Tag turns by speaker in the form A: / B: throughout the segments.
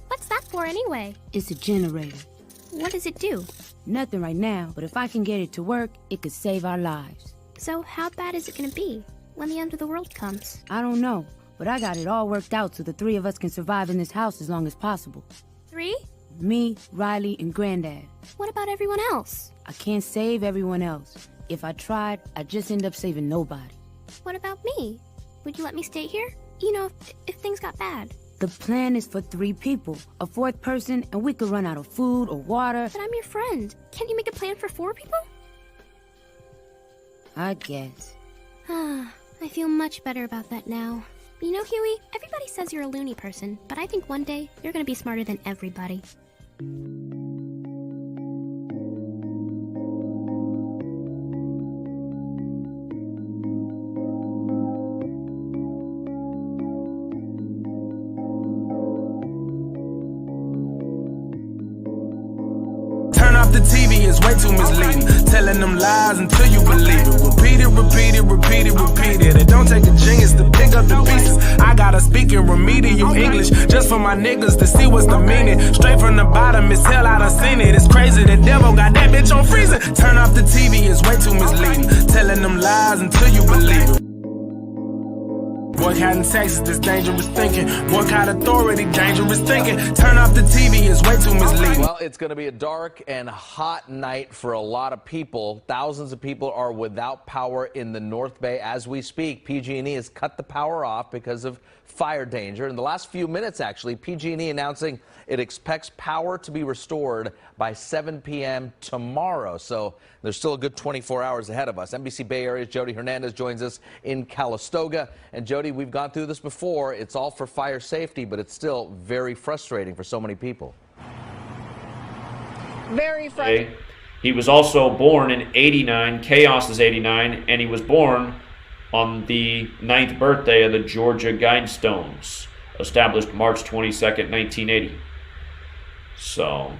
A: What's that for anyway?
B: It's a generator.
A: What does it do?
B: Nothing right now, but if I can get it to work, it could save our lives.
A: So how bad is it gonna be when the end of the world comes?
B: I don't know, but I got it all worked out so the three of us can survive in this house as long as possible.
A: 3?
B: Me, Riley, and Granddad.
A: What about everyone else?
B: I can't save everyone else. If I tried, I'd just end up saving nobody.
A: What about me? Would you let me stay here? You know, if things got bad.
B: The plan is for 3 people, a 4th person, and we could run out of food or water.
A: But I'm your friend. Can't you make a plan for 4 people?
B: I guess.
A: I feel much better about that now. You know, Huey, everybody says you're a loony person, but I think one day you're gonna be smarter than everybody.
C: Turn off the TV, it's way too misleading. Telling them lies until you believe it. Repeat it, repeat it, repeat it, repeat it. It don't take a genius to pick up the pieces. I gotta speak in remedial English just for my niggas to see what's the meaning. Straight from the bottom, it's hell, I done seen it. It's crazy, the devil got that bitch on freezing. Turn off the TV, it's way too misleading. Telling them lies until you believe it. Boycotting Texas, this dangerous thinking. Boycott authority, dangerous thinking. Turn off the TV, it's way too misleading.
D: Well, it's going to be a dark and hot night for a lot of people. Thousands of people are without power in the North Bay as we speak. PG&E has cut the power off because of fire danger. In the last few minutes, actually, PG&E announcing it expects power to be restored by 7 p.m. tomorrow. So there's still a good 24 hours ahead of us. NBC Bay Area's Jody Hernandez joins us in Calistoga. And Jody, we've gone through this before. It's all for fire safety, but it's still very frustrating for so many people.
E: Very frustrating.
F: He was also born in '89. Chaos is '89, and he was born on the 9th birthday of the Georgia Guidestones, established March 22nd, 1980. So,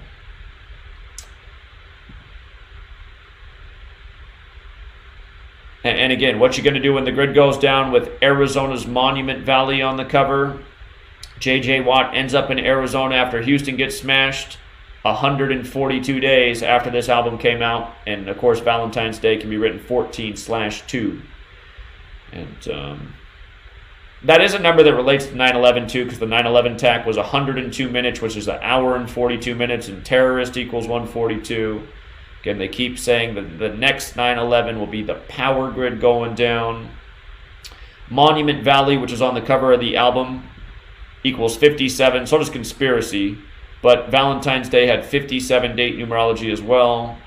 F: and again, what you going to do when the grid goes down with Arizona's Monument Valley on the cover? J.J. Watt ends up in Arizona after Houston gets smashed 142 days after this album came out. And, of course, Valentine's Day can be written 14/2. And that is a number that relates to 9/11 too, because the 9/11 attack was 102 minutes, which is an hour and 42 minutes, and terrorist equals 142. Again, they keep saying that the next 9/11 will be the power grid going down. Monument Valley, which is on the cover of the album, equals 57. So does Conspiracy, but Valentine's Day had 57 date numerology as well.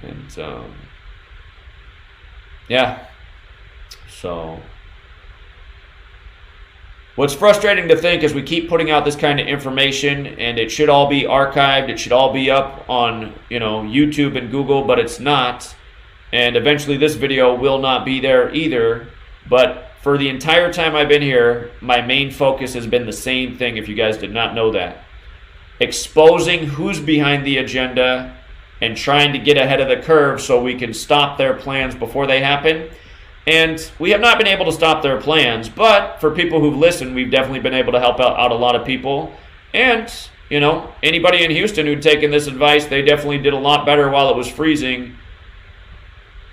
F: And yeah. So what's frustrating to think is we keep putting out this kind of information, and it should all be archived. It should all be up on, YouTube and Google, but it's not. And eventually this video will not be there either. But for the entire time I've been here, my main focus has been the same thing, if you guys did not know that. Exposing who's behind the agenda and trying to get ahead of the curve so we can stop their plans before they happen. And we have not been able to stop their plans, but for people who've listened, we've definitely been able to help out a lot of people. And, anybody in Houston who'd taken this advice, they definitely did a lot better while it was freezing,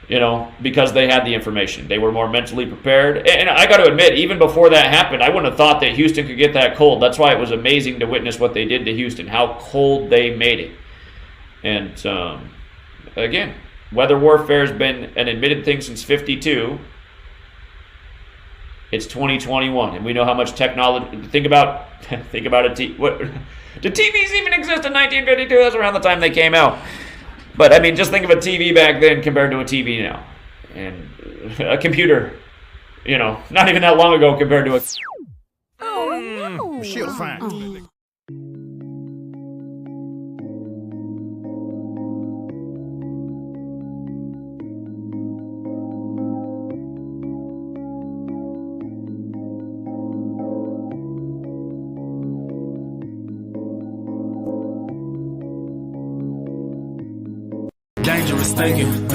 F: because they had the information. They were more mentally prepared. And I got to admit, even before that happened, I wouldn't have thought that Houston could get that cold. That's why it was amazing to witness what they did to Houston, how cold they made it. And, again, weather warfare has been an admitted thing since '52. It's 2021, and we know how much technology. Think about it. What did TVs even exist in 1952? That's around the time they came out. But I mean, just think of a TV back then compared to a TV now, and a computer. Not even that long ago compared to a.
A: Oh no!
G: She'll find.
C: Dangerous thinking.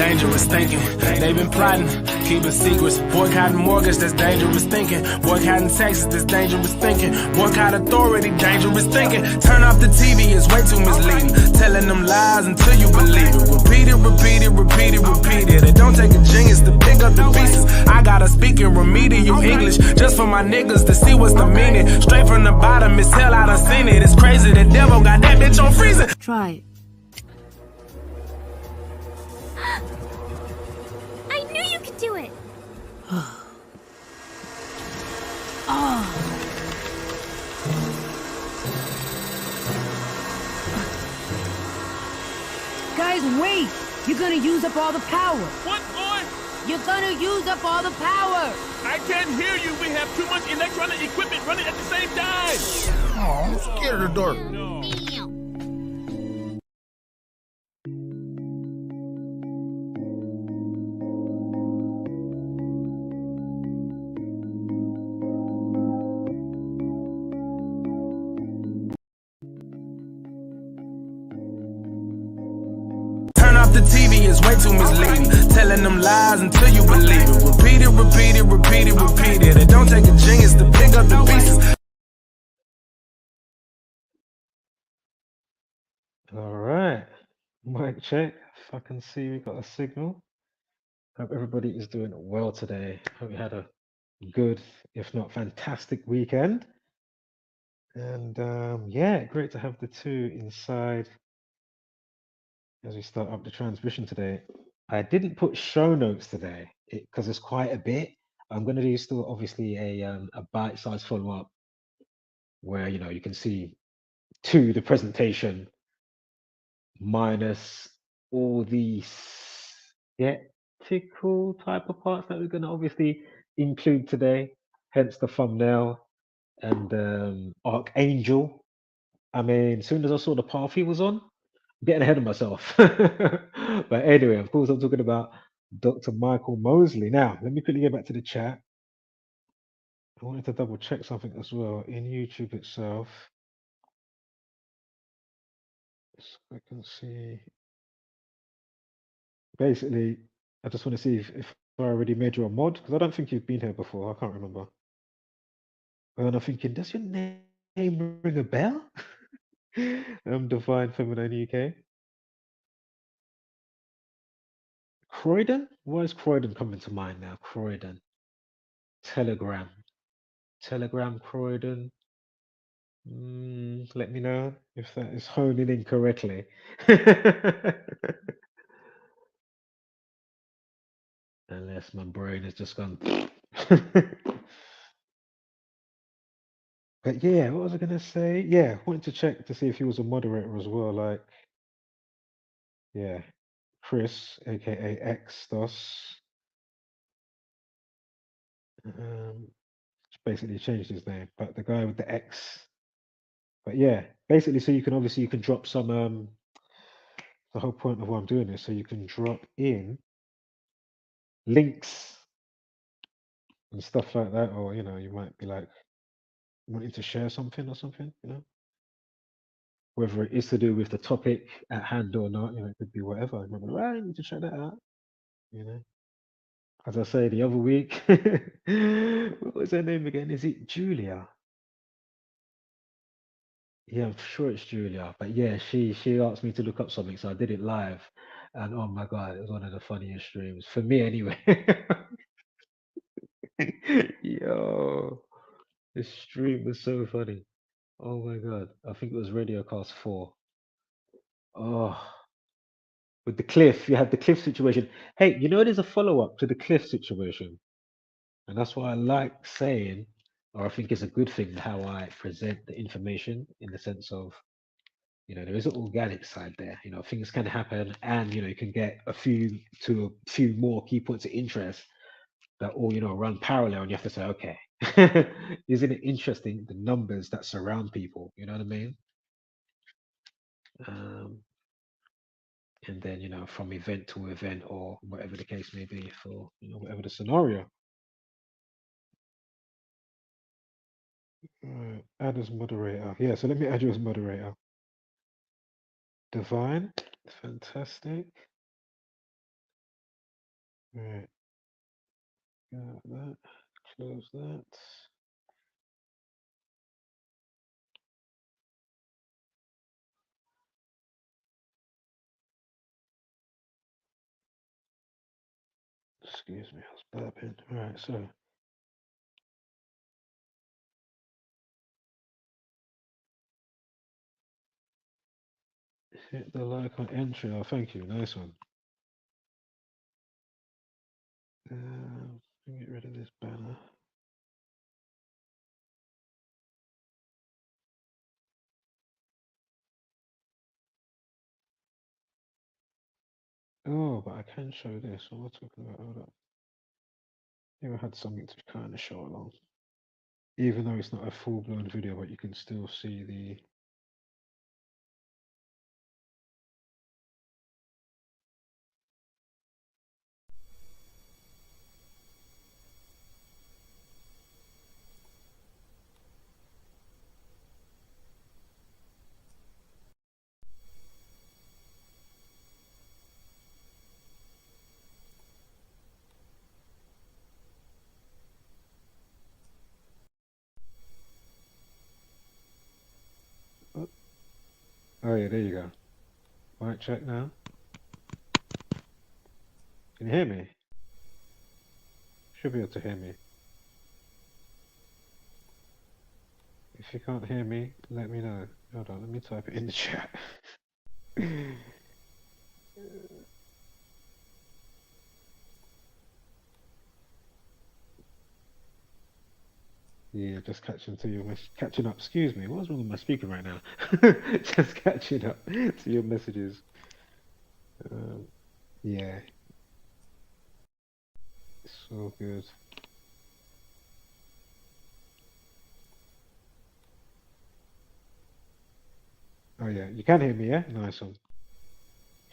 C: dangerous thinking. They've been plotting, keeping secrets. Boycotting mortgage, that's dangerous thinking. Boycotting taxes, that's dangerous thinking. Boycott authority, dangerous thinking. Turn off the TV, it's way too misleading. Telling them lies until you believe it. Repeat it, repeat it, repeat it, repeat it. It don't take a genius to pick up the pieces. I gotta speak in remedial English just for my niggas to see what's the meaning. Straight from the bottom, it's hell, I done seen it. It's crazy, the devil got that bitch on freezing.
B: Try it.
A: I knew you could do it.
B: Guys, wait! You're gonna use up all the power.
E: What, boy?
B: You're gonna use up all the power.
E: I can't hear you. We have too much electronic equipment running at the same time.
G: Oh, I'm scared of the dark.
C: The TV is way too misleading. Telling them lies until you believe it. Repeat it, repeat it, repeat it, repeat it. It don't take a genius to pick up the pieces.
H: All right, mic check. If I can see, we got a signal. Hope everybody is doing well today. Hope you had a good, if not fantastic, weekend. And yeah, great to have the two inside as we start up the transmission today. I didn't put show notes today because it's quite a bit. I'm going to do still obviously a bite-sized follow-up where you can see the presentation minus all the skeptical type of parts that we're going to obviously include today. Hence the thumbnail and Archangel. I mean, as soon as I saw the path he was on, getting ahead of myself. But anyway, of course, I'm talking about Dr. Michael Mosley. Now, let me quickly get back to the chat. I wanted to double check something as well in YouTube itself. So I can see. Basically, I just want to see if I already made you a mod, because I don't think you've been here before. I can't remember. And I'm thinking, does your name ring a bell? Divine Feminine UK. Croydon? Why is Croydon coming to mind now? Croydon. Telegram. Telegram Croydon. Let me know if that is honing in correctly. Unless my brain has just gone. But yeah, what was I going to say? Yeah, wanted to check to see if he was a moderator as well. Like, yeah, Chris, aka Xtos. Basically changed his name, but the guy with the X. But yeah, basically, so you can drop some. The whole point of why I'm doing this, so you can drop in links and stuff like that, or you might be like wanting to share something or something, whether it is to do with the topic at hand or not, it could be whatever. You might be like, "Right, I need to check that out, As I say the other week, what was her name again? Is it Julia? Yeah, I'm sure it's Julia. But yeah, she asked me to look up something, so I did it live. And oh my God, it was one of the funniest streams. For me anyway. Yo, this stream was so funny. Oh my God. I think it was RadioCast 4. Oh, with the cliff, you had the cliff situation. Hey, there's a follow-up to the cliff situation. And that's what I like saying, or I think it's a good thing how I present the information in the sense of, there is an organic side there. Things can happen, and you can get a few more key points of interest that all run parallel, and you have to say, okay, isn't it interesting the numbers that surround people? You know what I mean? And then from event to event, or whatever the case may be, for whatever the scenario. Add as moderator. Yeah, so let me add you as moderator. Divine, fantastic. Right. Got that. Close that. Excuse me, I was burping. Right, so hit the like on entry. Oh, thank you. Nice one. Get rid of this banner. Oh, but I can show this. What am I talking about? Hold up. Here I had something to kind of show along. Even though it's not a full-blown video, but you can still see the... Oh yeah, there you go. Mic check now. Can you hear me? Should be able to hear me. If you can't hear me, let me know. Hold on, let me type it in the chat. Yeah, just catching up. Excuse me, what's wrong with my speaker right now? Just catching up to your messages. Yeah, it's all good. Oh yeah, you can hear me, yeah? Nice one.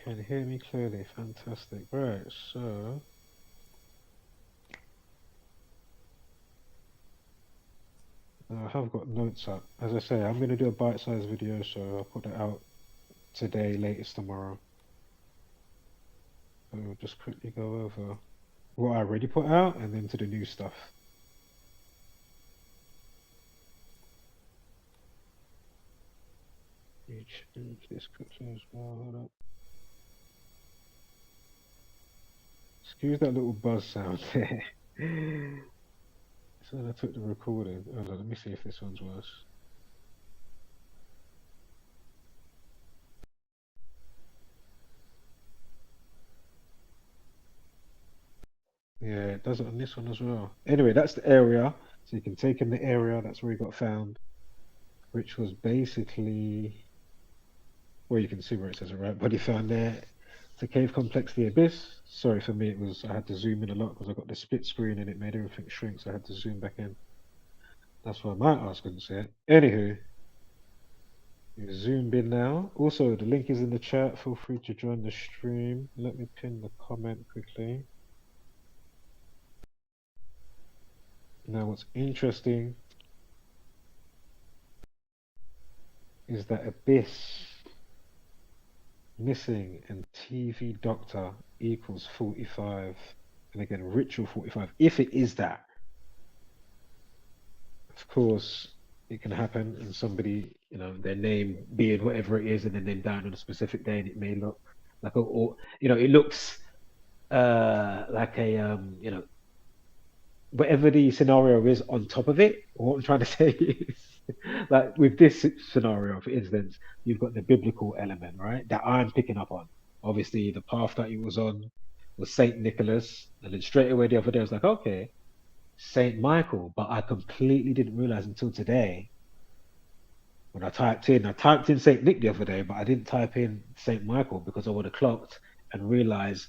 H: Can hear me clearly, fantastic. Right, so I have got notes up. As I say, I'm going to do a bite-sized video, so I'll put it out today, latest tomorrow. So we'll just quickly go over what I already put out and then to the new stuff. Change this quickly as well. Hold up. Excuse that little buzz sound there. So I took the recording. Hold on, let me see if this one's worse. Yeah, it does it on this one as well. Anyway, that's the area. So you can take in the area. That's where he got found, which was basically, well, you can see where it says it, right? Body found there. It's a cave complex, the abyss. Sorry for me, I had to zoom in a lot because I got the split screen and it made everything shrink, so I had to zoom back in. That's why my ass couldn't see it. Anywho, you zoomed in now. Also, the link is in the chat. Feel free to join the stream. Let me pin the comment quickly. Now, what's interesting is that abyss missing and TV Doctor equals 45. And again, ritual 45. If it is that, of course, it can happen and somebody, their name being whatever it is and then them down on a specific day and it may look like it looks like a whatever the scenario is on top of it. What I'm trying to say is, like with this scenario, for instance, you've got the biblical element, right, that I'm picking up on. Obviously, the path that he was on was Saint Nicholas, and then straight away the other day I was like, okay, Saint Michael, but I completely didn't realize until today when I typed in Saint Nick the other day, but I didn't type in Saint Michael because I would have clocked and realized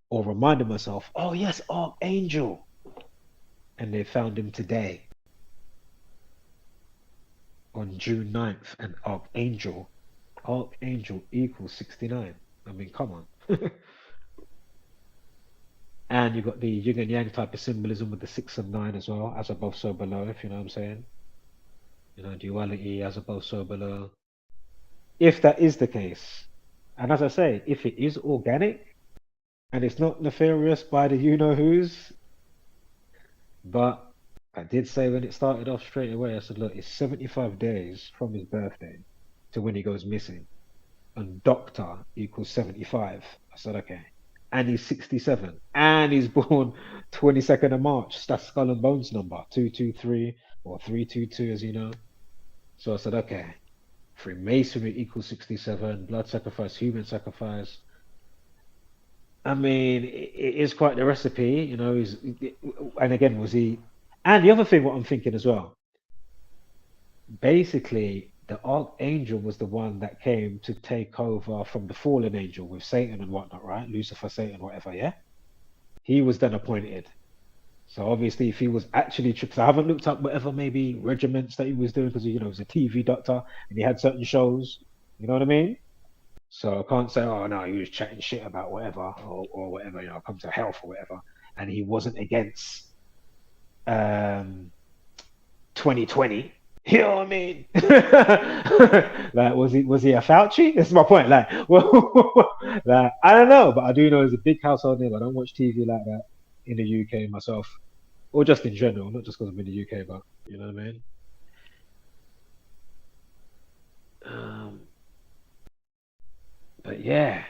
H: or reminded myself, oh yes, Archangel. And they found him today on June 9th, and Archangel equals 69. I mean, come on. And you've got the yin and yang type of symbolism with the 6 and 9 as well, as above, so below, if you know what I'm saying. Duality, as above, so below. If that is the case, and as I say, if it is organic, and it's not nefarious by the you-know-whos, but I did say when it started off straight away, I said, look, it's 75 days from his birthday to when he goes missing, and Doctor equals 75. I said, okay. And he's 67, and he's born 22nd of March. That's Skull and Bones number, 223 or 322, as you know. So I said, okay, Freemasonry equals 67, blood sacrifice, human sacrifice. I mean, it is quite the recipe, you know. And again, was he? And the other thing, what I'm thinking as well, basically, the Archangel was the one that came to take over from the fallen angel with Satan and whatnot, right? Lucifer, Satan, whatever, yeah? He was then appointed. So obviously, if he was actually, because I haven't looked up whatever maybe regiments that he was doing, because, you know, he was a TV doctor and he had certain shows, you know what I mean? So I can't say, oh no, he was chatting shit about whatever or whatever, you know, come to health or whatever. And he wasn't against 2020. You know what I mean? Like, was he a Fauci? That's my point. Like, well, like, I don't know, but I do know there's a big household name. I don't watch TV like that in the UK myself, or just in general, not just because I'm in the UK, but you know what I mean? But yeah,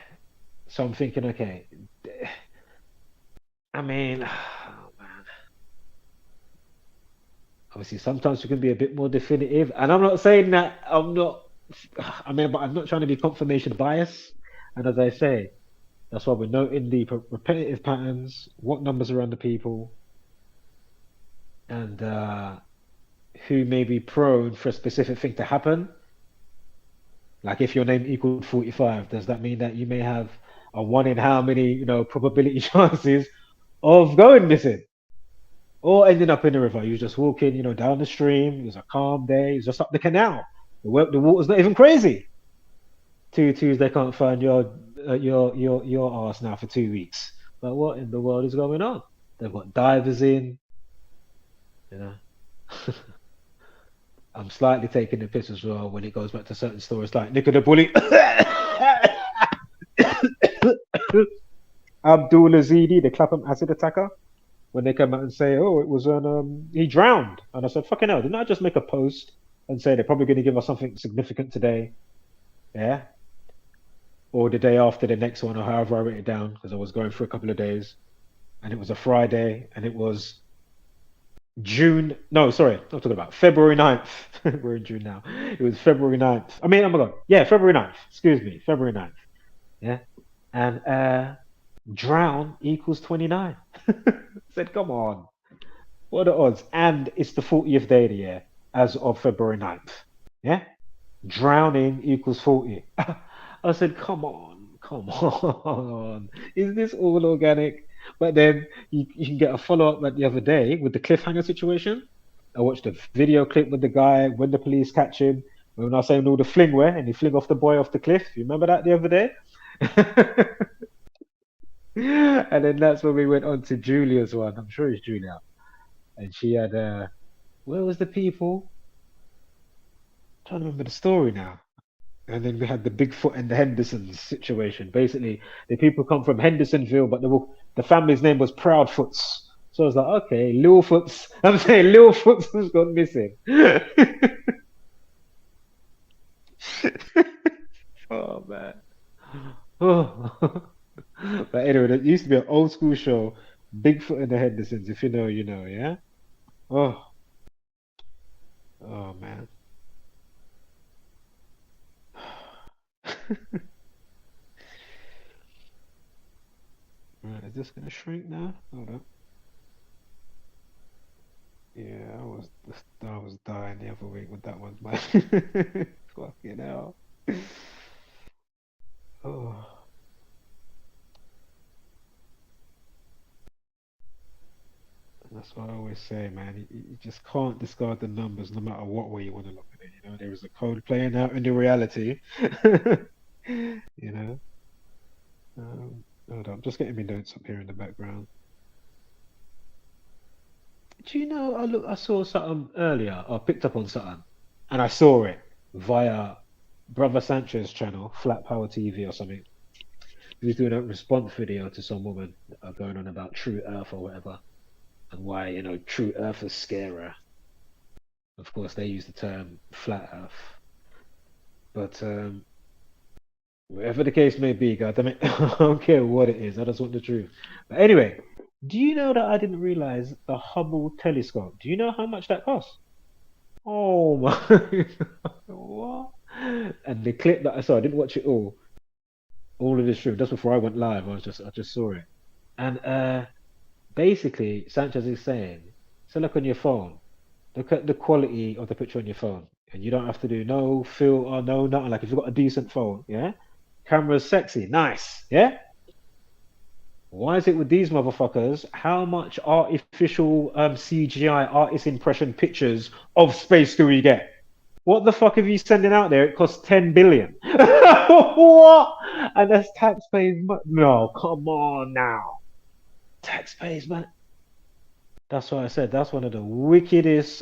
H: so I'm thinking, okay, I mean, oh man, obviously sometimes we can be a bit more definitive, and I'm not saying that I'm not, I mean, but I'm not trying to be confirmation bias. And as I say, that's why we're noting the repetitive patterns, what numbers are around the people, and who may be prone for a specific thing to happen. Like if your name equaled 45, does that mean that you may have a one in how many, you know, probability chances of going missing or ending up in the river? You was just walking, you know, down the stream. It was a calm day. It was just up the canal. The water's not even crazy. Twos, they can't find your arse now for 2 weeks. But what in the world is going on? They've got divers in, you know. I'm slightly taking the piss as well when it goes back to certain stories like Nick the Bully, Abdul Azidi, the Clapham acid attacker, when they come out and say, oh, it was he drowned. And I said, fucking hell, didn't I just make a post and say they're probably going to give us something significant today? Yeah. Or the day after the next one, or however I wrote it down, because I was going for a couple of days. And it was a Friday, and it was February 9th. We're in June now. It was February 9th. I mean, oh my God. Yeah, February 9th. Excuse me, February 9th. Yeah. And drown equals 29. Said, come on. What are the odds? And it's the 40th day of the year as of February 9th. Yeah. Drowning equals 40. I said, come on. Is this all organic? But then you can get a follow-up like the other day with the cliffhanger situation. I watched a video clip with the guy when the police catch him, when I was saying all the flingware, and he fling off the boy off the cliff. You remember that the other day? And then that's when we went on to Julia's one. I'm sure it's Julia. And she had, where was the people? I'm trying to remember the story now. And then we had the Bigfoot and the Hendersons situation. Basically, the people come from Hendersonville, but the family's name was Proudfoots. So I was like, okay, Littlefoot's. I'm saying Littlefoot's has gone missing. Oh, man. Oh. But anyway, it used to be an old school show, Bigfoot and the Hendersons. If you know, you know, yeah? Oh. Oh, man. Right, is this gonna shrink now? Hold up. Yeah, I was dying the other week with that one, man. Fucking hell. Oh. And that's what I always say, man. You just can't discard the numbers no matter what way you want to look at it. You know, there is a code playing out in the reality. You know. Hold on, I'm just getting my notes up here in the background. Do you know, I saw something earlier, I picked up on something, and I saw it via Brother Sanchez's channel, Flat Power TV or something. He was doing a response video to some woman going on about True Earth or whatever, and why, you know, True Earthers scare her. Of course, they use the term Flat Earth. But whatever the case may be, goddammit, I don't care what it is. I just want the truth. But anyway, do you know that I didn't realize the Hubble telescope? Do you know how much that costs? Oh my! What? And the clip that I saw, I didn't watch it all of this stream. Just before I went live, I just saw it. And basically, Sanchez is saying, so look on your phone. Look at the quality of the picture on your phone, and you don't have to do no filter, no nothing. Like if you've got a decent phone, yeah, camera's sexy, nice, yeah. Why is it with these motherfuckers? How much artificial CGI artist impression pictures of space do we get? What the fuck are you sending out there? It costs 10 billion. What? And that's taxpayers' money. No, come on now. Taxpayers' money. That's why I said that's one of the wickedest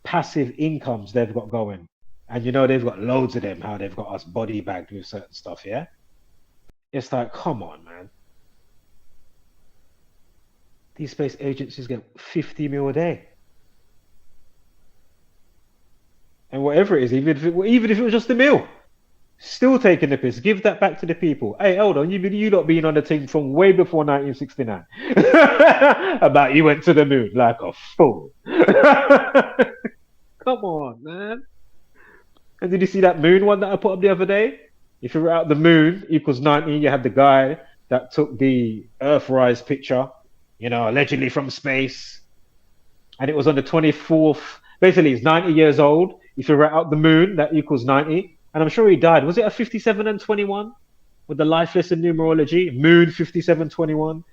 H: passive incomes they've got going. And you know they've got loads of them, how they've got us body bagged with certain stuff, yeah? It's like, come on, man. These space agencies get 50 mil a day. And whatever it is, even if it was just a mil, still taking the piss. Give that back to the people. Hey, hold on, you lot been on the team from way before 1969. About you went to the moon like a fool. Come on, man. And did you see that moon one that I put up the other day? If you were out the moon equals 90, you had the guy that took the Earthrise picture, you know, allegedly from space. And it was on the 24th. Basically, he's 90 years old. If you were out the moon, that equals 90. And I'm sure he died. Was it a 57 and 21 with the lifeless in numerology? Moon 5721.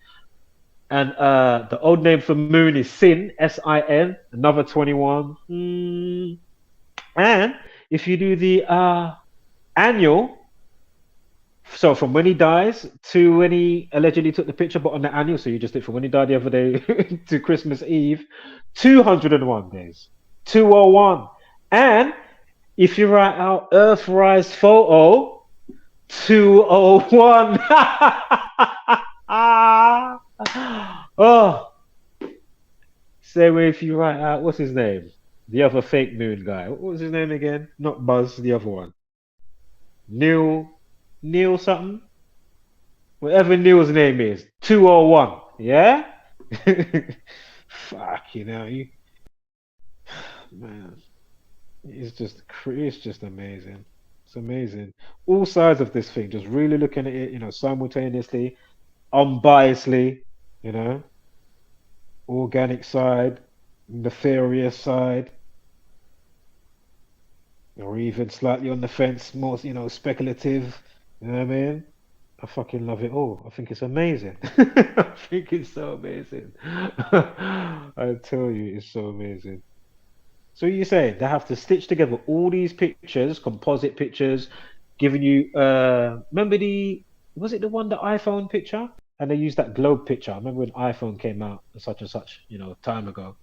H: And the old name for moon is Sin, S-I-N, another 21. And if you do the annual, so from when he dies to when he allegedly took the picture, but on the annual, so you just did from when he died the other day to Christmas Eve, 201 days. 201. And if you write out Earthrise photo, 201. Oh. Same way if you write out, what's his name? The other fake moon guy. What was his name again? Not Buzz, the other one. Neil something? Whatever Neil's name is. 201. Yeah? Fuck, you know. Man. It's just amazing. It's amazing. All sides of this thing, just really looking at it, you know, simultaneously, unbiasedly, you know, organic side, nefarious side, or even slightly on the fence, more, you know, speculative, you know what I mean? I fucking love it all. I think it's amazing. I think it's so amazing. I tell you, it's so amazing. So you say they have to stitch together all these pictures, composite pictures, giving you remember was it the one, the iPhone picture? And they used that globe picture. I remember when iPhone came out such and such, you know, time ago.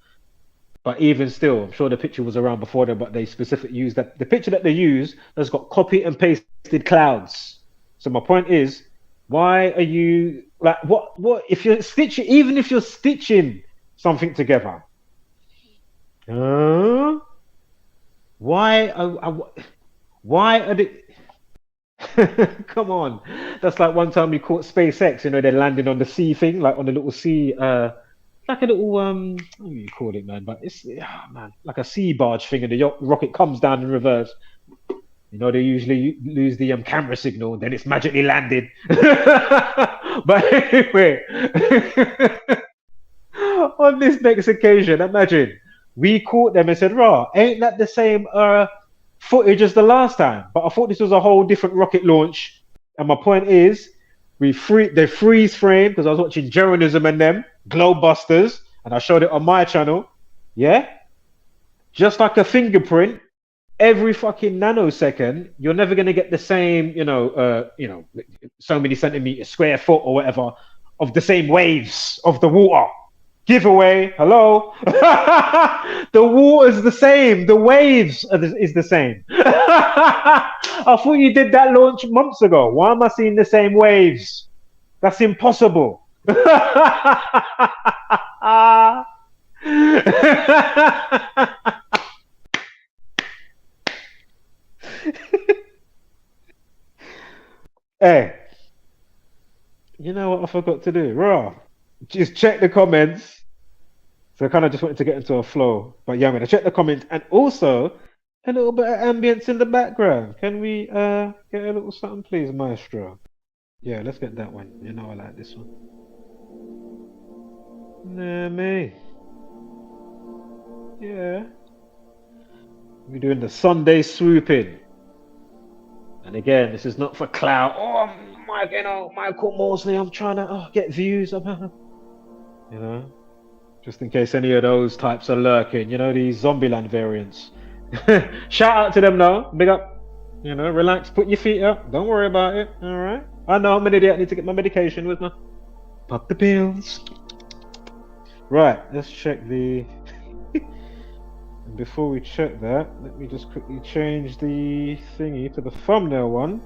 H: But even still, I'm sure the picture was around before them, but they specifically used that. The picture that they use has got copy and pasted clouds. So my point is, why are you like what if you're stitching, even if you're stitching something together? Why are they come on, that's like one time we caught SpaceX, you know, they're landing on the sea thing, like on the little sea, like a little what do you call it, man? But it's man, like a sea barge thing, and the rocket comes down in reverse. You know, they usually lose the camera signal, then it's magically landed. But anyway, on this next occasion, imagine we caught them and said, "Rah, ain't that the same footage as the last time?" But I thought this was a whole different rocket launch. And my point is, they freeze frame, because I was watching Jeronism and them Globebusters, and I showed it on my channel. Yeah, just like a fingerprint, every fucking nanosecond, you're never gonna get the same, you know, so many centimeters, square foot or whatever, of the same waves of the water. Giveaway. Hello. The water's the same. The waves is the same. I thought you did that launch months ago. Why am I seeing the same waves? That's impossible. Hey, you know what I forgot to do? Raw. Just check the comments. So I kind of just wanted to get into a flow. But yeah, I'm going to check the comments and also a little bit of ambience in the background. Can we get a little something, please, maestro? Yeah, let's get that one. You know I like this one. Nah, me. Yeah. We're doing the Sunday swoop-in. And again, this is not for clout. Oh, Michael Mosley, I'm trying to get views. You know, just in case any of those types are lurking. You know, these Zombieland variants. Shout out to them now. Big up. You know, relax. Put your feet up. Don't worry about it. All right. I know I'm an idiot. I need to get my medication with me. Pop the pills. Right. Let's check the... And before we check that, let me just quickly change the thingy to the thumbnail one.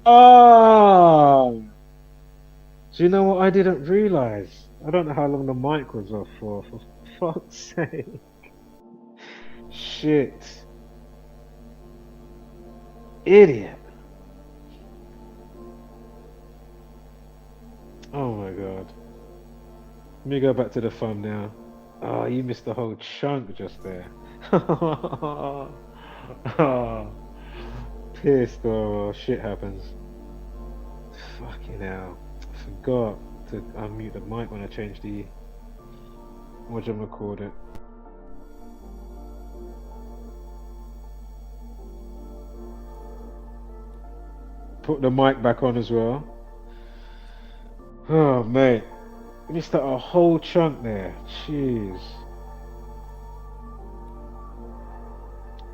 H: Oh! Do you know what I didn't realize? I don't know how long the mic was off for fuck's sake. Shit. Idiot. Oh my god. Let me go back to the phone now. Oh, you missed the whole chunk just there. Oh, pissed. Oh, shit happens. Fucking hell. I forgot to unmute the mic when I changed the whatchamacallit. Put the mic back on as well. Oh, mate. Missed a whole chunk there. Jeez.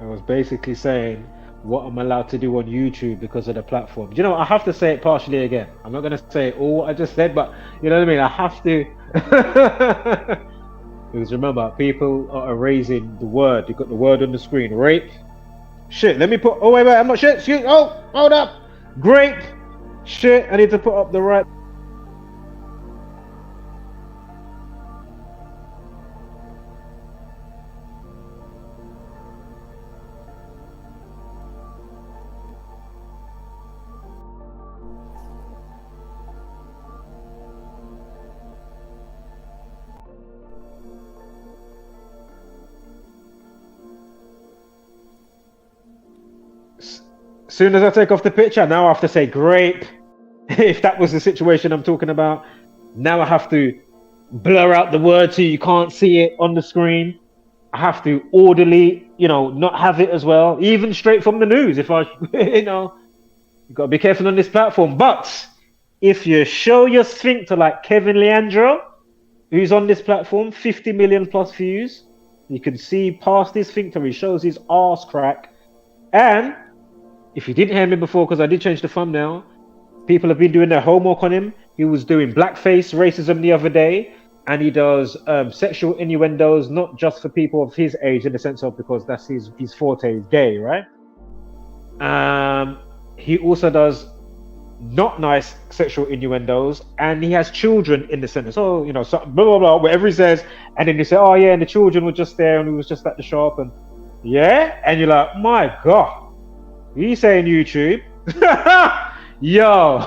H: I was basically saying what I'm allowed to do on YouTube because of the platform. You know, I have to say it partially again. I'm not going to say all what I just said, but you know what I mean? I have to. Because remember, people are erasing the word. You've got the word on the screen. Rape. Shit, let me put. Oh, wait, I'm not shit. Excuse. Oh, hold up. Grape. Shit, I need to put up the right. Soon as I take off the picture, now I have to say grape. If that was the situation I'm talking about, now I have to blur out the word so you can't see it on the screen. I have to orderly, you know, not have it as well, even straight from the news. If I, you know, you got to be careful on this platform. But if you show your sphincter like Kevin Leandro, who's on this platform, 50 million plus views, you can see past his sphincter. He shows his arse crack. And if you didn't hear me before, because I did change the thumbnail, people have been doing their homework on him. He was doing blackface racism the other day, and he does sexual innuendos, not just for people of his age, in the sense of because that's his forte, is gay, right? He also does not nice sexual innuendos, and he has children in the sentence. Oh, you know, so, blah blah blah, whatever he says, and then you say, oh yeah, and the children were just there, and we was just at the shop, and yeah, and you're like, my god. You saying YouTube? Yo.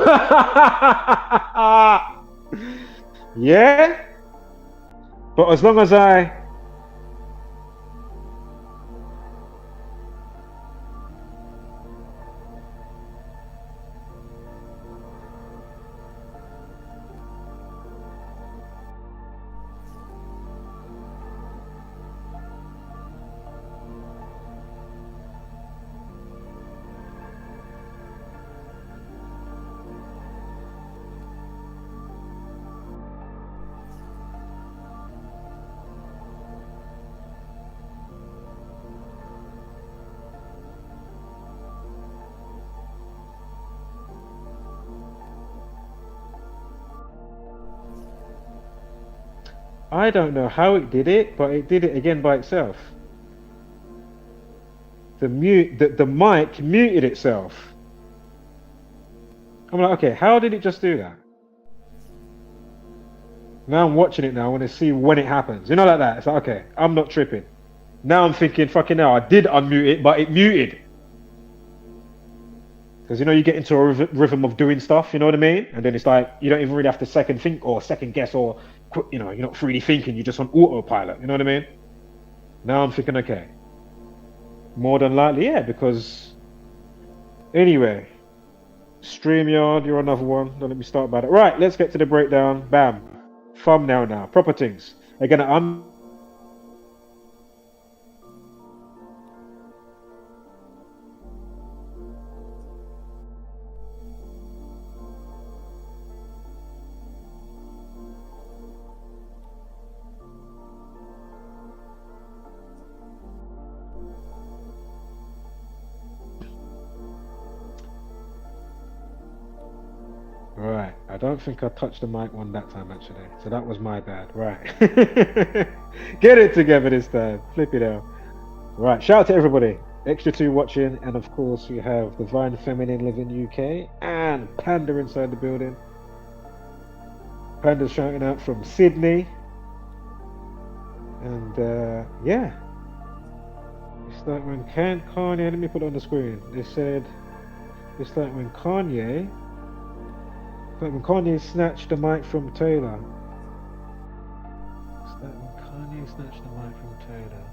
H: Yeah? But as long as I... I don't know how it did it, but it did it again by itself. The mic muted itself. I'm like, okay, how did it just do that? Now I'm watching it now. I want to see when it happens. You know, like that. It's like, okay, I'm not tripping. Now I'm thinking, fucking hell, I did unmute it, but it muted. Because, you know, you get into a rhythm of doing stuff, you know what I mean? And then it's like, you don't even really have to second think or second guess or, you know, you're not really thinking, you're just on autopilot, you know what I mean? Now I'm thinking, okay. More than likely, yeah, because... Anyway. StreamYard, you're another one. Don't let me start about it. Right, let's get to the breakdown. Bam. Thumbnail now. Proper things. Again, I'm... Right, I don't think I touched the mic one that time actually, so that was my bad. Right, get it together this time. Flip it out. Right, shout out to everybody. Extra 2 watching, and of course we have Divine Feminine Living UK and Panda inside the building. Panda's shouting out from Sydney. And yeah. It's like when Kanye, let me put it on the screen. They said it's like when Kanye snatched the mic from Taylor. It's like when Kanye snatched the mic from Taylor.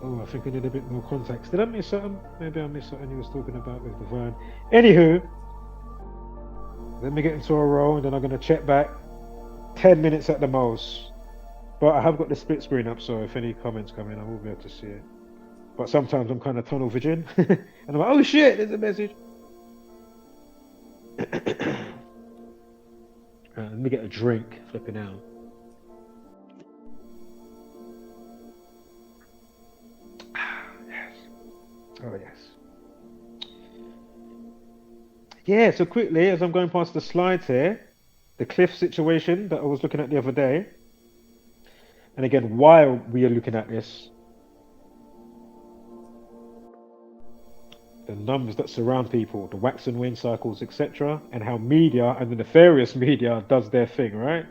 H: Oh, I think we need a bit more context. Did I miss something? Maybe I missed something he was talking about with Divine. Anywho, let me get into a roll and then I'm going to check back 10 minutes at the most. But I have got the split screen up, so if any comments come in, I will be able to see it. But sometimes I'm kind of tunnel vision. And I'm like, oh shit, there's a message. Let me get a drink, flipping out. Oh yes. Yeah, so quickly, as I'm going past the slides here, the cliff situation that I was looking at the other day. And again, while we are looking at this, the numbers that surround people, the wax and wane cycles, etc., and how media and the nefarious media does their thing, right?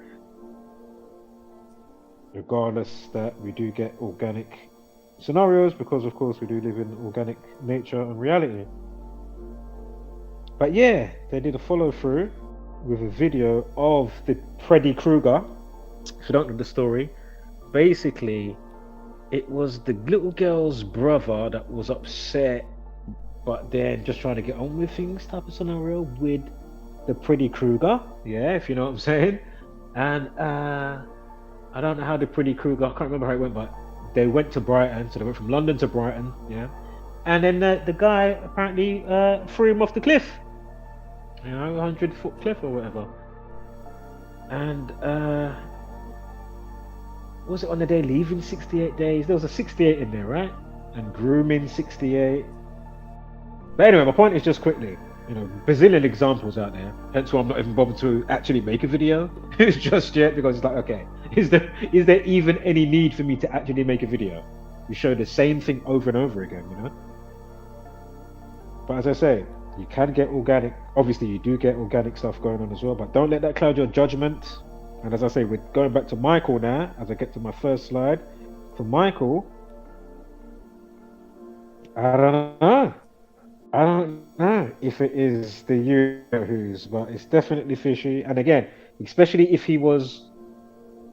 H: Regardless that we do get organic scenarios, because of course we do live in organic nature and reality. But yeah, they did a follow through with a video of the Freddy Krueger. If you don't know the story, basically it was the little girl's brother that was upset, but then just trying to get on with things type of scenario with the Freddy Krueger. Yeah, if you know what I'm saying. And I don't know how the Freddy Krueger, I can't remember how it went, but they went to Brighton, so they went from London to Brighton, yeah. And then the guy apparently threw him off the cliff, you know, 100-foot cliff or whatever. And was it on the day leaving 68 days? There was a 68 in there, right? And grooming 68. But anyway, my point is just quickly, you know, bazillion examples out there. Hence why I'm not even bothered to actually make a video just yet, because it's like, okay, is there even any need for me to actually make a video? We show the same thing over and over again, you know. But as I say, you can get organic. Obviously, you do get organic stuff going on as well, but don't let that cloud your judgment. And as I say, we're going back to Michael now, as I get to my first slide. For Michael, I don't know if it is the you-know-who's, but it's definitely fishy. And again, especially if he was,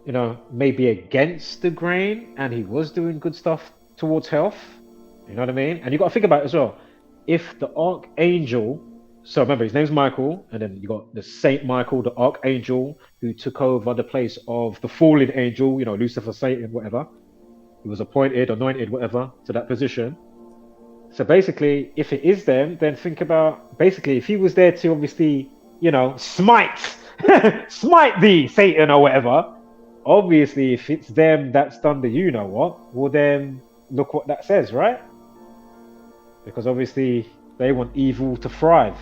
H: you know, maybe against the grain and he was doing good stuff towards health, you know what I mean? And you got to think about it as well. If the Archangel, so remember his name's Michael, and then you got the Saint Michael, the Archangel, who took over the place of the fallen angel, you know, Lucifer, Satan, whatever. He was appointed, anointed, whatever, to that position. So basically, if it is them, then think about, basically, if he was there to obviously, you know, smite thee, Satan, or whatever, obviously, if it's them that's done the you-know-what, well then, look what that says, right? Because obviously, they want evil to thrive.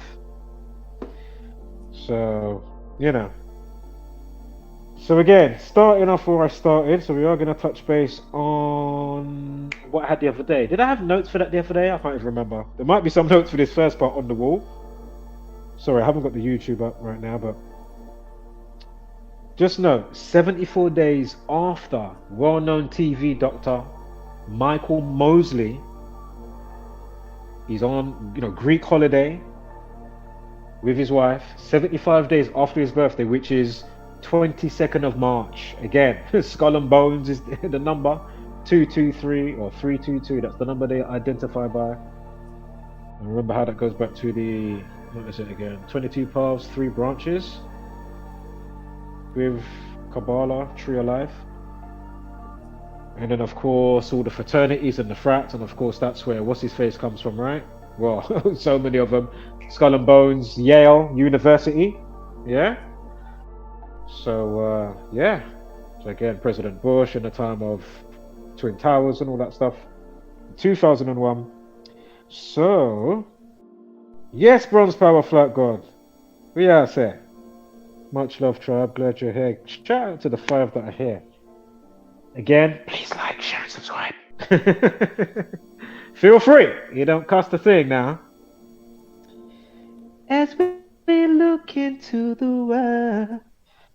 H: So, you know. So again, starting off where I started, so we are going to touch base on what I had the other day. Did I have notes for that the other day? I can't even remember. There might be some notes for this first part on the wall. Sorry, I haven't got the YouTube up right now, but just know, 74 days after well-known TV Doctor Michael Mosley, he's on, you know, Greek holiday with his wife, 75 days after his birthday, which is 22nd of March. Again, Skull and Bones is the number, 223 or 322. That's the number they identify by. And remember how that goes back to the, what is it again? 22 paths, 3 branches with Kabbalah, Tree of Life. And then, of course, all the fraternities and the frats. And of course, that's where what's his face comes from, right? Well, so many of them. Skull and Bones, Yale University. Yeah. So, yeah. So again, President Bush in the time of Twin Towers and all that stuff. 2001. So, yes, Bronze Power Flat God. We are set. Much love, tribe. Glad you're here. Shout out to the 5 that are here. Again, please like, share, and subscribe. Feel free. You don't cost a thing now. As we look into the world.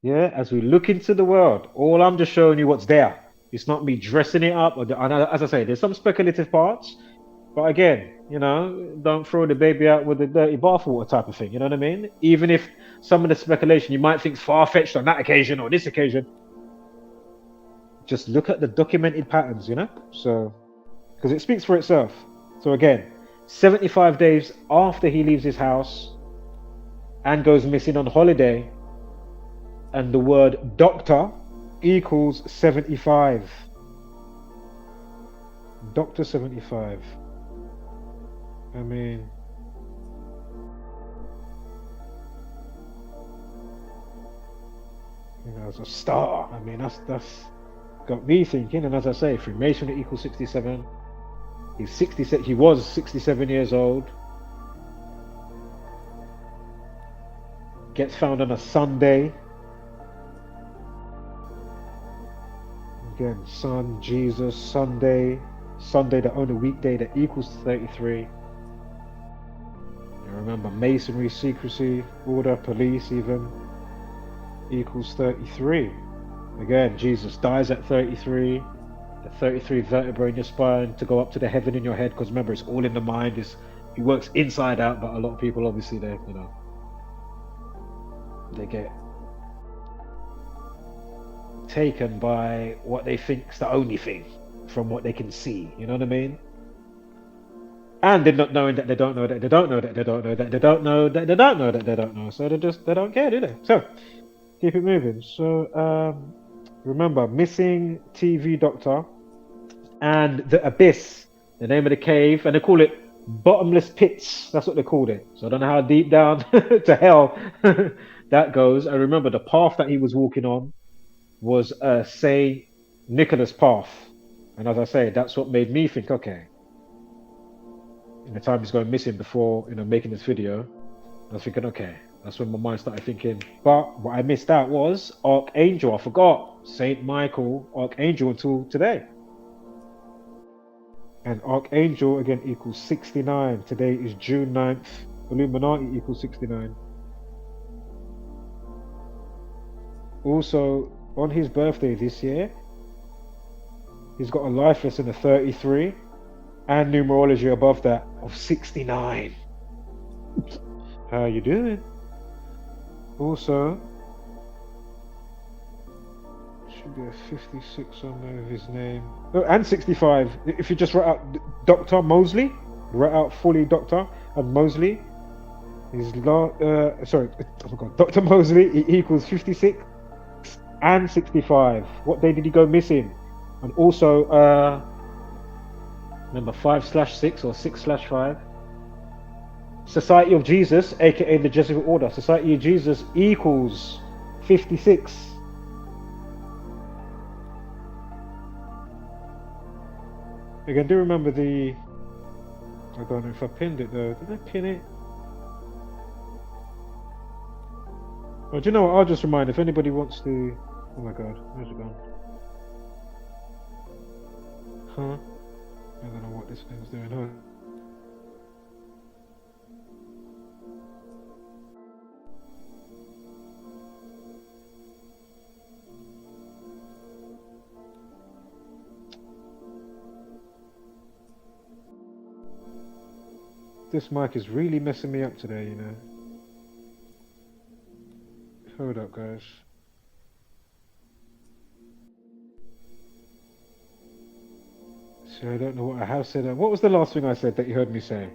H: Yeah, as we look into the world, all I'm just showing you what's there. It's not me dressing it up. As I say, there's some speculative parts, but again, don't throw the baby out with the dirty bathwater type of thing. You know what I mean? Even if some of the speculation you might think is far-fetched on that occasion or this occasion, just look at the documented patterns. So because it speaks for itself. So again, 75 days after he leaves his house and goes missing on holiday, and the word doctor equals 75. Doctor 75. I mean, as a starter, I mean, that's got me thinking. And as I say, Freemason equals 67. He's 67. He was 67 years old. Gets found on a Sunday. Again, Sun, Jesus, Sunday, the only weekday that equals 33. You remember Masonry, secrecy, order, police even equals 33. Again, Jesus dies at 33. The 33 vertebrae in your spine to go up to the heaven in your head, because remember, it's all in the mind. He works inside out, but a lot of people obviously they get taken by what they think is the only thing from what they can see. You know what I mean? And they're not knowing that they don't know that they don't know that they don't know that they don't know that they don't know that they don't know. So they don't care, do they? So keep it moving. So remember, missing TV Doctor and the Abyss, the name of the cave, and they call it bottomless pits. That's what they called it. So I don't know how deep down to hell that goes. I remember the path that he was walking on was Saint Nicholas path, and as I say, that's what made me think, okay, in the time he's going missing before making this video, I was thinking, okay, that's when my mind started thinking. But what I missed out was Archangel. I forgot Saint Michael, Archangel, until today. And Archangel again equals 69. Today is June 9th. Illuminati equals 69. Also, on his birthday this year, he's got a life lesson of 33 and numerology above that of 69. How you doing? Also, should be a 56 on there with his name. Oh, and 65. If you just write out Dr. Mosley, write out fully Dr. and Mosley. Dr. Mosley equals 56 and 65. What day did he go missing? And also, remember 5/6 or 6/5. Society of Jesus, aka the Jesuit Order. Society of Jesus equals 56. Again, do remember I don't know if I pinned it though. Did I pin it? Well, do you know what? I'll just remind if anybody wants to. Oh my god, where's it gone? Huh? I don't know what this thing's doing, huh? This mic is really messing me up today, Hold up, guys. So I don't know what I have said. What was the last thing I said that you heard me say?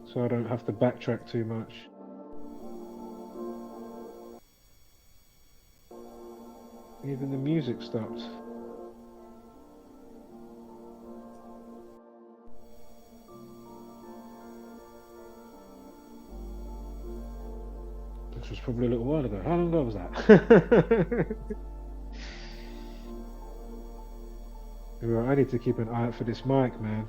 H: So I don't have to backtrack too much. Even the music stopped. This was probably a little while ago. How long ago was that? I need to keep an eye out for this mic, man.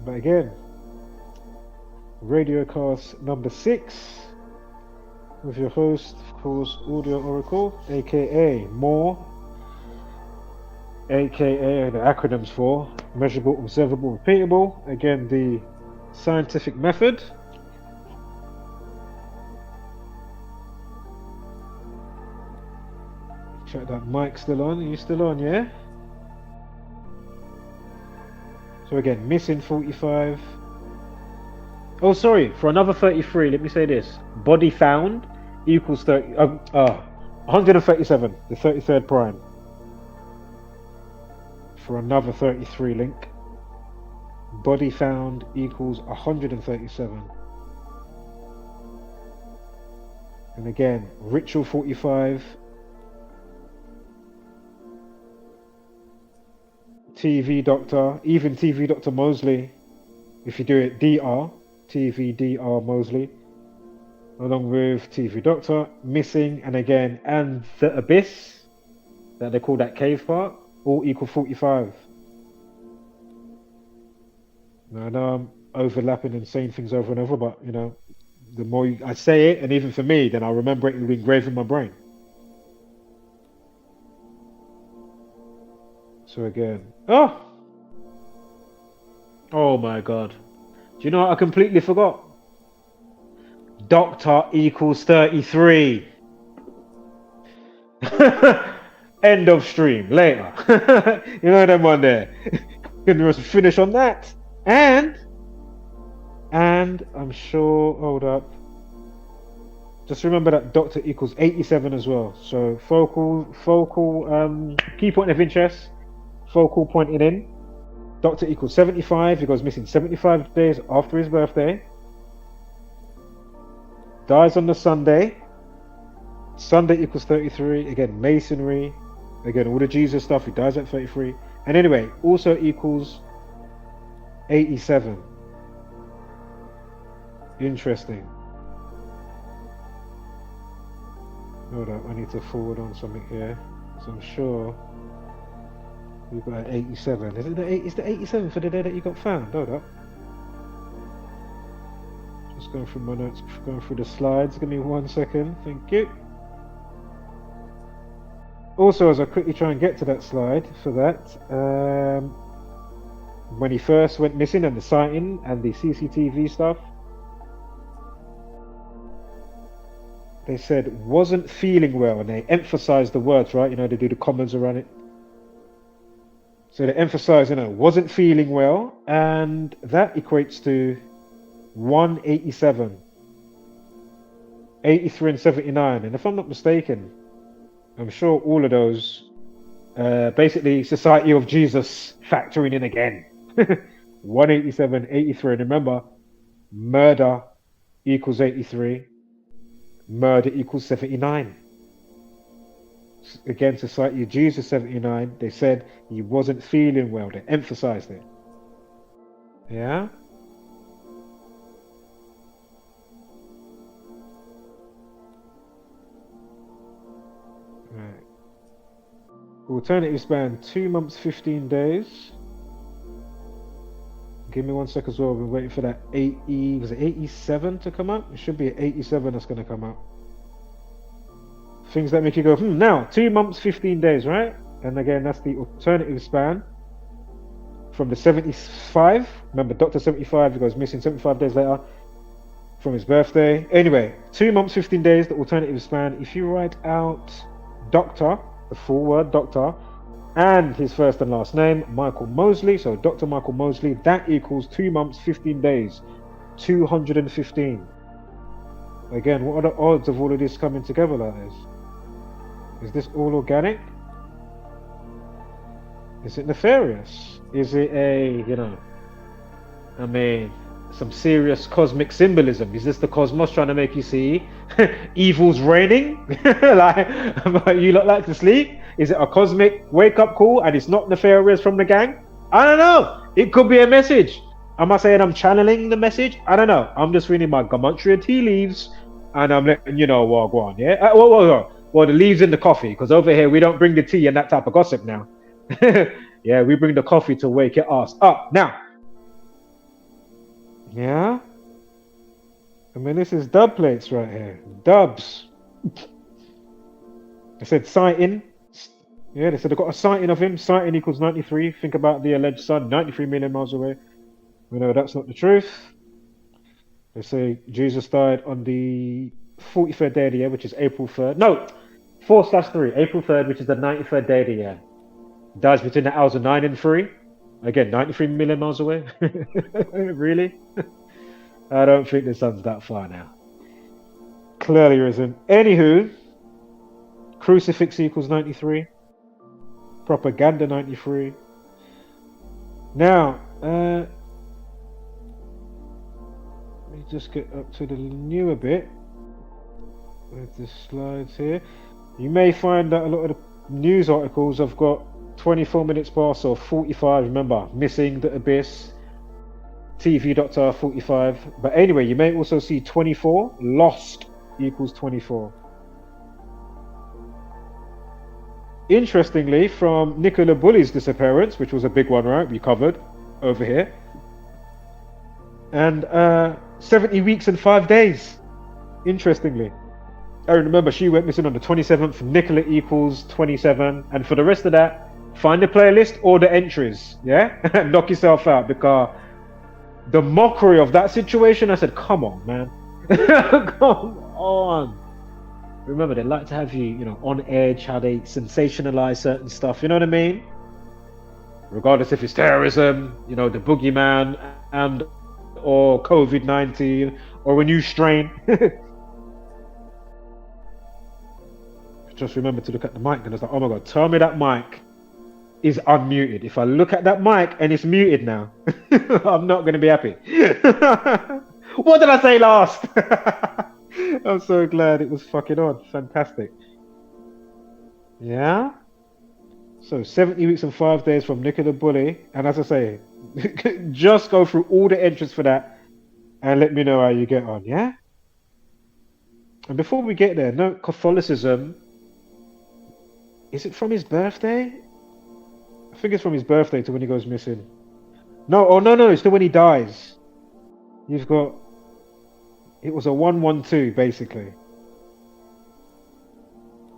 H: But again, RadioCast number 6. with your host, of course, Audio Oracle, aka More, aka the acronyms for measurable, observable, repeatable. Again, the scientific method. Check that mic still on. Are you still on, yeah? So again, missing 45. Oh, sorry, for another 33, let me say this. Body found equals 137, the 33rd prime. For another 33 link. Body found equals 137. And again, ritual 45. TV Doctor, even TV Doctor Mosley, if you do it DR, TV DR Mosley, along with TV Doctor, missing, and again, and the abyss, that they call that cave part, all equal 45. Now, I know I'm overlapping and saying things over and over, but you know, the more I say it, and even for me, then I'll remember it will be engraved in my brain. So again, oh my God. Do you know what I completely forgot? Doctor equals 33. End of stream. Later. You know them one there. Gonna finish on that. And I'm sure, hold up. Just remember that Doctor equals 87 as well. So focal key point of interest. Focal pointing in. Doctor equals 75. He goes missing 75 days after his birthday. Dies on the Sunday. Sunday equals 33. Again, masonry. Again, all the Jesus stuff. He dies at 33. And anyway, also equals 87. Interesting. Hold up, I need to forward on something here. So I'm sure we've got 87. Is the 87 for the day that you got found? Hold up. Just going through my notes, going through the slides. Give me 1 second. Thank you. Also, as I quickly try and get to that slide for that, when he first went missing and the sighting and the CCTV stuff, they said wasn't feeling well, and they emphasized the words, right? You know, they do the comments around it. So they emphasize, you know, wasn't feeling well, and that equates to 187, 83 and 79. And if I'm not mistaken, I'm sure all of those, basically Society of Jesus factoring in again. 187, 83. And remember, murder equals 83. Murder equals 79. Again, Society of Jesus 79. They said he wasn't feeling well. They emphasized it. Yeah. Right. Alternative span 2 months, 15 days. Give me 1 sec as well. We're waiting for that 80. Was it 87 to come out? It should be 87 that's going to come out. Things that make you go, now 2 months, 15 days, right? And again, that's the alternative span from the 75. Remember, Dr. 75, he goes missing 75 days later from his birthday. Anyway, 2 months, 15 days, the alternative span. If you write out Doctor, the full word Doctor, and his first and last name, Michael Mosley, so Dr. Michael Mosley, that equals 2 months, 15 days, 215. Again, what are the odds of all of this coming together like this? Is this all organic? Is it nefarious? Is it some serious cosmic symbolism? Is this the cosmos trying to make you see evil's reigning? Like you lot like to sleep? Is it a cosmic wake-up call and it's not nefarious from the gang? I don't know. It could be a message. Am I saying I'm channeling the message? I don't know. I'm just reading my gematria tea leaves and I'm letting you know what go on. Yeah. Well, the leaves in the coffee, because over here we don't bring the tea and that type of gossip now. Yeah, we bring the coffee to wake your ass up. Now, yeah. I mean, this is dub plates right here. Dubs. I said sighting. Yeah, they said they got a sighting of him. Sighting equals 93. Think about the alleged sun, 93 million miles away. We know that's not the truth. They say Jesus died on the 43rd day of the year, which is April 3rd. No, 4/3, April 3rd, which is the 93rd day of the year. Dies between the hours of 9 and 3. Again, 93 million miles away. Really? I don't think the sun's that far now. Clearly isn't. Anywho, crucifix equals 93. Propaganda 93. Now, let me just get up to the newer bit with the slides here. You may find that a lot of the news articles have got 24 minutes past or 45. Remember, missing the abyss. TV Doctor 45. But anyway, you may also see 24. Lost equals 24. Interestingly, from Nicola Bulley's disappearance, which was a big one, right? We covered over here. And 70 weeks and 5 days. Interestingly. I remember she went missing on the 27th. Nicola equals 27. And for the rest of that, find the playlist or the entries. Yeah? Knock yourself out, because the mockery of that situation, I said, come on, man. Come on. Remember, they like to have you, on edge, how they sensationalize certain stuff, you know what I mean? Regardless if it's terrorism, the boogeyman, and or COVID-19, or a new strain. Just remember to look at the mic, and it's like, oh my God, tell me that mic is unmuted. If I look at that mic and it's muted now, I'm not going to be happy. What did I say last? I'm so glad it was fucking on. Fantastic. Yeah? So 70 weeks and 5 days from Nicola Bulley. And as I say, just go through all the entries for that and let me know how you get on, yeah? And before we get there, no, Catholicism, is it from his birthday? I think it's from his birthday to when he goes missing. No, it's to when he dies. You've got... It was a 112, basically.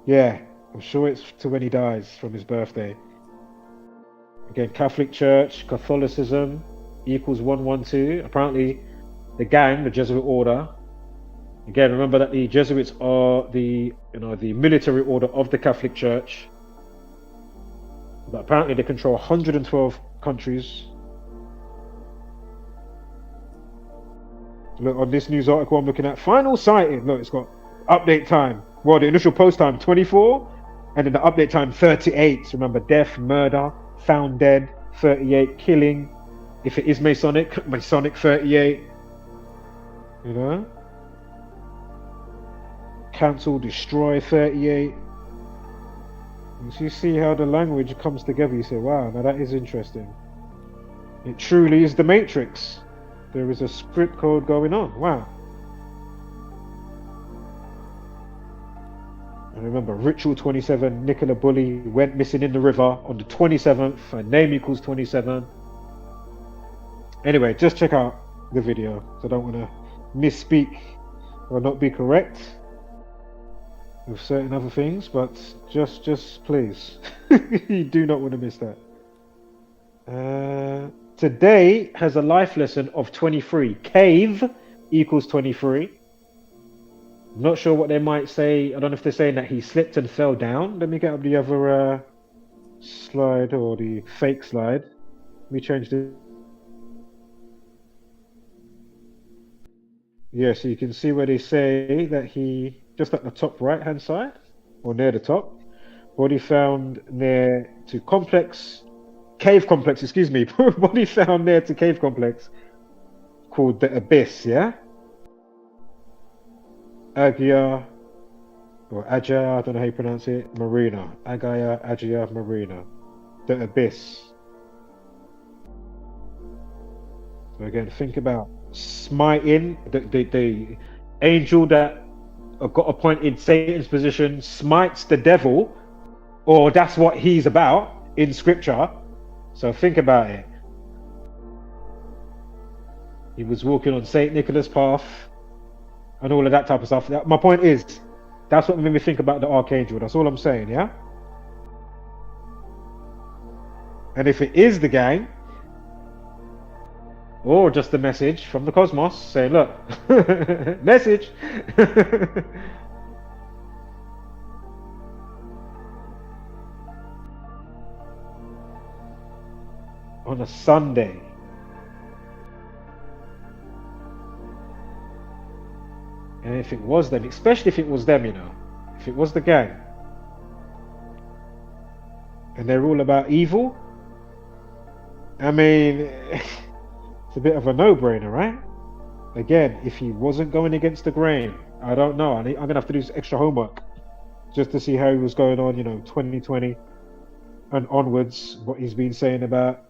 H: Yeah, I'm sure it's to when he dies from his birthday. Again, Catholic Church, Catholicism equals 112. Apparently, the gang, the Jesuit order. Again, remember that the Jesuits are the military order of the Catholic Church. But apparently, they control 112 countries. Look, on this news article I'm looking at, final sighting. Look, it's got update time. Well, the initial post time 24, and then the update time 38. So remember, death, murder, found dead 38, killing. If it is Masonic 38. Cancel, destroy 38. And so you see how the language comes together. You say, wow, now that is interesting. It truly is the Matrix. There is a script code going on. Wow. And remember, Ritual 27, Nicola Bulley went missing in the river on the 27th. Her name equals 27. Anyway, just check out the video. So I don't want to misspeak or not be correct with certain other things, but just please, you do not want to miss that. Today has a life lesson of 23. Cave equals 23. I'm not sure what they might say. I don't know if they're saying that he slipped and fell down. Let me get up the other slide, or the fake slide. Let me change the... Yeah, so you can see where they say that he, just at the top right hand side, or near the top, body found near to cave complex, excuse me, body found near to cave complex called the Abyss, yeah? Agia, or Agia, I don't know how you pronounce it, Marina. Agia Marina. The Abyss. So again, think about smiting, the angel that got appointed Satan's position smites the devil, or that's what he's about in scripture. So think about it. He was walking on Saint Nicholas' path, and all of that type of stuff. My point is, that's what made me think about the Archangel. That's all I'm saying, yeah? And if it is the gang, or just a message from the cosmos saying, look, message. On a Sunday. And if it was them, especially if it was them, you know, if it was the gang, and they're all about evil, I mean, it's a bit of a no-brainer, right? Again, if he wasn't going against the grain, I don't know. I'm going to have to do some extra homework just to see how he was going on, you know, 2020 and onwards, what he's been saying about.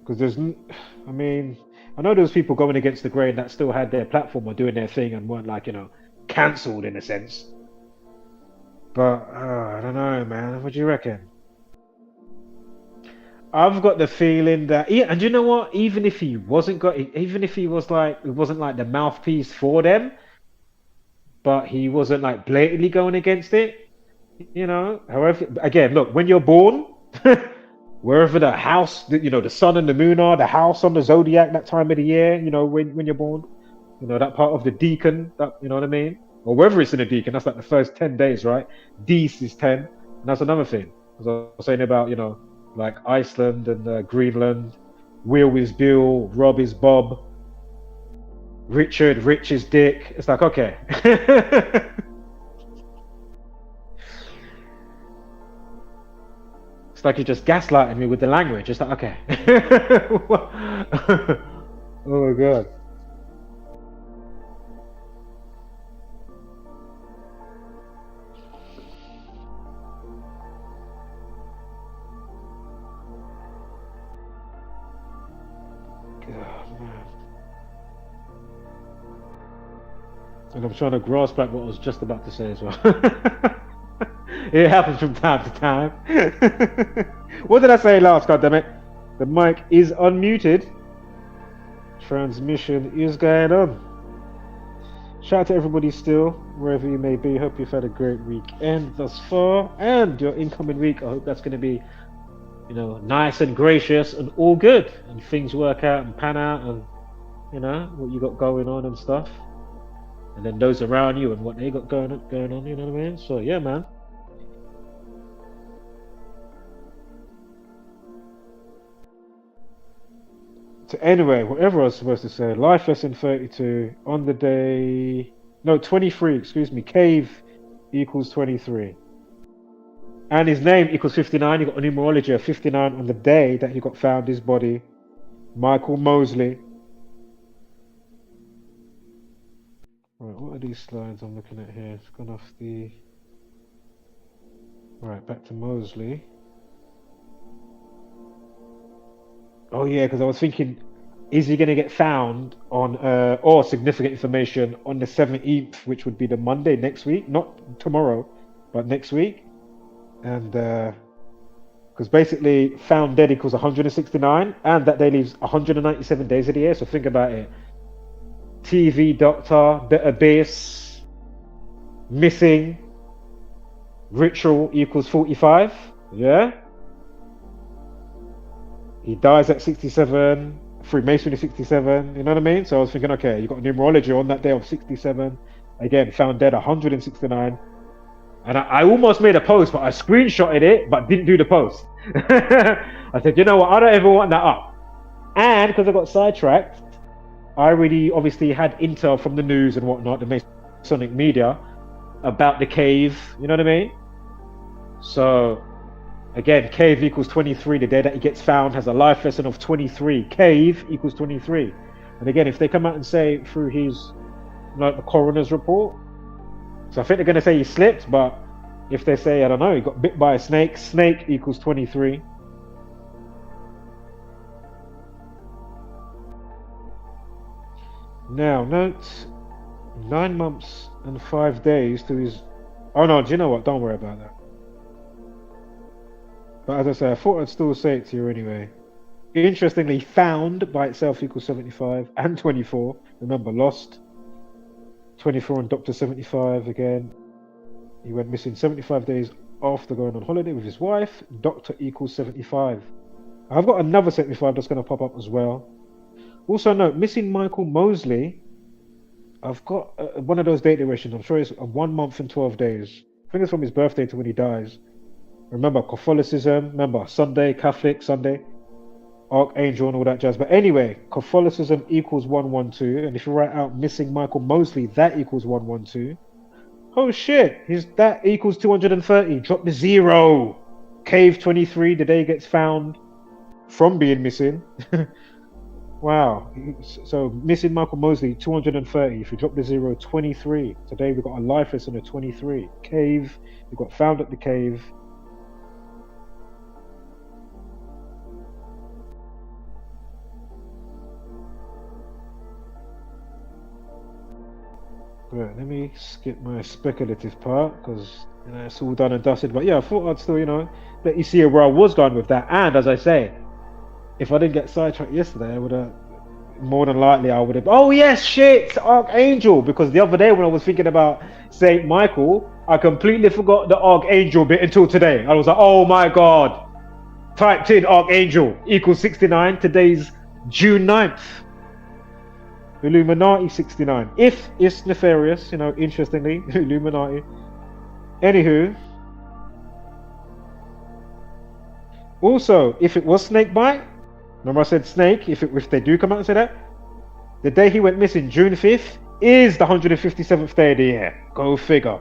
H: Because I mean, I know there was people going against the grain that still had their platform or doing their thing and weren't, like, you know, cancelled in a sense. But I don't know, man. What do you reckon? I've got the feeling that, yeah, and you know what? Even if he was like, it wasn't like the mouthpiece for them, but he wasn't like blatantly going against it, you know. However, again, look, when you're born, wherever the house, you know, the sun and the moon are, the house on the zodiac, that time of the year, you know, when you're born, you know, that part of the deacon, that, you know what I mean? Or whether it's in a deacon, that's like the first 10 days, right? Dees is 10, and that's another thing. As I was saying about, you know, like Iceland and Greenland, Will is Bill, Rob is Bob, Rich is Dick. It's like, okay. It's like you're just gaslighting me with the language. It's like, okay. Oh my God. And I'm trying to grasp back what I was just about to say as well. It happens from time to time. What did I say last, goddammit? The mic is unmuted. Transmission is going on. Shout out to everybody still, wherever you may be. Hope you've had a great weekend thus far. And your incoming week, I hope that's going to be, you know, nice and gracious and all good. And things work out and pan out and, you know, what you got going on and stuff. And then those around you and what they got going on, you know what I mean? So yeah, man. So anyway, whatever I was supposed to say, life lesson 32 on the day, no, 23, excuse me, cave equals 23. And his name equals 59. You got a numerology of 59 on the day that he got found his body. Michael Mosley. Right, what are these slides I'm looking at here? It's gone off the... Right, back to Mosley. Oh yeah, because I was thinking, is he going to get found on, or significant information on the 17th, which would be the Monday next week? Not tomorrow, but next week. And, because basically found dead equals 169, and that day leaves 197 days of the year, so think about it. TV Doctor, The Abyss, missing, ritual equals 45, yeah? He dies at 67, Freemasonry 67, you know what I mean? So I was thinking, okay, you got numerology on that day of 67, again, found dead 169, and I almost made a post, but I screenshotted it, but didn't do the post. I said, you know what, I don't ever want that up. And because I got sidetracked, I already obviously had intel from the news and whatnot, the Masonic media, about the cave, you know what I mean? So, again, cave equals 23. The day that he gets found has a life lesson of 23. Cave equals 23. And again, if they come out and say through his, like, the coroner's report, so I think they're going to say he slipped, but if they say, I don't know, he got bit by a snake, snake equals 23. Now, note 9 months and 5 days to his... Oh no, do you know what? Don't worry about that. But as I say, I thought I'd still say it to you anyway. Interestingly, found by itself equals 75 and 24. Remember, lost 24 on Dr. 75 again. He went missing 75 days after going on holiday with his wife. Doctor equals 75. I've got another 75 that's going to pop up as well. Also note, missing Michael Mosley. I've got one of those date durations. I'm sure it's 1 month and 12 days. I think it's from his birthday to when he dies. Remember Catholicism, remember Sunday, Catholic, Sunday, Archangel and all that jazz. But anyway, Catholicism equals 112. And if you write out missing Michael Mosley, that equals 112. Oh shit, that equals 230. Drop the 0. Cave 23, the day he gets found from being missing. Wow. So missing Michael Mosley, 230. If you drop the 0, 23. Today we've got a life lesson of 23. Cave, we got found at the cave. Right, let me skip my speculative part because it's all done and dusted. But yeah, I thought I'd still, let you see where I was going with that. And as I say, if I didn't get sidetracked yesterday, I would have, more than likely, oh yes, shit, Archangel. Because the other day when I was thinking about Saint Michael, I completely forgot the Archangel bit until today. I was like, oh my God. Typed in Archangel equals 69. Today's June 9th. Illuminati 69. If it's nefarious, interestingly, Illuminati. Anywho. Also, if it was snake bite, remember I said snake, if they do come out and say that, the day he went missing, June 5th, is the 157th day of the year. Go figure.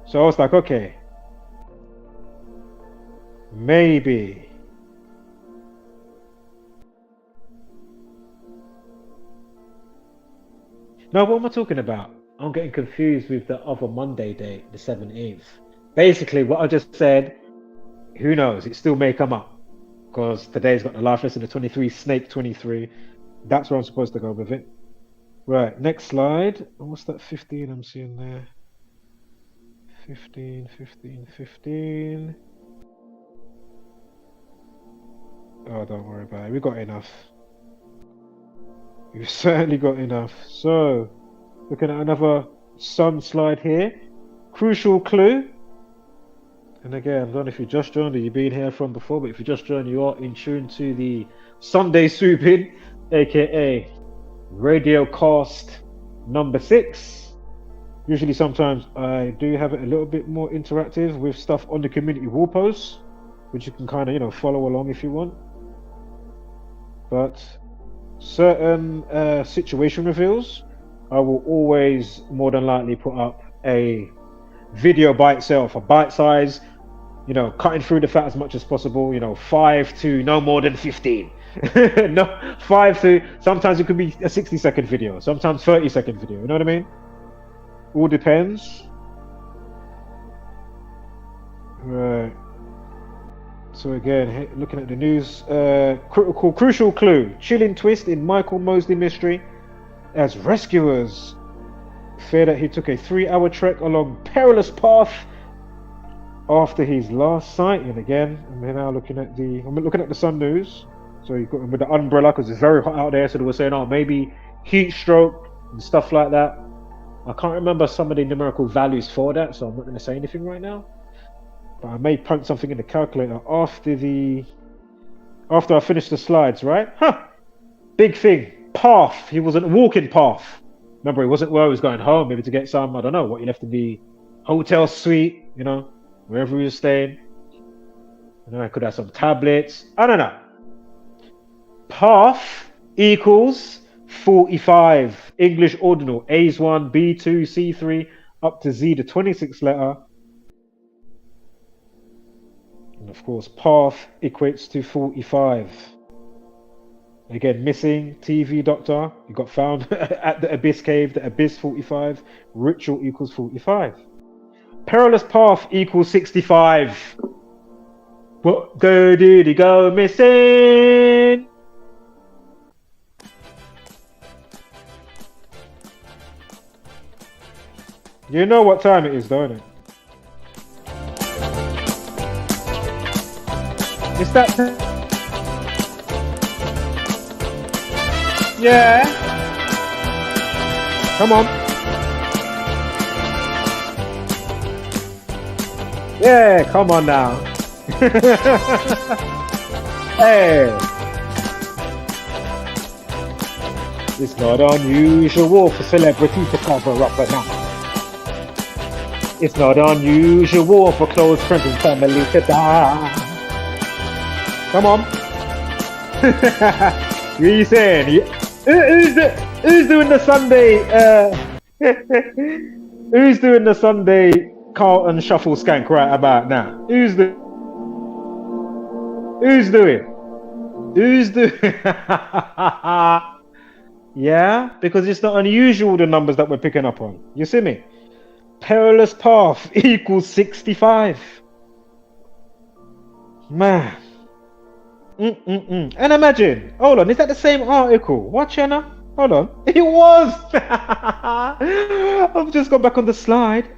H: So I was like, okay. Maybe. No, what am I talking about? I'm getting confused with the other Monday date, the 17th. Basically, what I just said, who knows? It still may come up. Because today's got the life lesson of 23, snake 23. That's where I'm supposed to go with it. Right, next slide. What's that 15 I'm seeing there? 15. Oh, don't worry about it. We got enough. We've certainly got enough. So, looking at another sun slide here. Crucial clue. And again, I don't know if you just joined or you've been here from before, but if you just joined, you are in tune to the Sunday swoop-in, aka RadioCast number 6. Usually sometimes I do have it a little bit more interactive with stuff on the community wall posts, which you can kind of, follow along if you want. But certain situation reveals, I will always more than likely put up a video by itself, a bite size, cutting through the fat as much as possible, 5 to no more than 15. No, 5 to, sometimes it could be a 60-second video, sometimes 30-second video, you know what I mean? All depends. Right. So again, looking at the news, crucial clue, chilling twist in Michael Mosley mystery as rescuers fear that he took a 3-hour trek along perilous path after his last sighting. Again, I'm now looking at the Sun News. So you got him with the umbrella because it's very hot out there. So they were saying, oh, maybe heat stroke and stuff like that. I can't remember some of the numerical values for that, so I'm not going to say anything right now. But I may punch something in the calculator after I finish the slides, right? Big thing. Path. He wasn't a walking path. Remember, he wasn't where he was going home, maybe to get some, I don't know, what he left in the hotel suite, wherever he was staying. I could have some tablets. I don't know. Path equals 45. English ordinal. A's 1, B2, C3, up to Z, the 26th letter. And of course, path equates to 45. Again, missing TV Doctor. You got found at the Abyss Cave, the Abyss 45. Ritual equals 45. Perilous path equals 65. What day did he go missing? You know what time it is, don't it? It's that. Yeah. Come on. Yeah, come on now. Hey. It's not unusual for celebrities to cover up a now. It's not unusual for close friends and family to die. Come on. What are you saying? Who's doing the Sunday? Who's doing the Sunday Carlton Shuffle Skank right about now? Who's doing? Yeah, because it's not unusual the numbers that we're picking up on. You see me? Perilous path equals 65. Man. And imagine, hold on, is that the same article? What channel? Hold on. It was. I've just gone back on the slide.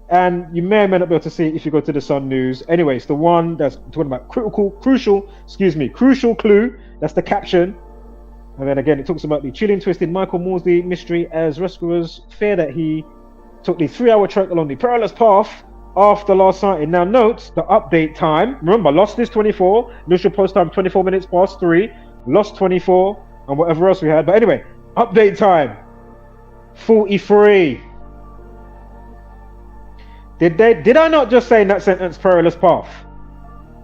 H: And you may or may not be able to see it if you go to the Sun News. Anyway, it's the one that's talking about crucial clue. That's the caption. And then again, it talks about the chilling, twisted Michael Mosley mystery as rescuers fear that he took the 3-hour trek along the perilous path after last sighting. Now note the update time. Remember, lost is 24. Initial post time 24 minutes past 3. Lost 24 and whatever else we had. But anyway, update time 43. Did I not just say in that sentence perilous path?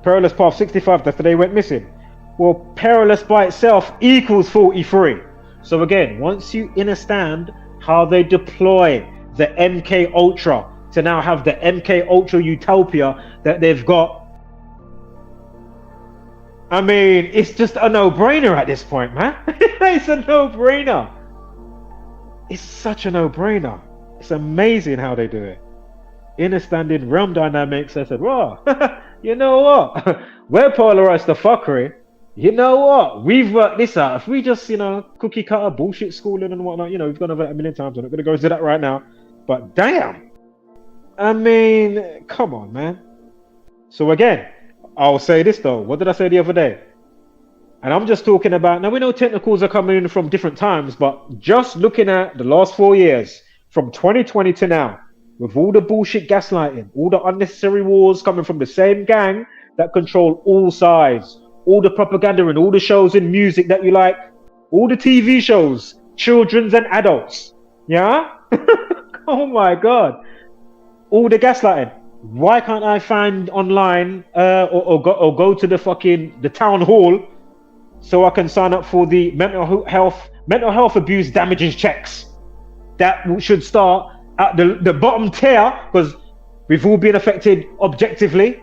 H: Perilous path 65, that's the day went missing. Well, perilous by itself equals 43. So again, once you understand how they deploy the MK Ultra to now have the MK Ultra utopia that they've got, I mean, it's just a no-brainer at this point, man. It's a no-brainer. It's such a no-brainer. It's amazing how they do it. Understanding realm dynamics, I said, wow, you know what? We're polarized to fuckery. You know what? We've worked this out. If we just, cookie cutter bullshit schooling and whatnot, we've gone over that a million times. I'm not going to go into that right now. But damn. I mean, come on, man. So again, I'll say this though. What did I say the other day? And I'm just talking about, now we know technicals are coming in from different times, but just looking at the last 4 years, from 2020 to now, with all the bullshit gaslighting, all the unnecessary wars coming from the same gang that control all sides, all the propaganda and all the shows and music that you like, all the TV shows, children's and adults. Yeah? Oh my God. All the gaslighting. Why can't I find online or go to the town hall so I can sign up for the mental health abuse damages checks that should start at the bottom tier, because we've all been affected objectively,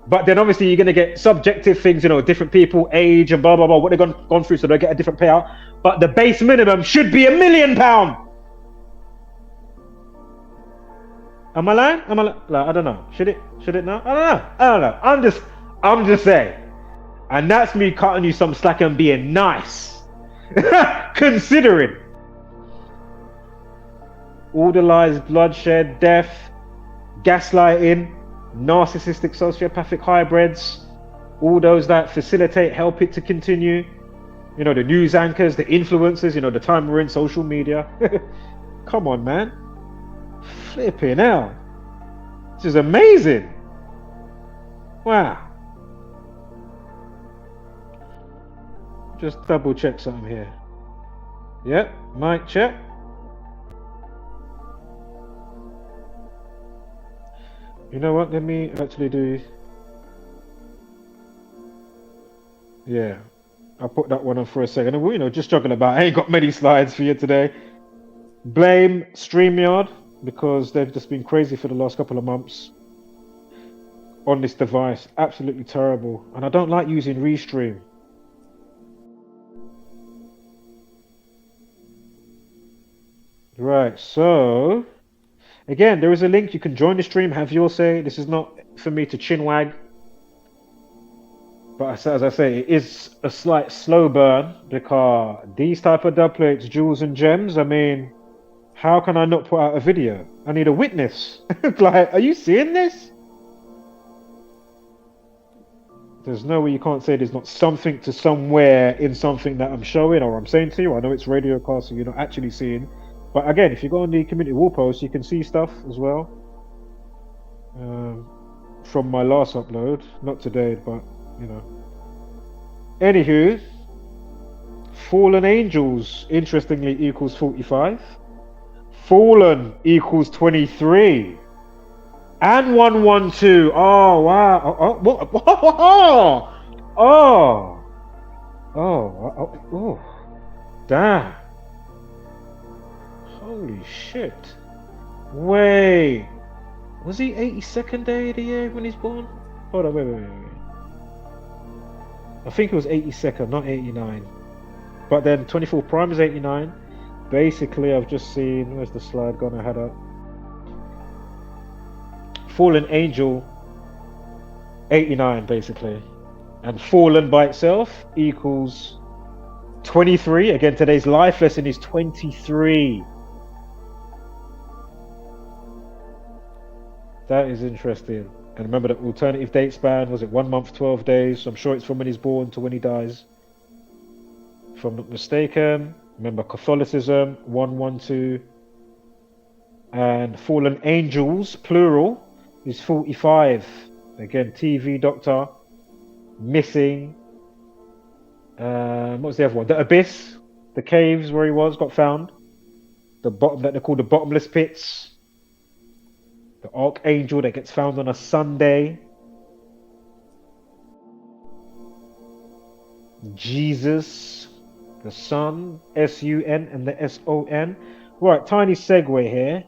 H: but then obviously you're going to get subjective things, different people, age and blah blah blah, what they've gone through, so they get a different payout. But the base minimum should be £1 million. Am I lying? I don't know. Should it now? I don't know. I'm just saying. And that's me cutting you some slack and being nice. Considering all the lies, bloodshed, death, gaslighting, narcissistic sociopathic hybrids, all those that facilitate, help it to continue, the news anchors, the influencers, the time we're in social media. Come on, man. Flipping hell. This is amazing. Wow. Just double check something here. Yep, mic check. You know what? Let me actually do. Yeah, I'll put that one on for a second. And just talking about, I ain't got many slides for you today. Blame StreamYard, because they've just been crazy for the last couple of months on this device. Absolutely terrible. And I don't like using Restream. Right, so again, there is a link. You can join the stream, have your say. This is not for me to chinwag. But as I say, it is a slight slow burn, because these type of dub plates, jewels and gems, I mean, how can I not put out a video? I need a witness. Like, are you seeing this? There's no way you can't say there's not something to somewhere in something that I'm showing or I'm saying to you. I know it's RadioCast, so you're not actually seeing. But again, if you go on the community wall post, you can see stuff as well. from my last upload. Not today, but, you know. Anywho, fallen angels, interestingly, equals 45. Fallen equals 23. And 112. Oh, wow. Oh. Damn. Holy shit. Wait. Was he 82nd day of the year when he's born? Hold on, wait. I think it was 82nd, not 89. But then 24 prime is 89. Basically, I've just seen, where's the slide gone? I had up. Fallen angel, 89 basically. And fallen by itself equals 23. Again, today's life lesson is 23. That is interesting. And remember the alternative date span, was it 1 month, 12 days? So I'm sure it's from when he's born to when he dies. If I'm not mistaken. Remember Catholicism, 112. And fallen angels, plural, is 45. Again, TV Doctor, missing. What was the other one? The abyss, the caves where he was, got found. The bottom that they call the bottomless pits. The Archangel that gets found on a Sunday. Jesus, the Son, S-U-N and the S-O-N. Right, tiny segue here.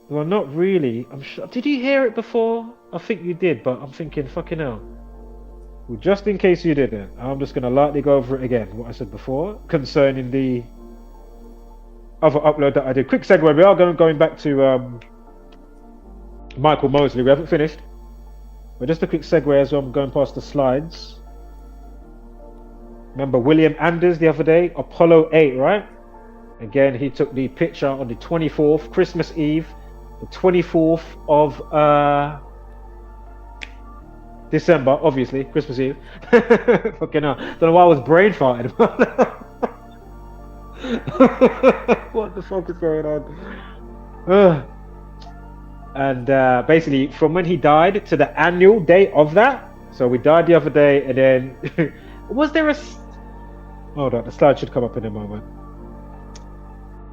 H: Well, not really. I'm sure. Did you hear it before? I think you did, but I'm thinking, fucking hell. Well, just in case you didn't, I'm just going to lightly go over it again, what I said before, concerning the other upload that I did. Quick segue, we are going back to Michael Mosley. We haven't finished. But just a quick segue as I'm going past the slides. Remember William Anders the other day? Apollo 8, right? Again, he took the picture on the 24th, Christmas Eve, the 24th of December, obviously, Christmas Eve. Fucking hell. Don't know why I was brain farting. What the fuck is going on? And basically, from when he died to the annual date of that. So we died the other day, and then was there a? Hold on, the slide should come up in a moment.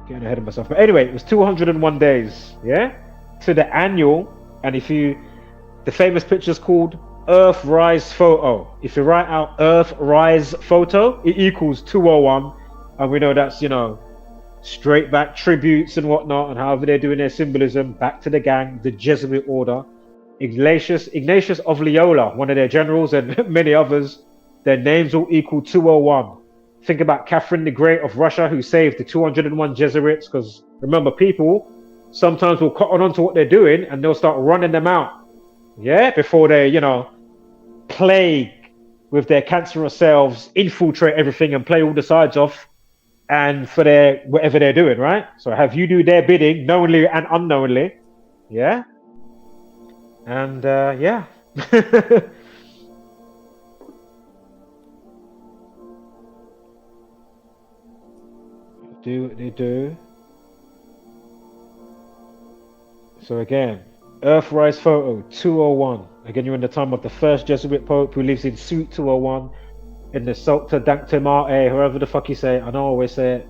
H: Getting ahead of myself. But anyway, it was 201 days, yeah, to the annual. And if you, the famous picture is called Earthrise Photo. If you write out Earthrise Photo, it equals 201. And we know that's, you know, straight back tributes and whatnot, and however they're doing their symbolism, back to the gang, the Jesuit order. Ignatius of Loyola, one of their generals, and many others, their names all equal 201. Think about Catherine the Great of Russia, who saved the 201 Jesuits, because remember, people sometimes will cotton on to what they're doing and they'll start running them out, yeah, before they, you know, plague with their cancerous selves, infiltrate everything and play all the sides off, and for their whatever they're doing, right? So have you do their bidding, knowingly and unknowingly, yeah, and yeah. Do what they do. So again, Earthrise Photo 201. Again, you're in the time of the first Jesuit Pope who lives in Suite 201 in the Salta Dancte Marte, whoever the fuck you say. I know I always say it.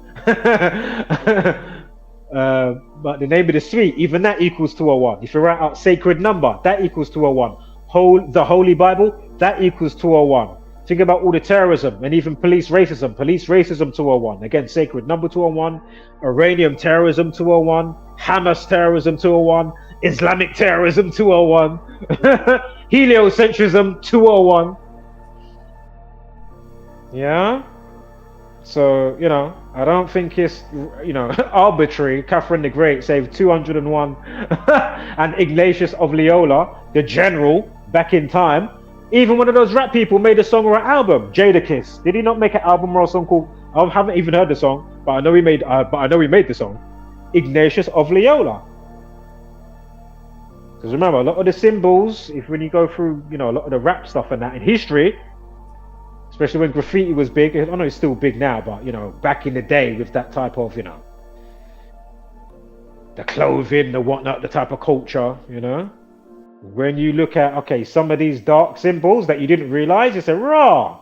H: But the name of the suite, even that equals 201. If you write out sacred number, that equals 201. The Holy Bible, that equals 201. Think about all the terrorism and even police racism. Police racism 201. Again, sacred number 201. Iranian terrorism 201. Hamas terrorism 201. Islamic terrorism 201. Heliocentrism 201. Yeah? So, you know, I don't think it's, you know, arbitrary. Catherine the Great saved 201. And Ignatius of Loyola, the general, back in time. Even one of those rap people made a song or an album, Jadakiss. Did he not make an album or a song called? I haven't even heard the song, but I know he made. The song, Ignatius of Loyola. Because remember, a lot of the symbols, if when you go through, you know, a lot of the rap stuff and that in history, especially when graffiti was big. I know it's still big now, but you know, back in the day with that type of, you know, the clothing, the whatnot, the type of culture, you know. When you look at, okay, some of these dark symbols that you didn't realize, you say, raw,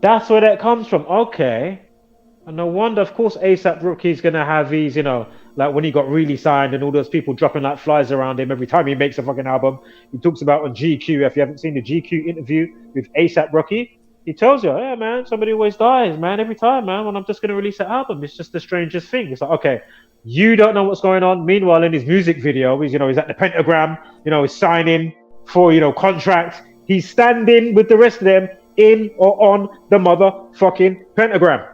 H: that's where that comes from. Okay. And no wonder, of course, A$AP Rocky's going to have these, you know, like when he got really signed and all those people dropping like flies around him every time he makes a fucking album. He talks about on GQ, if you haven't seen the GQ interview with A$AP Rocky, he tells you, yeah, man, somebody always dies, man, every time, man, when I'm just going to release an album. It's just the strangest thing. It's like, okay, you don't know what's going on. Meanwhile, in his music video, he's, you know, he's at the pentagram, you know, he's signing for, you know, contracts. He's standing with the rest of them in or on the motherfucking pentagram.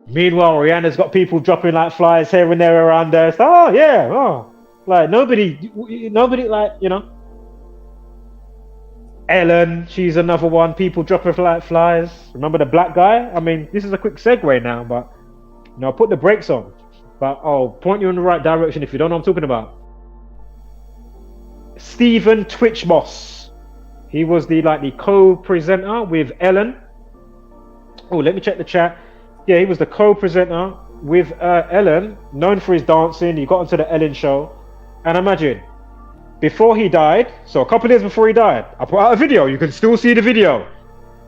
H: Meanwhile, Rihanna's got people dropping like flies here and there around there. It's like, oh yeah, oh, like nobody, like, you know. Ellen, she's another one. People dropping like flies. Remember the black guy? I mean, this is a quick segue now, but you know, put the brakes on. But I'll point you in the right direction if you don't know what I'm talking about. Stephen Twitch Moss. He was the co-presenter with Ellen. Oh, let me check the chat. Yeah, he was the co-presenter with Ellen, known for his dancing. He got onto the Ellen show. And imagine, before he died, so a couple of years before he died, I put out a video. You can still see the video.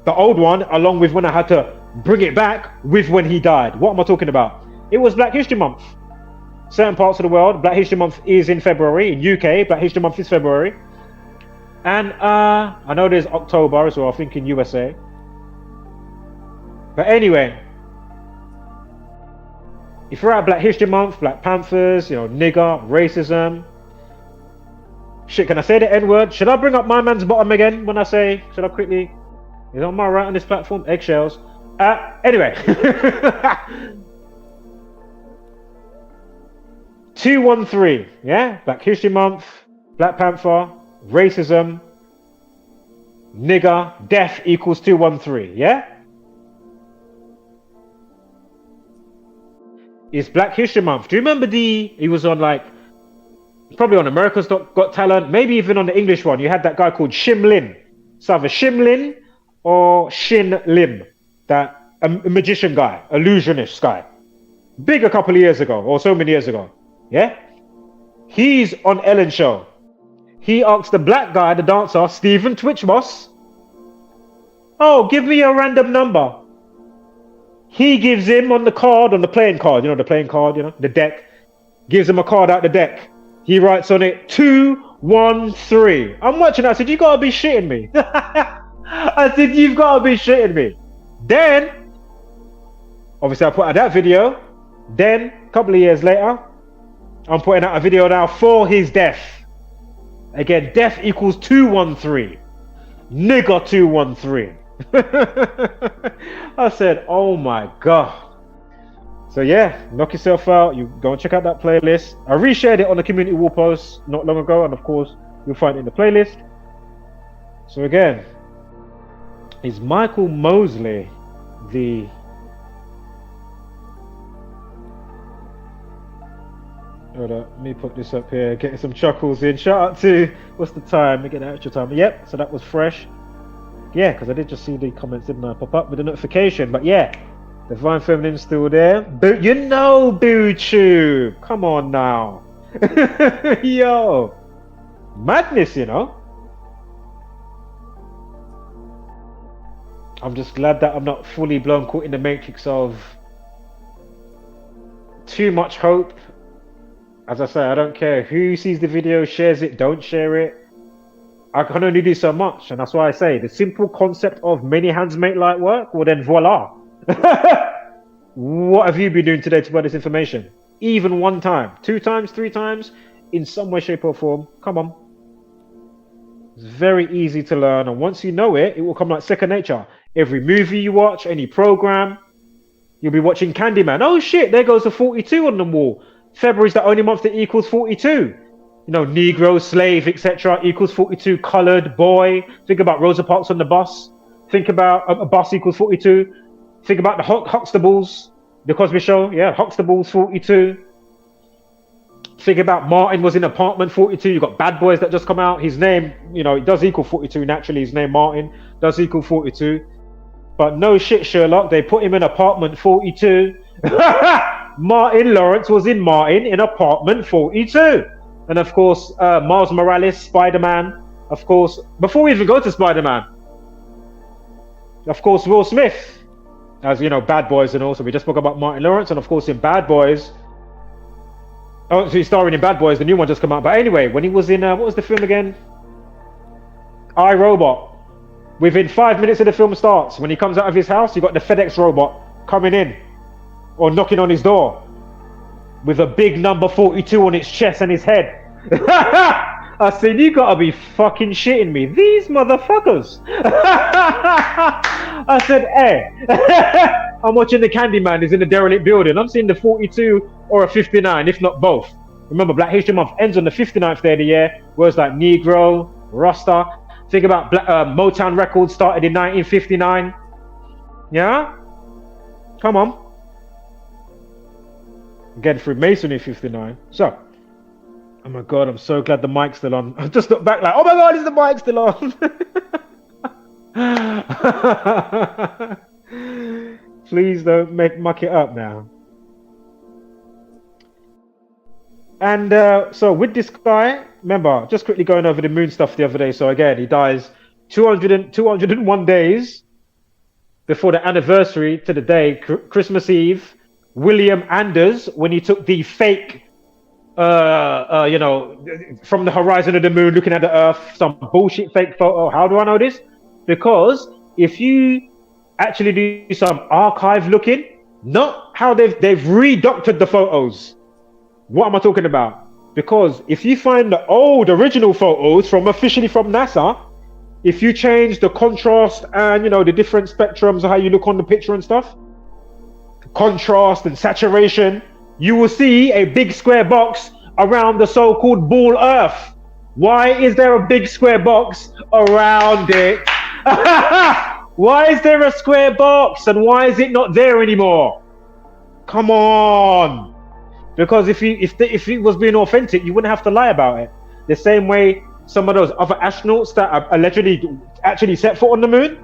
H: The old one, along with when I had to bring it back with when he died. What am I talking about? It was Black History Month. Certain parts of the world, Black History Month is in February. In UK, Black History Month is February. And I know there's October as well, I think in USA. But anyway, if you're at Black History Month, Black Panthers, you know, nigger, racism. Shit, can I say the N-word? Should I bring up my man's bottom again when I say, should I quickly? Is on my right on this platform? Eggshells. Anyway. 213, yeah? Black History Month, Black Panther, racism, nigger, death equals 213, yeah? It's Black History Month. Do you remember he was on probably on America's Got Talent, maybe even on the English one, you had that guy called Shim Lin. It's either Shim Lin or Shin Lim, that a magician guy, illusionist guy. Big a couple of years ago, or so many years ago. Yeah? He's on Ellen's show. He asked the black guy, the dancer, Stephen Twitch Moss, oh, give me a random number. He gives him on the card, on the playing card, you know, the playing card, you know, the deck, gives him a card out the deck. He writes on it 213. I'm watching. I said, you gotta be shitting me. I said, you've gotta be shitting me. Then, obviously, I put out that video. Then, a couple of years later, I'm putting out a video now for his death. Again, death equals 213. Nigger 213. I said, oh my god. So yeah, knock yourself out. You go and check out that playlist. I reshared it on the community wall post not long ago, and of course you'll find it in the playlist. So again, is Michael Mosley the hold up, let me put this up here, getting some chuckles in. Shout out to, what's the time? Let me get the extra time. Yep, so that was fresh. Yeah, because I did just see the comments, didn't I, pop up with the notification. But yeah, Divine Feminine's still there. You know, BooTube. Come on now. Yo. Madness, you know. I'm just glad that I'm not fully blown caught in the matrix of too much hope. As I say, I don't care who sees the video, shares it, don't share it. I can only do so much, and that's why I say the simple concept of many hands make light work. Well, then voila. What have you been doing today to buy this information? Even one time, 2 times, 3 times, in some way, shape, or form. Come on. It's very easy to learn, and once you know it, it will come like second nature. Every movie you watch, any program, you'll be watching Candyman. Oh shit, there goes the 42 on the wall. February's the only month that equals 42. You know, Negro, slave, etc. equals 42. Colored, boy. Think about Rosa Parks on the bus. Think about a bus equals 42. Think about the Huxtables, the Cosby Show. Yeah, Huxtables 42. Think about Martin was in apartment 42. You got Bad Boys that just come out. His name, you know, it does equal 42 naturally. His name Martin does equal 42. But no shit, Sherlock. They put him in apartment 42. Martin Lawrence was in Martin in apartment 42. And of course, Miles Morales, Spider-Man. Of course, before we even go to Spider-Man, of course, Will Smith, as you know, Bad Boys, and also we just spoke about Martin Lawrence, and of course in Bad Boys. Oh, so he's starring in Bad Boys, the new one just come out. But anyway, when he was in, what was the film again? I, Robot. Within 5 minutes of the film starts, when he comes out of his house, you got the FedEx robot coming in or knocking on his door with a big number 42 on its chest and his head. I said, you gotta be fucking shitting me. These motherfuckers. I said, hey, I'm watching the Candyman. He's in the derelict building. I'm seeing the 42 or a 59, if not both. Remember, Black History Month ends on the 59th day of the year. Words like Negro, Rasta. Think about Motown Records started in 1959. Yeah? Come on. Again, Freemasonry 59. So, oh my God, I'm so glad the mic's still on. I just looked back like, oh my God, is the mic still on? Please don't muck it up now. And so with this guy, remember, just quickly going over the moon stuff the other day. So again, he dies 201 days before the anniversary to the day, Christmas Eve. William Anders, when he took the fake, you know, from the horizon of the moon, looking at the Earth, some bullshit fake photo. How do I know this? Because if you actually do some archive looking, not how they've redoctored the photos. What am I talking about? Because if you find the old original photos from officially from NASA, if you change the contrast and, you know, the different spectrums of how you look on the picture and stuff, contrast and saturation, you will see a big square box around the so-called ball Earth. Why is there a big square box around it? Why is there a square box and why is it not there anymore? Come on. Because if it was being authentic, you wouldn't have to lie about it. The same way some of those other astronauts that are allegedly actually set foot on the moon,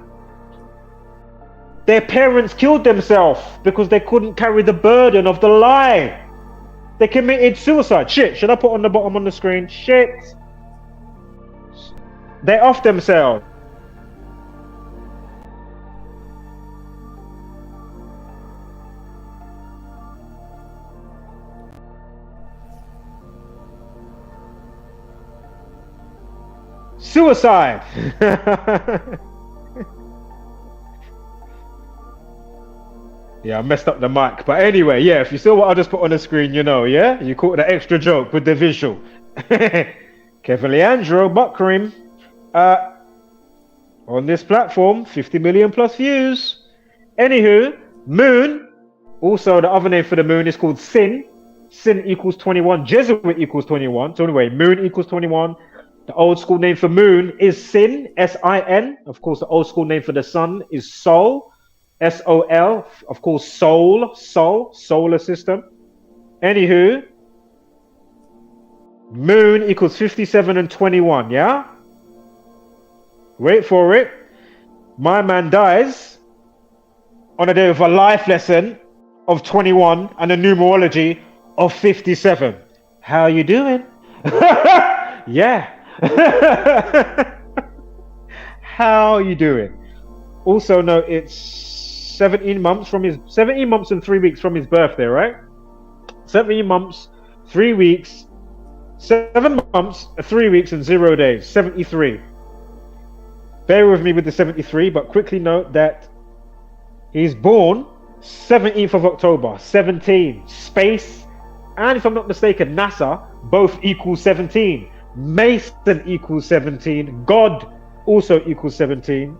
H: their parents killed themselves because they couldn't carry the burden of the lie. They committed suicide. Shit, should I put on the bottom on the screen? Shit. They off themselves. Suicide. Yeah, I messed up the mic. But anyway, yeah, if you saw what I just put on the screen, you know, yeah? You caught the extra joke with the visual. Kevin Leandro, butt cream. On this platform, 50 million plus views. Anywho, moon. Also, the other name for the moon is called Sin. Sin equals 21. Jesuit equals 21. So anyway, moon equals 21. The old school name for moon is Sin, S-I-N. Of course, the old school name for the sun is Sol, S-O-L. Of course, Sol, solar system. Anywho, moon equals 57 and 21, yeah? Wait for it. My man dies on a day with a life lesson of 21 and a numerology of 57. How you doing? Yeah. How you doing? Also, no, it's 17 months and 3 weeks from his birthday, right? 17 months, 3 weeks, 7 months, 3 weeks, and 0 days. 73. Bear with me with the 73, but quickly note that he's born 17th of October, 17. Space, and if I'm not mistaken, NASA, both equal 17. Mason equals 17. God also equals 17.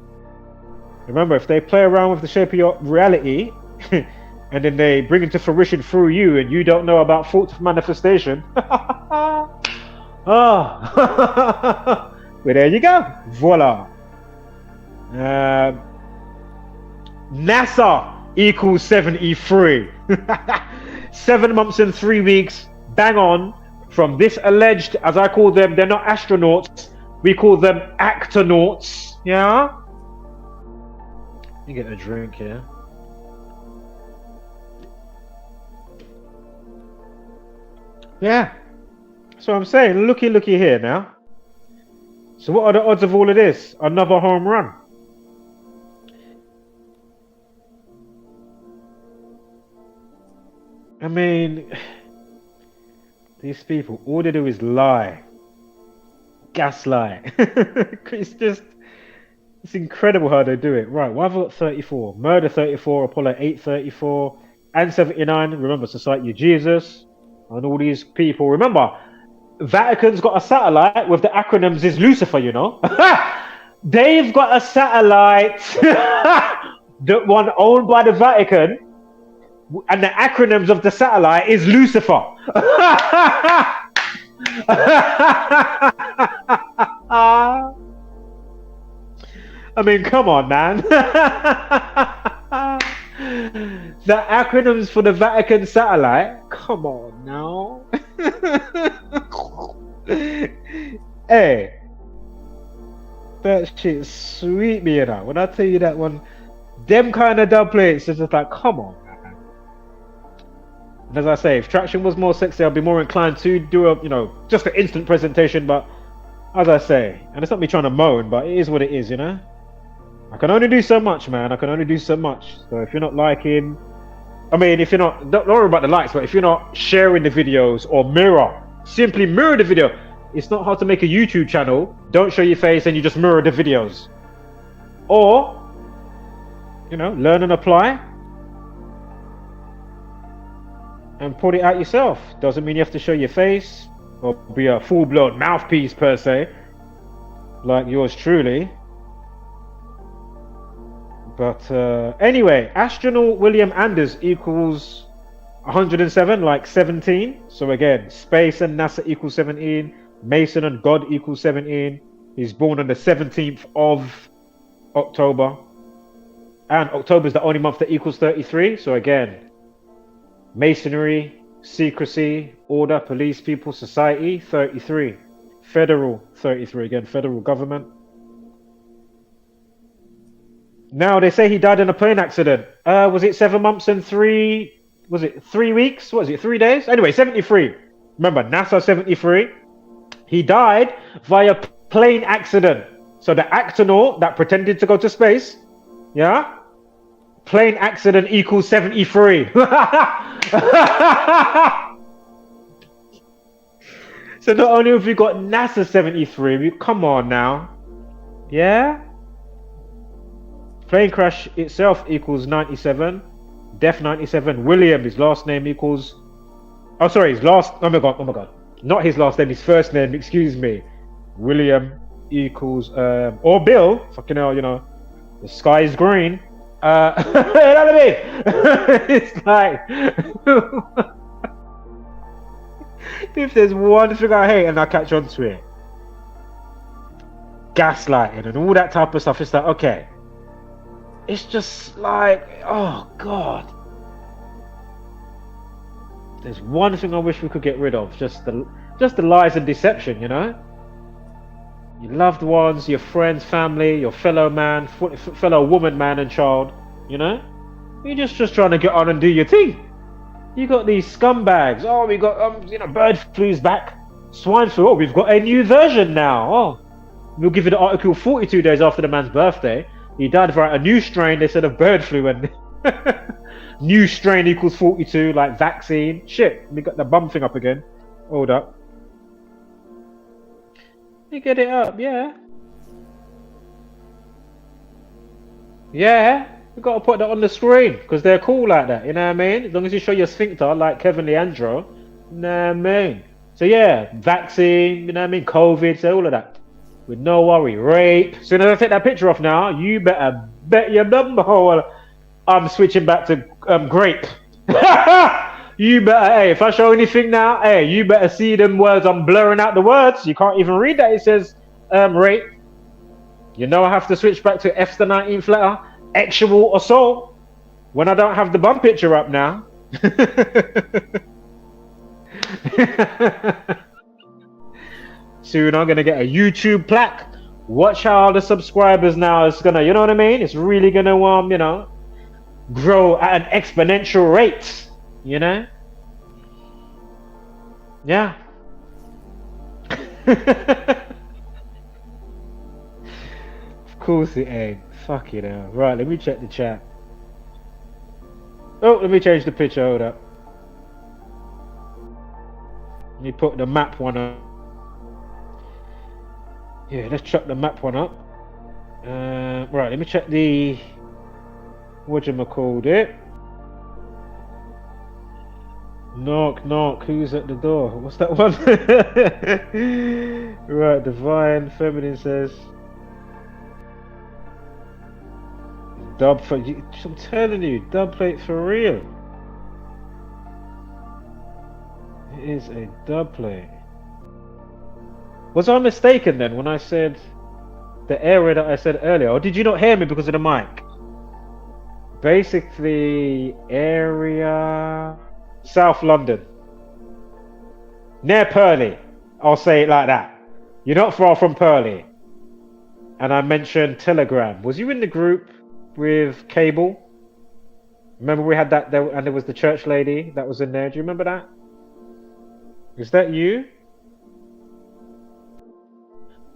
H: Remember, if they play around with the shape of your reality and then they bring it to fruition through you and you don't know about thought manifestation, well, there you go. Voila. NASA equals 73. 7 months and 3 weeks, bang on, from this alleged, as I call them, they're not astronauts, we call them actonauts, yeah? You get a drink here. Yeah. That's what I'm saying. Looky here now. So what are the odds of all of this? Another home run. I mean, these people, all they do is lie. Gaslight. It's incredible how they do it. Right, why have I got 34? Murder 34, Apollo 834, and 79. Remember, Society of Jesus, and all these people. Remember, Vatican's got a satellite with the acronyms is Lucifer, you know. They've got a satellite, the one owned by the Vatican, and the acronyms of the satellite is Lucifer. I mean, come on, man. The acronyms for the Vatican satellite? Come on now. Hey, that shit sweet me, you know. When I tell you that one, them kind of dub plates, it's just like, come on, man. And as I say, if Traction was more sexy, I'd be more inclined to do a, just an instant presentation. But as I say, and it's not me trying to moan, but it is what it is, you know. I can only do so much, man. I can only do so much. So if you're not liking, I mean, if you're not, don't worry about the likes, but if you're not sharing the videos or simply mirror the video. It's not hard to make a YouTube channel. Don't show your face and you just mirror the videos. Or, learn and apply. And put it out yourself. Doesn't mean you have to show your face or be a full-blown mouthpiece per se, like yours truly. But anyway, astronaut William Anders equals 107, like 17. So again, space and NASA equals 17. Mason and God equals 17. He's born on the 17th of October. And October is the only month that equals 33. So again, Masonry, secrecy, order, police, people, society, 33. Federal, 33. Again, federal government. Now, they say he died in a plane accident. Was it 7 months and 3... Was it 3 weeks? What was it, 3 days? Anyway, 73. Remember, NASA 73. He died via plane accident. So the astronaut that pretended to go to space, yeah? Plane accident equals 73. So not only have we got NASA 73, come on now. Yeah? Plane crash itself equals 97. Death 97. William, his last name equals... Oh, sorry, his last... Oh my God. Not his last name, his first name, excuse me. William equals... or Bill. Fucking hell, the sky is green. You know what I mean? It's like... if there's one thing I hate and I catch on to it, gaslighting and all that type of stuff, it's like, okay. It's just like, oh God. There's one thing I wish we could get rid of, just the lies and deception, Your loved ones, your friends, family, your fellow man, fellow woman, man and child, You're just trying to get on and do your thing. You got these scumbags. Oh, we got bird flu's back. Swine flu. Oh, we've got a new version now. Oh, we'll give you the article 42 days after the man's birthday. He died for a new strain instead of bird flu, and new strain equals 42, like vaccine. Shit, we got the bum thing up again. Hold up. You get it up, yeah. Yeah, we got to put that on the screen because they're cool like that, you know what I mean? As long as you show your sphincter, like Kevin Leandro, you know what I mean? So yeah, vaccine, you know what I mean? COVID, so all of that. With no worry, rape. As soon as I take that picture off now, you better bet your number hole I'm switching back to grape. You better, hey, if I show anything now, hey, you better see them words. I'm blurring out the words. You can't even read that. It says rape. You know I have to switch back to F's the 19th letter. Actual assault. When I don't have the bum picture up now. Soon I'm gonna get a YouTube plaque. Watch how the subscribers now is gonna, you know what I mean? It's really gonna grow at an exponential rate, Yeah. Of course it ain't. Fuck it out. Right, let me check the chat. Oh, let me change the picture. Hold up. Let me put the map one up. Yeah, let's chuck the map one up. Right, let me check the whatchamacalled it. Knock, knock. Who's at the door? What's that one? Right, Divine Feminine says. Dub for you. I'm telling you, dub plate for real. It is a dub plate. Was I mistaken then when I said the area that I said earlier, or did you not hear me because of the mic? Basically, area South London, near Purley. I'll say it like that. You're not far from Purley. And I mentioned Telegram. Was you in the group with Cable? Remember we had that there, and there was the church lady that was in there. Do you remember that? Is that you?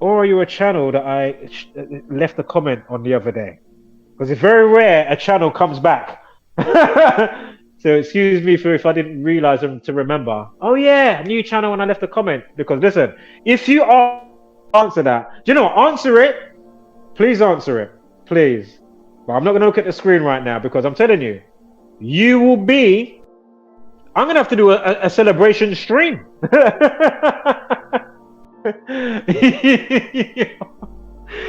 H: Or are you a channel that I left a comment on the other day? Because it's very rare a channel comes back. So excuse me for if I didn't realize them to remember. Oh yeah, new channel when I left a comment. Because listen, if you answer that, do you know what? Answer it. Please answer it. Please. But I'm not going to look at the screen right now because I'm telling you, you will be... I'm going to have to do a celebration stream.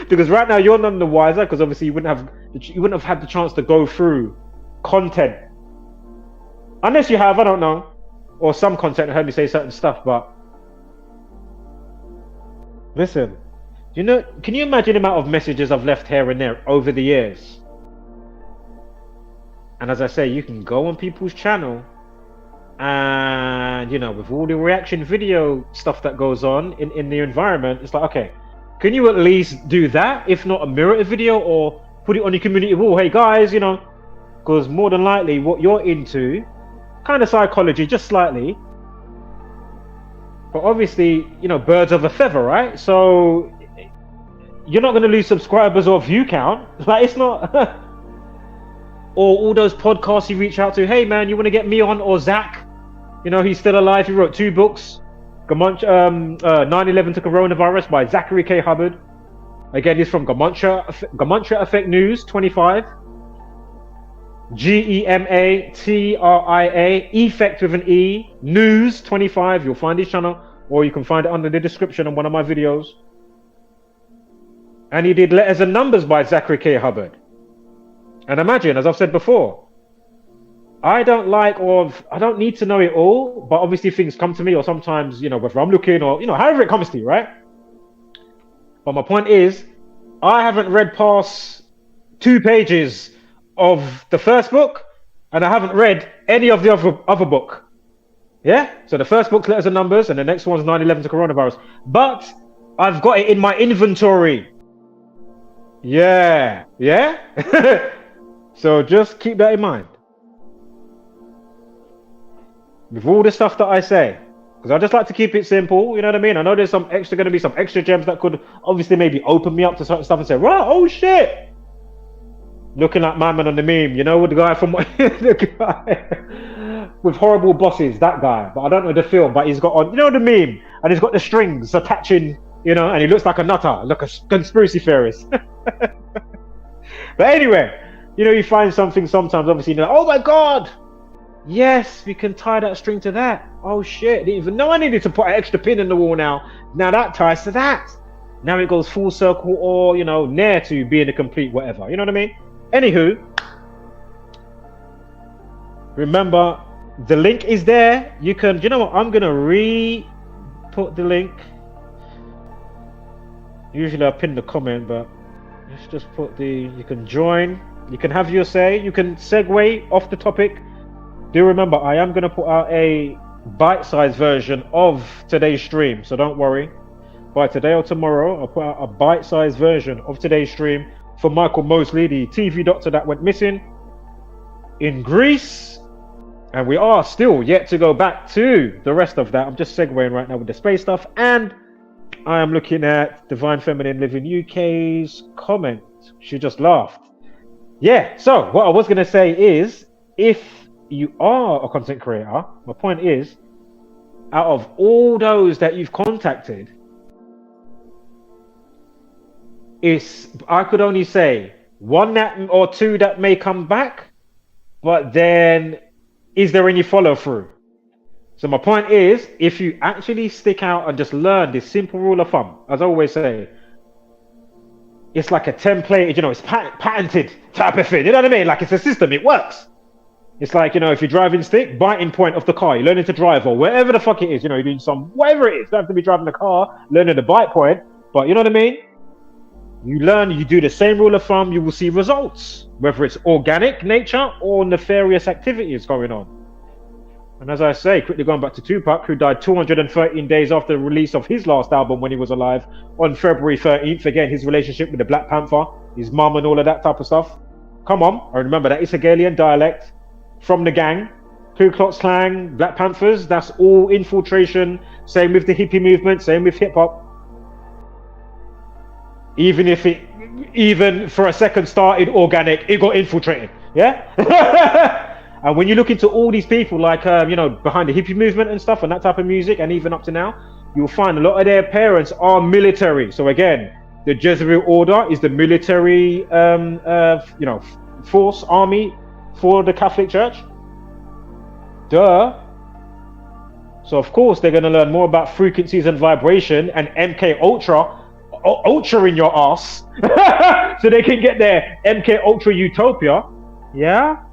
H: Because right now you're none the wiser because obviously you wouldn't have had the chance to go through content. Unless you have, I don't know. Or some content heard me say certain stuff, but... Listen. You know, can you imagine the amount of messages I've left here and there over the years? And as I say, you can go on people's channel and, you know, with all the reaction video stuff that goes on in the environment, it's like, okay, can you at least do that? If not a mirror video or put it on your community wall. Hey guys, you know, because more than likely what you're into, kind of psychology, just slightly. But obviously, you know, birds of a feather, right? So you're not going to lose subscribers or view count. Like, it's not... Or all those podcasts you reach out to. Hey, man, you want to get me on? Or Zach? You know, he's still alive. He wrote 2 books. 9/11 to Coronavirus by Zachary K. Hubbard. Again, he's from Gamantra Effect News 25. GEMATRIA, Effect with an E, News 25. You'll find his channel, or you can find it under the description on one of my videos. And he did Letters and Numbers by Zachary K. Hubbard. And imagine, as I've said before, I don't need to know it all, but obviously things come to me, or sometimes, you know, whether I'm looking or, you know, however it comes to you, right? But my point is, I haven't read past 2 pages of the first book, and I haven't read any of the other book. Yeah? So the first book's Letters and Numbers, and the next one's 9/11 to Coronavirus. But I've got it in my inventory. Yeah. Yeah? So just keep that in mind. With all the stuff that I say. Because I just like to keep it simple, you know what I mean? I know there's going to be some extra gems that could obviously maybe open me up to certain stuff and say, right, oh shit. Looking like my man on the meme, you know, with the guy from the guy with horrible bosses, that guy. But I don't know the film, but he's got on, you know, the meme, and he's got the strings attaching, you know, and he looks like a nutter, like a conspiracy theorist. But anyway, you know, you find something sometimes, obviously, you know, oh my God, yes, we can tie that string to that. Oh shit, didn't even know I needed to put an extra pin in the wall now. Now that ties to that. Now it goes full circle, or, you know, near to being a complete whatever. You know what I mean? Anywho, remember, the link is there. You can, you know what, I'm gonna put the link. Usually I pin the comment, but let's just put you can join, you can have your say, you can segue off the topic. Do remember, I am gonna put out a bite-sized version of today's stream, so don't worry. By today or tomorrow, I'll put out a bite-sized version of today's stream for Michael Mosley, the TV doctor that went missing in Greece. And we are still yet to go back to the rest of that. I'm just segueing right now with the space stuff. And I am looking at Divine Feminine Living UK's comment. She just laughed. Yeah, so what I was going to say is, if you are a content creator, my point is, out of all those that you've contacted, I could only say one or two that may come back, but then is there any follow through? So my point is, if you actually stick out and just learn this simple rule of thumb, as I always say, it's like a template, it's patented type of thing. You know what I mean? Like it's a system, it works. It's like, if you're driving stick, biting point of the car, you're learning to drive or whatever the fuck it is, you're doing whatever it is. You don't have to be driving the car, learning the bite point, but you know what I mean? You learn, you do the same rule of thumb, you will see results, whether it's organic nature or nefarious activities going on. And as I say, quickly going back to Tupac, who died 213 days after the release of his last album when he was alive, on February 13th, again, his relationship with the Black Panther, his mum and all of that type of stuff. Come on, I remember that Isagalian dialect from the gang, Ku Klux Klan, Black Panthers, that's all infiltration, same with the hippie movement, same with hip hop. Even for a second started organic, it got infiltrated, yeah? And when you look into all these people, like, behind the hippie movement and stuff and that type of music, and even up to now, you'll find a lot of their parents are military. So again, the Jezebel Order is the military, force, army for the Catholic Church. Duh. So of course, they're going to learn more about frequencies and vibration and MK Ultra in your ass. So they can get their MK Ultra utopia. Yeah.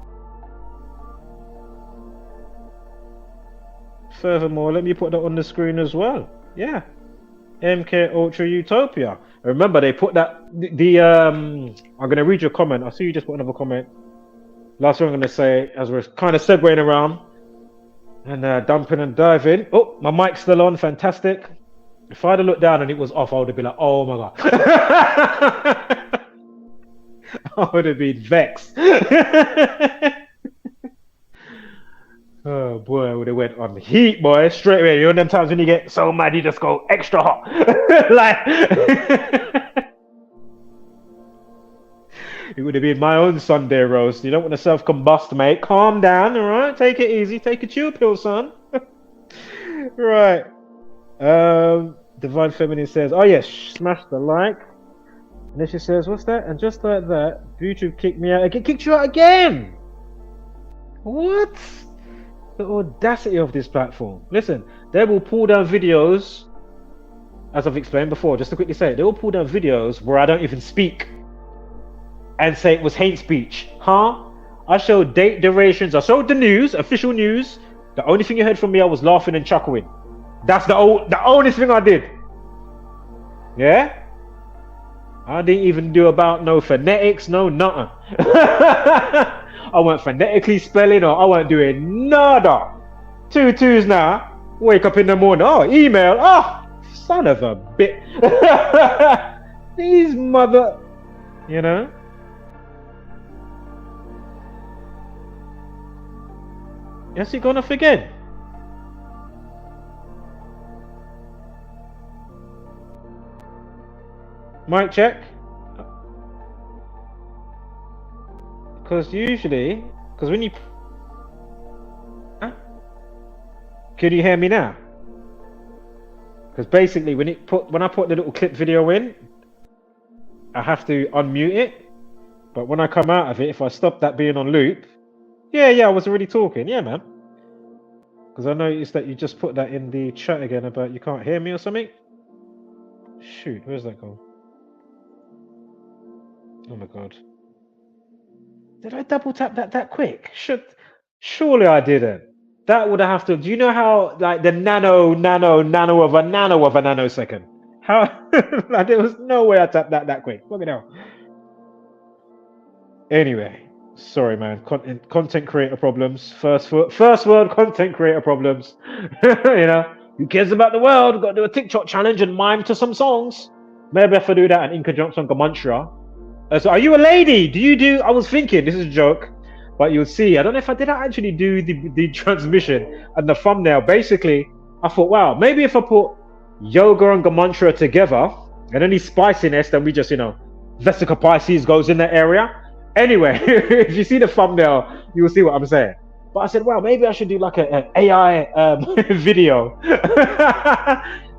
H: Furthermore, let me put that on the screen as well. Yeah, MK Ultra Utopia. Remember, they put that. I'm gonna read your comment. I see you just put another comment. Last thing I'm gonna say, as we're kind of segueing around and dumping and diving. Oh, my mic's still on. Fantastic. If I'd have looked down and it was off, I would have been like, "Oh my god." I would have been vexed. Oh boy, I would have went on heat, boy, straight away. You know them times when you get so mad, you just go extra hot. Like, it would have been my own Sunday roast. You don't want to self-combust, mate. Calm down, all right? Take it easy. Take a chill pill, son. Right. Divine Feminine says, oh yes, smash the like. And then she says, what's that? And just like that, YouTube kicked me out again. Kicked you out again? What? The audacity of this platform. Listen, they will pull down videos, as I've explained before, just to quickly say it, they will pull down videos where I don't even speak and say it was hate speech. Huh? I showed date durations, I showed the news, official news. The only thing you heard from me, I was laughing and chuckling. That's the only thing I did. Yeah? I didn't even do about no phonetics, no nothing. I weren't phonetically spelling, or I weren't doing nada. 2 2s now. Wake up in the morning. Oh, email. Oh, son of a bit. These mother. You know? Yes, he gone off again. Mic check. Because usually, when you... Huh? Can you hear me now? Because basically, when I put the little clip video in, I have to unmute it. But when I come out of it, if I stop that being on loop, yeah, I was already talking. Yeah, man. Because I noticed that you just put that in the chat again about you can't hear me or something. Shoot, where's that gone? Oh my god. Did I double tap that quick? Surely I didn't. That would have to. Do you know how like the nano of a nanosecond? How like there was no way I tapped that quick. Fucking hell. Anyway, sorry man. Content creator problems. First world content creator problems. You know, who cares about the world? Got to do a TikTok challenge and mime to some songs. Maybe if I do that and in conjunction with Gamantra. So are you a lady? I was thinking, this is a joke, but but you'll see. I don't know if I did actually do the transmission and the thumbnail. Basically, I thought, wow, maybe if I put yoga and gematria together and any spiciness, then we just, Vesica Pisces goes in that area. Anyway, if you see the thumbnail, you'll see what I'm saying. But I said, wow, maybe I should do like an AI video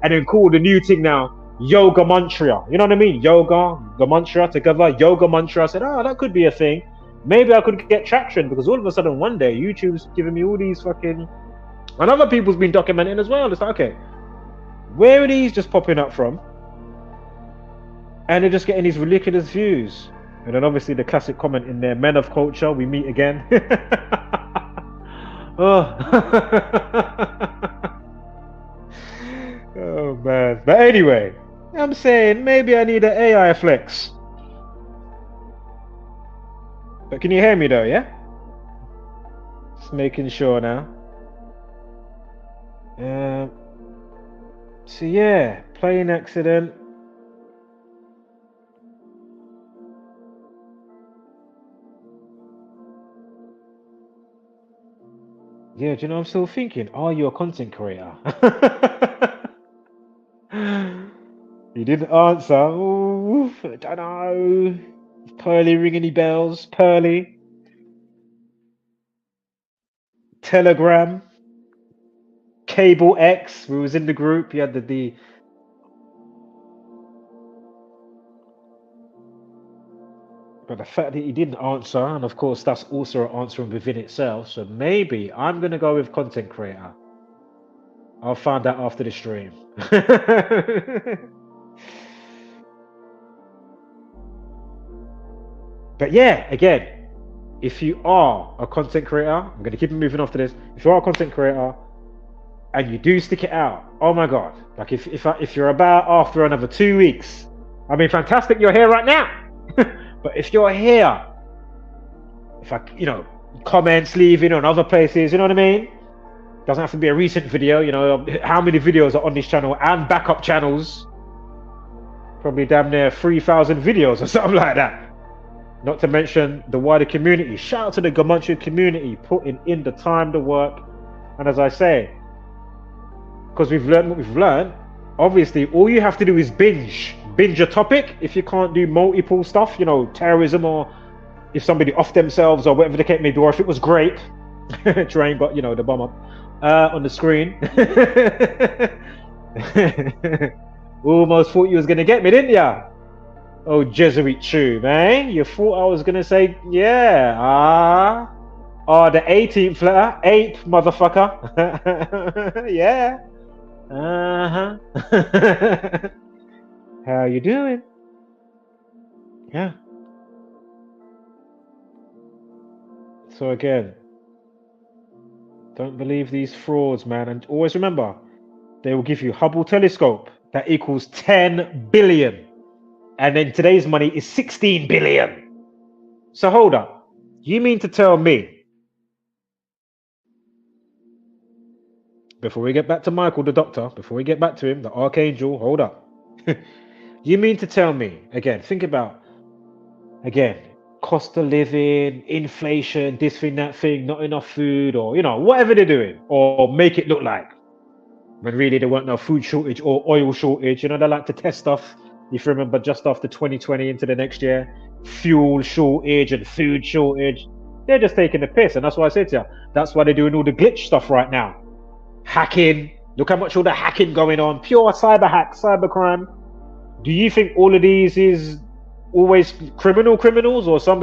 H: and then call the new thing now Yoga Mantra. You know what I mean? Yoga, Gematria together, Yoga Mantra. I said, oh, that could be a thing. Maybe I could get traction, because all of a sudden one day YouTube's giving me all these fucking, and other people's been documenting as well. It's like, okay, where are these just popping up from? And they're just getting these ridiculous views. And then obviously the classic comment in there, men of culture, we meet again. Oh. Oh man. But anyway, I'm saying maybe I need an AI flex. But can you hear me though, yeah? Just making sure now. So yeah, plane accident. Yeah, do you know, I'm still thinking, are you a content creator? You didn't answer. Ooh, I don't know. Is Pearly ring any bells? Pearly? Telegram? Cable X, who was in the group, he had the but the fact that he didn't answer, and of course that's also an answer within itself, so maybe I'm gonna go with content creator. I'll find out after the stream. But yeah, again, if you are a content creator, I'm gonna keep it moving after this. If you are a content creator and you do stick it out, oh my god, like if you're about after another 2 weeks, I mean, fantastic, you're here right now. But if you're here, if I, comments leaving on other places, you know what I mean? Doesn't have to be a recent video, how many videos are on this channel and backup channels? Probably damn near 3,000 videos or something like that. Not to mention the wider community. Shout out to the gematria community putting in the time, the work. And as I say, because we've learned what we've learned, obviously all you have to do is binge a topic. If you can't do multiple stuff, terrorism, or if somebody off themselves or whatever the case may be, or if it was great, Train got the bomb up on the screen. Almost thought you was gonna get me, didn't ya? Oh, Jesuit Chew, man, you thought I was gonna say, yeah, the 18th letter, 8th motherfucker. Yeah. How you doing? Yeah. So again, don't believe these frauds, man. And always remember, they will give you Hubble telescope that equals 10 billion. And then today's money is 16 billion. So hold up. You mean to tell me, before we get back to Michael, the doctor, before we get back to him, the Archangel, hold up. You mean to tell me, again, think about, cost of living, inflation, this thing, that thing, not enough food, or, whatever they're doing, or make it look like, when really there weren't no food shortage or oil shortage. They like to test stuff, if you remember, just after 2020 into the next year, fuel shortage and food shortage. They're just taking the piss, and that's why I said to you, that's why they're doing all the glitch stuff right now. Hacking, look how much all the hacking going on, pure cyber hack, cyber crime. Do you think all of these is always criminals, or some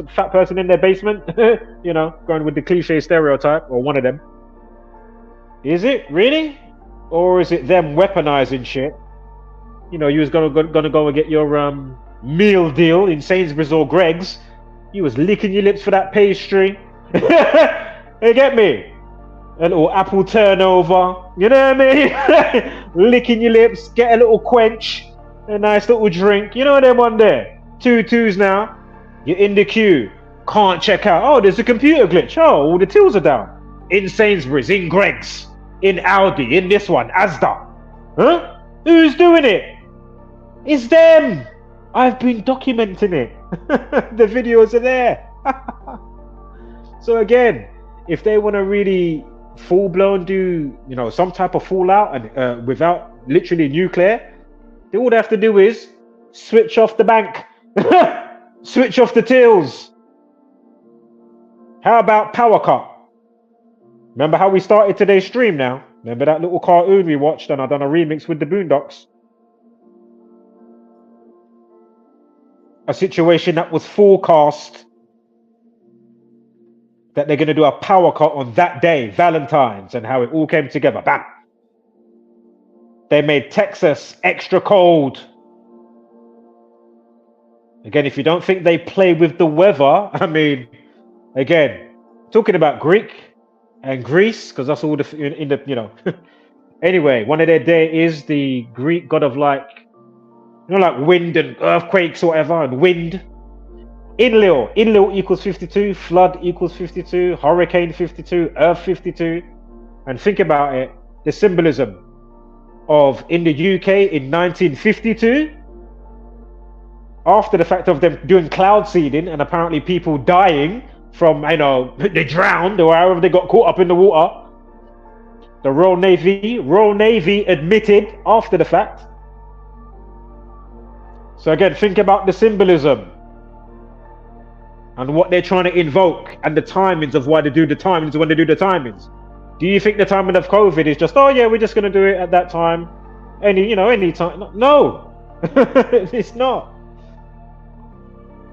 H: fat person in their basement, going with the cliche stereotype, or one of them? Is it really? Or is it them weaponizing shit? You was gonna go and get your meal deal in Sainsbury's or Greggs. You was licking your lips for that pastry. You get me? A little apple turnover, you know what I mean? Licking your lips, get a little quench, a nice little drink. You know them one there. 2 2s now. You're in the queue. Can't check out. Oh, there's a computer glitch. Oh, all the tills are down. In Sainsbury's, in Greggs, in Aldi, in this one, Asda. Huh? Who's doing it? It's them. I've been documenting it. The videos are there. So again, if they want to really full-blown do, you know, some type of fallout and without literally nuclear, all they have to do is switch off the bank, switch off the tills. How about power cut? Remember how we started today's stream now? Remember that little cartoon we watched and I done a remix with the Boondocks? A situation that was forecast that they're going to do a power cut on that day, Valentine's, and how it all came together. Bam! They made Texas extra cold. Again, if you don't think they play with the weather, I mean, again, talking about Greek and Greece, because that's all in the, you know. Anyway, one of their deities, the Greek god of like, you know, like wind and earthquakes or whatever, and wind. Enlil equals 52, flood equals 52, hurricane 52, earth 52. And think about it, the symbolism of in the UK in 1952, after the fact of them doing cloud seeding and apparently people dying from, you know, they drowned or however they got caught up in the water. The Royal Navy admitted after the fact. So again, think about the symbolism and what they're trying to invoke and the timings of why they do the timings when they do the timings. Do you think the timing of COVID is just, oh yeah, we're just going to do it at that time, any time? No, it's not.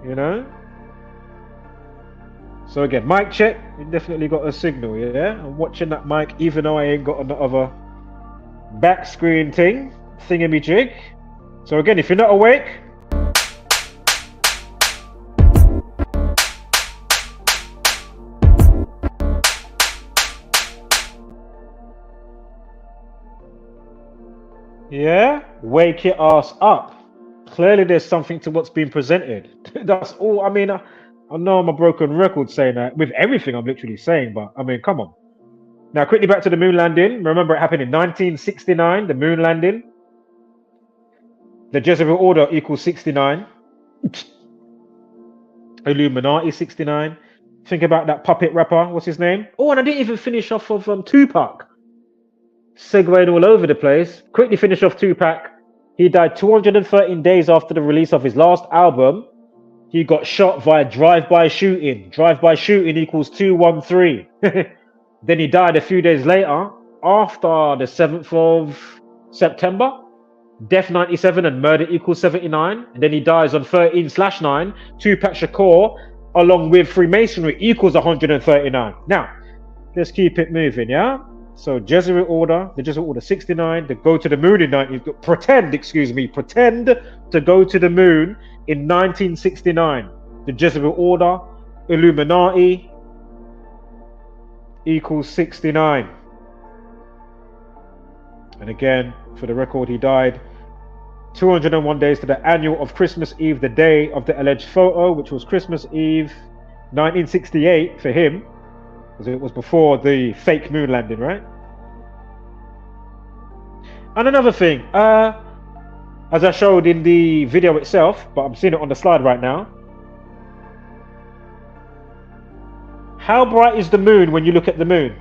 H: You know. So again, mic check. We definitely got a signal. Yeah, I'm watching that mic, even though I ain't got another back screen thingy jig. So again, if you're not awake. Yeah, wake your ass up. Clearly there's something to what's being presented. That's all. I mean, I know I'm a broken record saying that with everything I'm literally saying, but I mean, come on. Now, quickly back to the moon landing. Remember, it happened in 1969, the moon landing. The Jezebel Order equals 69. Illuminati 69. Think about that puppet rapper. What's his name? Oh, and I didn't even finish off of Tupac. Segueing all over the place. Quickly finish off Tupac. He died 213 days after the release of his last album. He got shot via drive-by shooting. Drive-by shooting equals 213. Then he died a few days later, after the 7th of September. Death 97 and murder equals 79. And then he dies on 13/9. Tupac Shakur, along with Freemasonry, equals 139. Now, let's keep it moving, yeah? So Jezebel Order, the Jezebel Order 69, to go to the moon in pretend to go to the moon in 1969. The Jezebel Order, Illuminati, equals 69. And again, for the record, he died 201 days to the annual of Christmas Eve, the day of the alleged photo, which was Christmas Eve 1968 for him. Because it was before the fake moon landing, right? And another thing, as I showed in the video itself, but I'm seeing it on the slide right now. How bright is the moon when you look at the moon?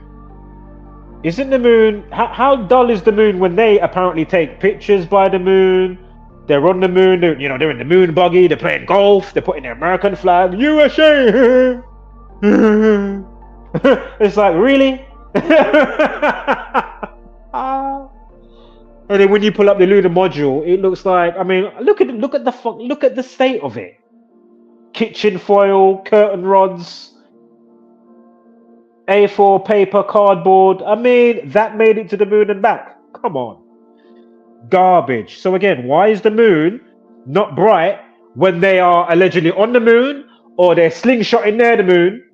H: Isn't the moon, how dull is the moon when they apparently take pictures by the moon? They're on the moon, they're in the moon buggy, they're playing golf, they're putting their American flag, USA! It's like, really? And then when you pull up the lunar module, it looks like, I mean, look at the state of it. Kitchen foil, curtain rods, A4 paper, cardboard. I mean, that made it to the moon and back. Come on. Garbage. So again, why is the moon not bright when they are allegedly on the moon or they're slingshotting near the moon?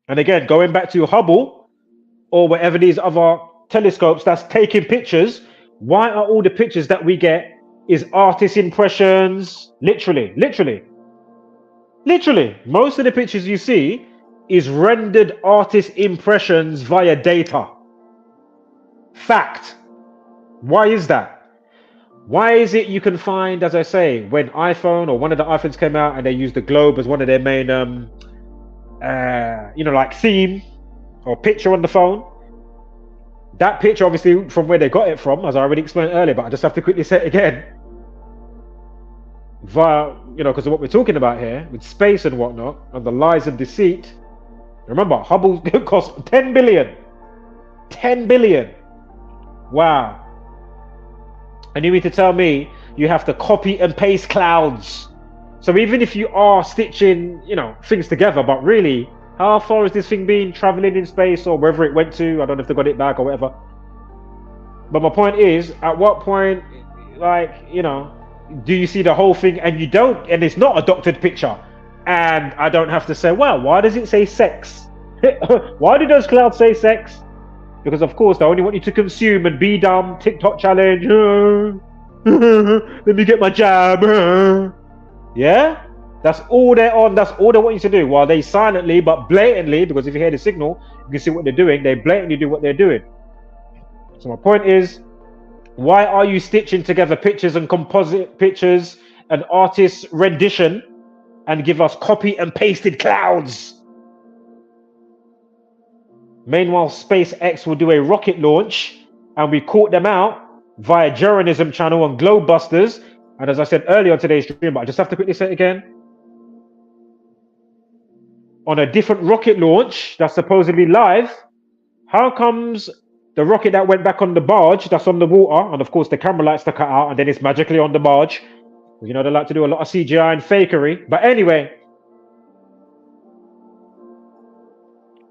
H: And again, going back to Hubble or whatever these other telescopes that's taking pictures, why are all the pictures that we get is artist impressions? Literally. Most of the pictures you see is rendered artist impressions via data. Fact. Why is that? Why is it you can find, as I say, when iPhone or one of the iPhones came out and they used the globe as one of their main like theme or picture on the phone. That picture, obviously, from where they got it from, as I already explained earlier, but I just have to quickly say it again. Via, because of what we're talking about here, with space and whatnot, and the lies and deceit. Remember, Hubble cost 10 billion. 10 billion. Wow. And you mean to tell me you have to copy and paste clouds? So even if you are stitching, things together, but really, how far has this thing been traveling in space or wherever it went to? I don't know if they got it back or whatever. But my point is, at what point, do you see the whole thing and you don't, and it's not a doctored picture? And I don't have to say, well, why does it say sex? Why do those clouds say sex? Because of course they only want you to consume and be dumb. TikTok challenge. Let me get my jab. Yeah? That's all they're on. That's all they want you to do. While they silently but blatantly, because if you hear the signal, you can see what they're doing. They blatantly do what they're doing. So my point is, why are you stitching together pictures and composite pictures and artist's rendition and give us copy and pasted clouds? Meanwhile, SpaceX will do a rocket launch and we caught them out via Journalism channel on Globebusters. And as I said earlier on today's stream, but I just have to quickly say it again. On a different rocket launch that's supposedly live, how comes the rocket that went back on the barge that's on the water, and of course the camera lights to cut out and then it's magically on the barge. They like to do a lot of CGI and fakery. But anyway,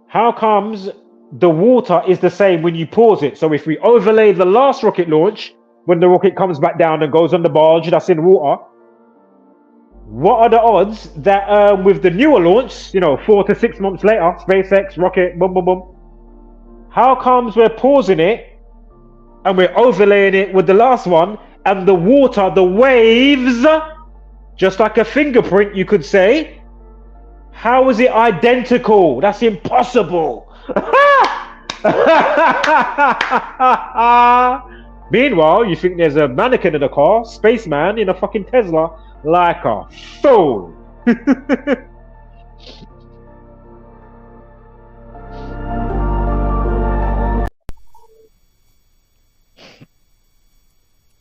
H: how comes the water is the same when you pause it? So if we overlay the last rocket launch, when the rocket comes back down and goes on the barge that's in water, what are the odds that with the newer launch, 4 to 6 months later, SpaceX rocket, boom, boom, boom, how comes we're pausing it and we're overlaying it with the last one, and the water, the waves, just like a fingerprint, you could say, how is it identical? That's impossible. Meanwhile, you think there's a mannequin in a car, spaceman in a fucking Tesla, like a fool.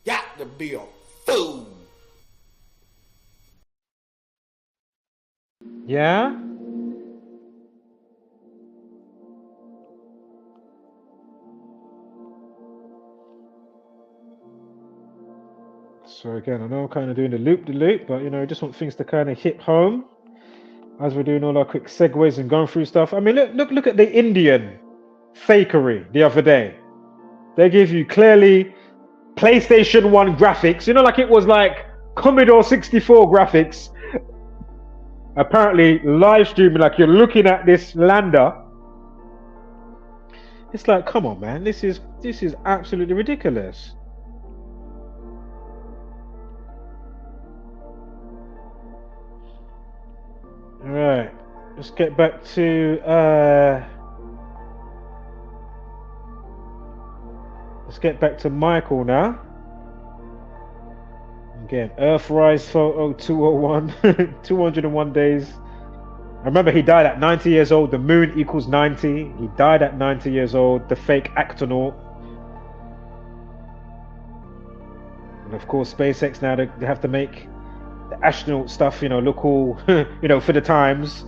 I: Got to be a fool.
H: Yeah? So again, I know I'm kind of doing the loop, but I just want things to kind of hit home as we're doing all our quick segues and going through stuff. I mean, look at the Indian fakery the other day. They give you clearly PlayStation 1 graphics, like it was like Commodore 64 graphics. Apparently live streaming like you're looking at this lander. It's like, come on, man, this is absolutely ridiculous. All right, let's get back to Michael now. Again, Earthrise photo 201, 201 days. I remember he died at 90 years old. The moon equals 90. He died at 90 years old. The fake actonaut. And of course, SpaceX now they have to make the astronaut stuff, look all, for the times.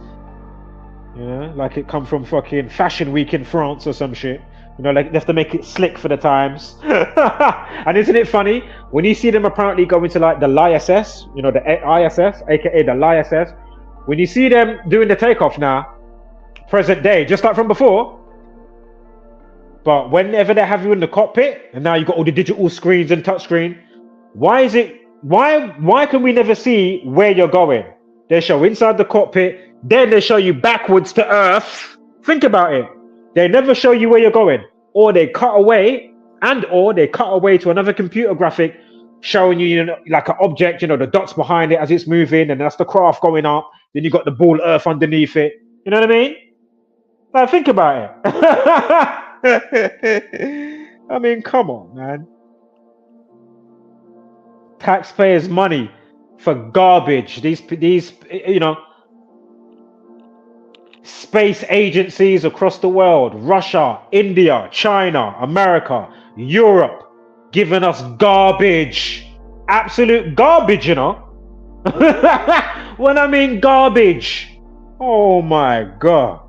H: Like it come from fucking Fashion Week in France or some shit. Like they have to make it slick for the times. And isn't it funny when you see them apparently going to like the ISS, the ISS, aka the ISS, when you see them doing the takeoff now, present day, just like from before. But whenever they have you in the cockpit, and now you've got all the digital screens and touchscreen, why can we never see where you're going? They show inside the cockpit, then they show you backwards to Earth. Think about it. They never show you where you're going, or they cut away to another computer graphic showing you, like an object, the dots behind it as it's moving, and that's the craft going up. Then you got the ball Earth underneath it. You know what I mean? Like, think about it. I mean, come on, man. Taxpayers' money for garbage. These space agencies across the world, Russia, India, China, America, Europe, giving us garbage, absolute garbage, you know. When I mean garbage, oh my God.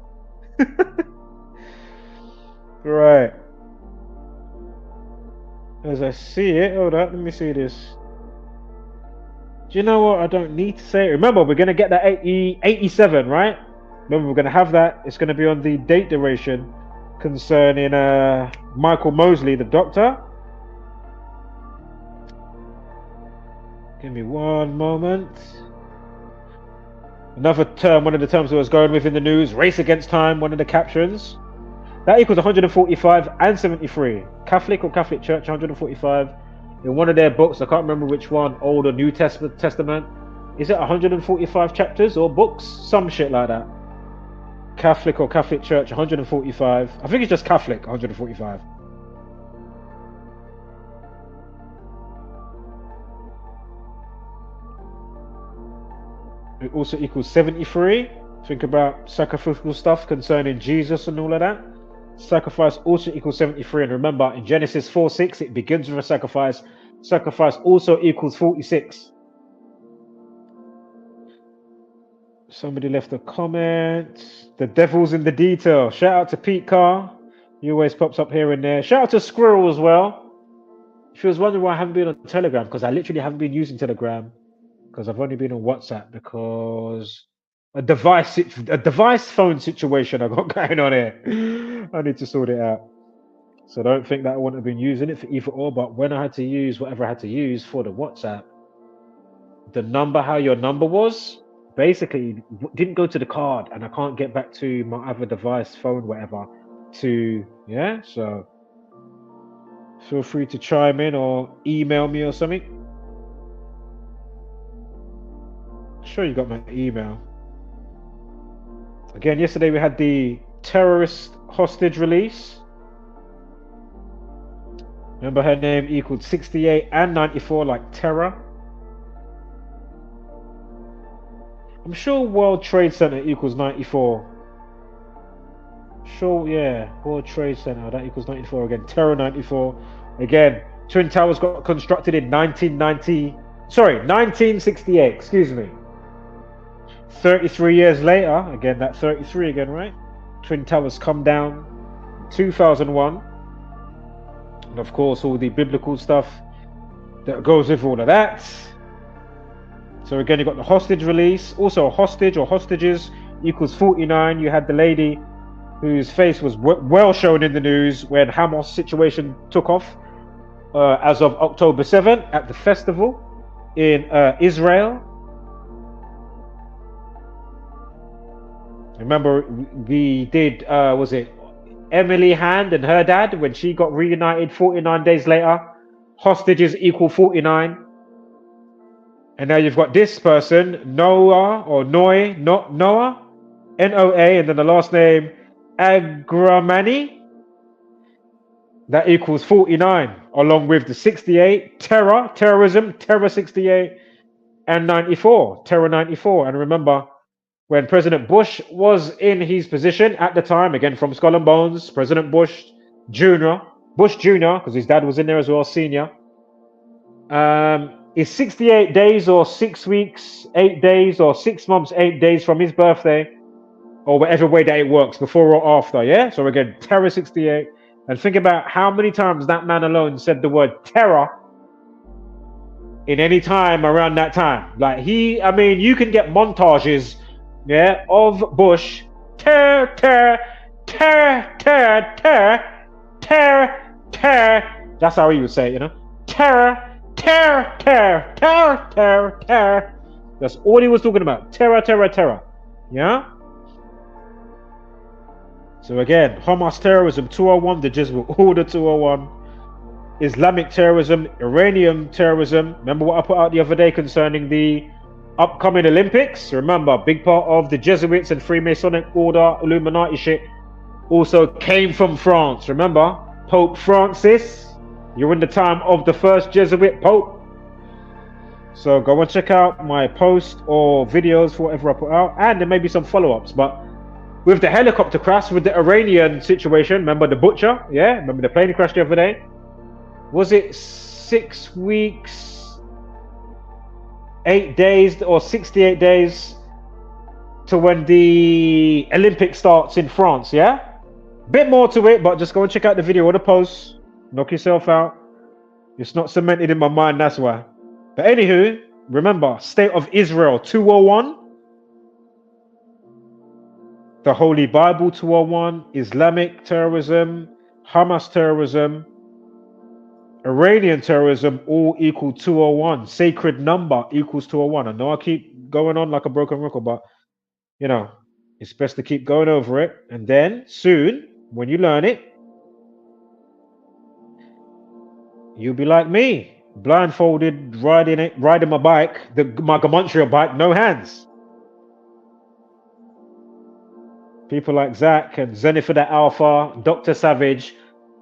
H: Right. As I see it, hold up, let me see this. Do you know what? I don't need to say it. Remember, we're going to get that 87, right? Remember, we're going to have that. It's going to be on the date duration concerning Michael Mosley, the Doctor. Give me one moment. Another term, one of the terms I was going with in the news, race against time, one of the captions. That equals 145 and 73. Catholic or Catholic Church, 145. In one of their books, I can't remember which one, Old or New Testament. Is it 145 chapters or books? Some shit like that. Catholic or Catholic Church, 145. I think it's just Catholic, 145. It also equals 73. Think about sacrificial stuff concerning Jesus and all of that. Sacrifice also equals 73. And remember, in Genesis 4:6, it begins with a sacrifice. Sacrifice also equals 46. Somebody left a comment. The devil's in the detail. Shout out to Pete Carr. He always pops up here and there. Shout out to Squirrel as well. If you was wondering why I haven't been on Telegram, because I literally haven't been using Telegram. Because I've only been on WhatsApp because a device phone situation I got going on here. I need to sort it out. So I don't think that I wouldn't have been using it for either or, but when I had to use whatever I had to use for the WhatsApp, the number, how your number was, basically didn't go to the card, and I can't get back to my other device, phone, whatever, to, yeah, so feel free to chime in or email me or something. Sure, you got my email. Again, yesterday we had the terrorist hostage release. Remember, her name equaled 68 and 94, like terror. I'm sure World Trade Center equals 94. Sure, yeah, World Trade Center, that equals 94 again. Terror 94. Again, Twin Towers got constructed in 1968, excuse me. 33 years later, again, that 33 again, right? Twin Towers come down 2001. And of course, all the biblical stuff that goes with all of that. So again, you got the hostage release. Also, a hostage or hostages equals 49. You had the lady whose face was well shown in the news when Hamas situation took off as of October 7th at the festival in Israel. Remember, we did, was it Emily Hand and her dad when she got reunited 49 days later? Hostages equal 49. And now you've got this person, Noah, or Noah, N-O-A, and then the last name, Agramani. That equals 49, along with the 68, terrorism, terror 68, and 94, terror 94. And remember, when President Bush was in his position at the time, again from Skull and Bones, President Bush Jr., because his dad was in there as well, senior, is 68 days or 6 weeks, 8 days, or 6 months, 8 days from his birthday, or whatever way that it works, before or after, yeah? So again, terror 68. And think about how many times that man alone said the word terror in any time around that time. Like I mean, you can get montages, yeah, of Bush, terror, terror, terror, terror, terror, terror, terror. That's how he would say it, you know? Terror, terror, terror, terror, terror, terror. That's all he was talking about. Terror, terror, terror. Yeah? So again, Hamas terrorism 201, the Jezebel Order 201, Islamic terrorism, Iranian terrorism. Remember what I put out the other day concerning the upcoming Olympics? Remember, a big part of the Jesuits and Freemasonic Order, Illuminati shit, also came from France. Remember, Pope Francis, you're in the time of the first Jesuit Pope. So go and check out my post or videos for whatever I put out, and there may be some follow-ups, but with the helicopter crash, with the Iranian situation. Remember the butcher? Yeah, remember the plane crash the other day? Was it 6 weeks, 8 days, or 68 days to when the Olympics starts in France? Yeah, bit more to it, but just go and check out the video or the post. Knock yourself out. It's not cemented in my mind, that's why. But anywho, remember, State of Israel 201. The Holy Bible 201, Islamic terrorism, Hamas terrorism, Iranian terrorism, all equal 201. Sacred number equals 201. I know I keep going on like a broken record, but you know, it's best to keep going over it. And then soon, when you learn it, you'll be like me, blindfolded, riding my bike, my Gematria bike, no hands. People like Zach and Zenithor Alpha, Dr. Savage,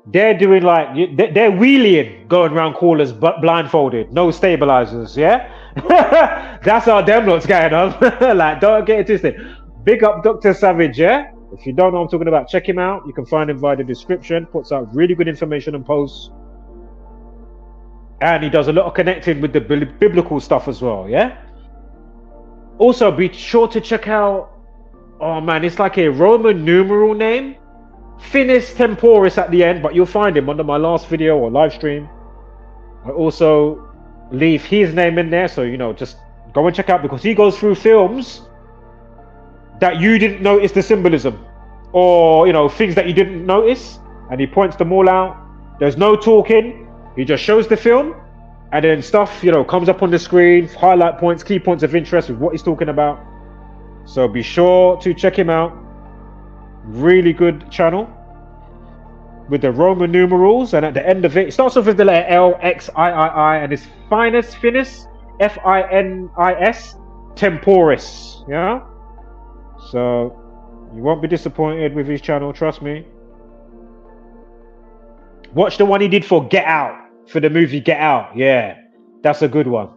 H: they're doing like, they're wheeling, going around corners blindfolded, no stabilizers, yeah? That's how them lot's going on. Like, don't get it twisted. Big up Dr. Savage, yeah? If you don't know what I'm talking about, check him out. You can find him via the description. Puts out really good information and posts. And he does a lot of connecting with the biblical stuff as well, yeah? Also, be sure to check out, oh man, it's like a Roman numeral name. Finis Temporis at the end, but you'll find him under my last video or live stream. I also leave his name in there, so you know, just go and check out, because he goes through films that you didn't notice the symbolism, or you know, things that you didn't notice, and he points them all out. There's no talking, he just shows the film, and then stuff, you know, comes up on the screen, highlight points, key points of interest with what he's talking about. So be sure to check him out. Really good channel with the Roman numerals, and at the end of it, it starts off with the letter L, X, I, and it's Finis, Finis, Temporis. Yeah. So you won't be disappointed with his channel, trust me. Watch the one he did for Get Out, for the movie Get Out. Yeah, that's a good one.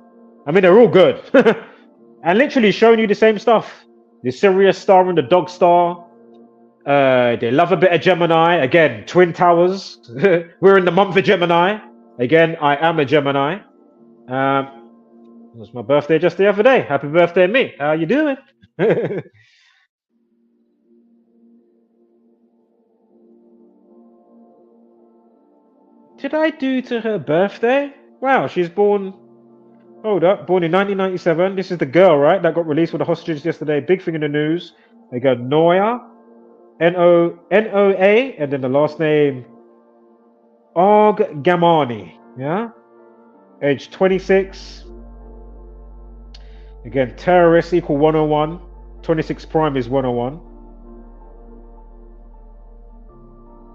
H: I mean, they're all good. And literally showing you the same stuff. The Sirius star and the Dog star. They love a bit of Gemini. Again, Twin Towers. We're in the month of Gemini. Again, I am a Gemini. It was my birthday just the other day. Happy birthday, me. How you doing? Did I do to her birthday? Wow, she's born... Hold up, born in 1997. This is the girl, right, that got released with the hostages yesterday. Big thing in the news. They got Noya, Noa, and then the last name, Og Gamani. Yeah, age 26. Again, terrorist equal 101. 26 prime is 101.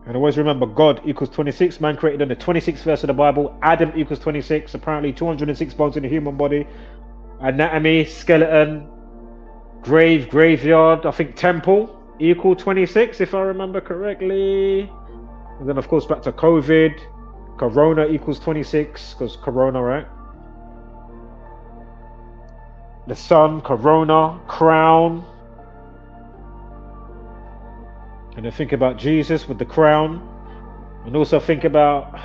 H: And always remember, God equals 26. Man created on the 26th verse of the Bible. Adam equals 26. Apparently 206 bones in the human body. Anatomy, skeleton, graveyard, I think temple equal 26, if I remember correctly. And then of course back to COVID. Corona equals 26, because Corona, right? The sun, Corona, crown. And then think about Jesus with the crown, and also think about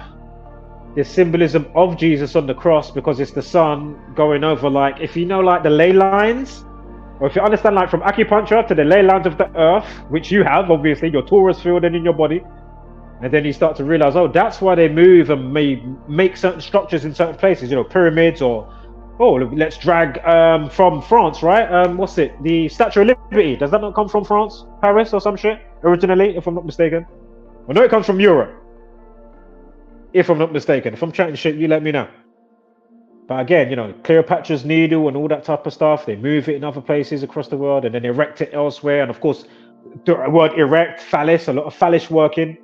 H: the symbolism of Jesus on the cross, because it's the sun going over, like, if you know, like the ley lines, or if you understand, like from acupuncture to the ley lines of the earth, which you have, obviously, your Taurus field and in your body, and then you start to realize, oh, that's why they move and make certain structures in certain places, you know, pyramids, or, oh, let's drag from France, right? What's it? The Statue of Liberty. Does that not come from France? Paris or some shit? Originally, if I'm not mistaken. I know it comes from Europe. If I'm not mistaken. If I'm chatting shit, you let me know. But again, you know, Cleopatra's needle and all that type of stuff, they move it in other places across the world and then erect it elsewhere. And of course, the word erect, phallus, a lot of phallus working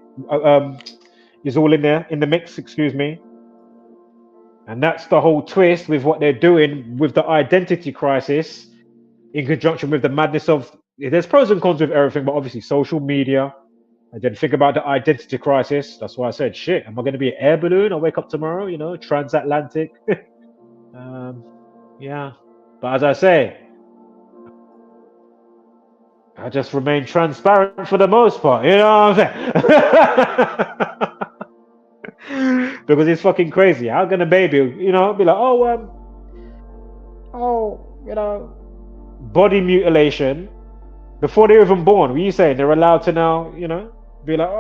H: is all in there, in the mix, excuse me. And that's the whole twist with what they're doing with the identity crisis in conjunction with the madness of, there's pros and cons with everything, but obviously social media. And then think about the identity crisis. That's why I said, shit, am I going to be an air balloon? I'll wake up tomorrow, you know, transatlantic. Yeah. But as I say, I just remain transparent for the most part, you know what I'm saying? Because it's fucking crazy. How can a baby, you know, be like, you know, body mutilation before they're even born? What are you saying? They're allowed to now, you know, be like,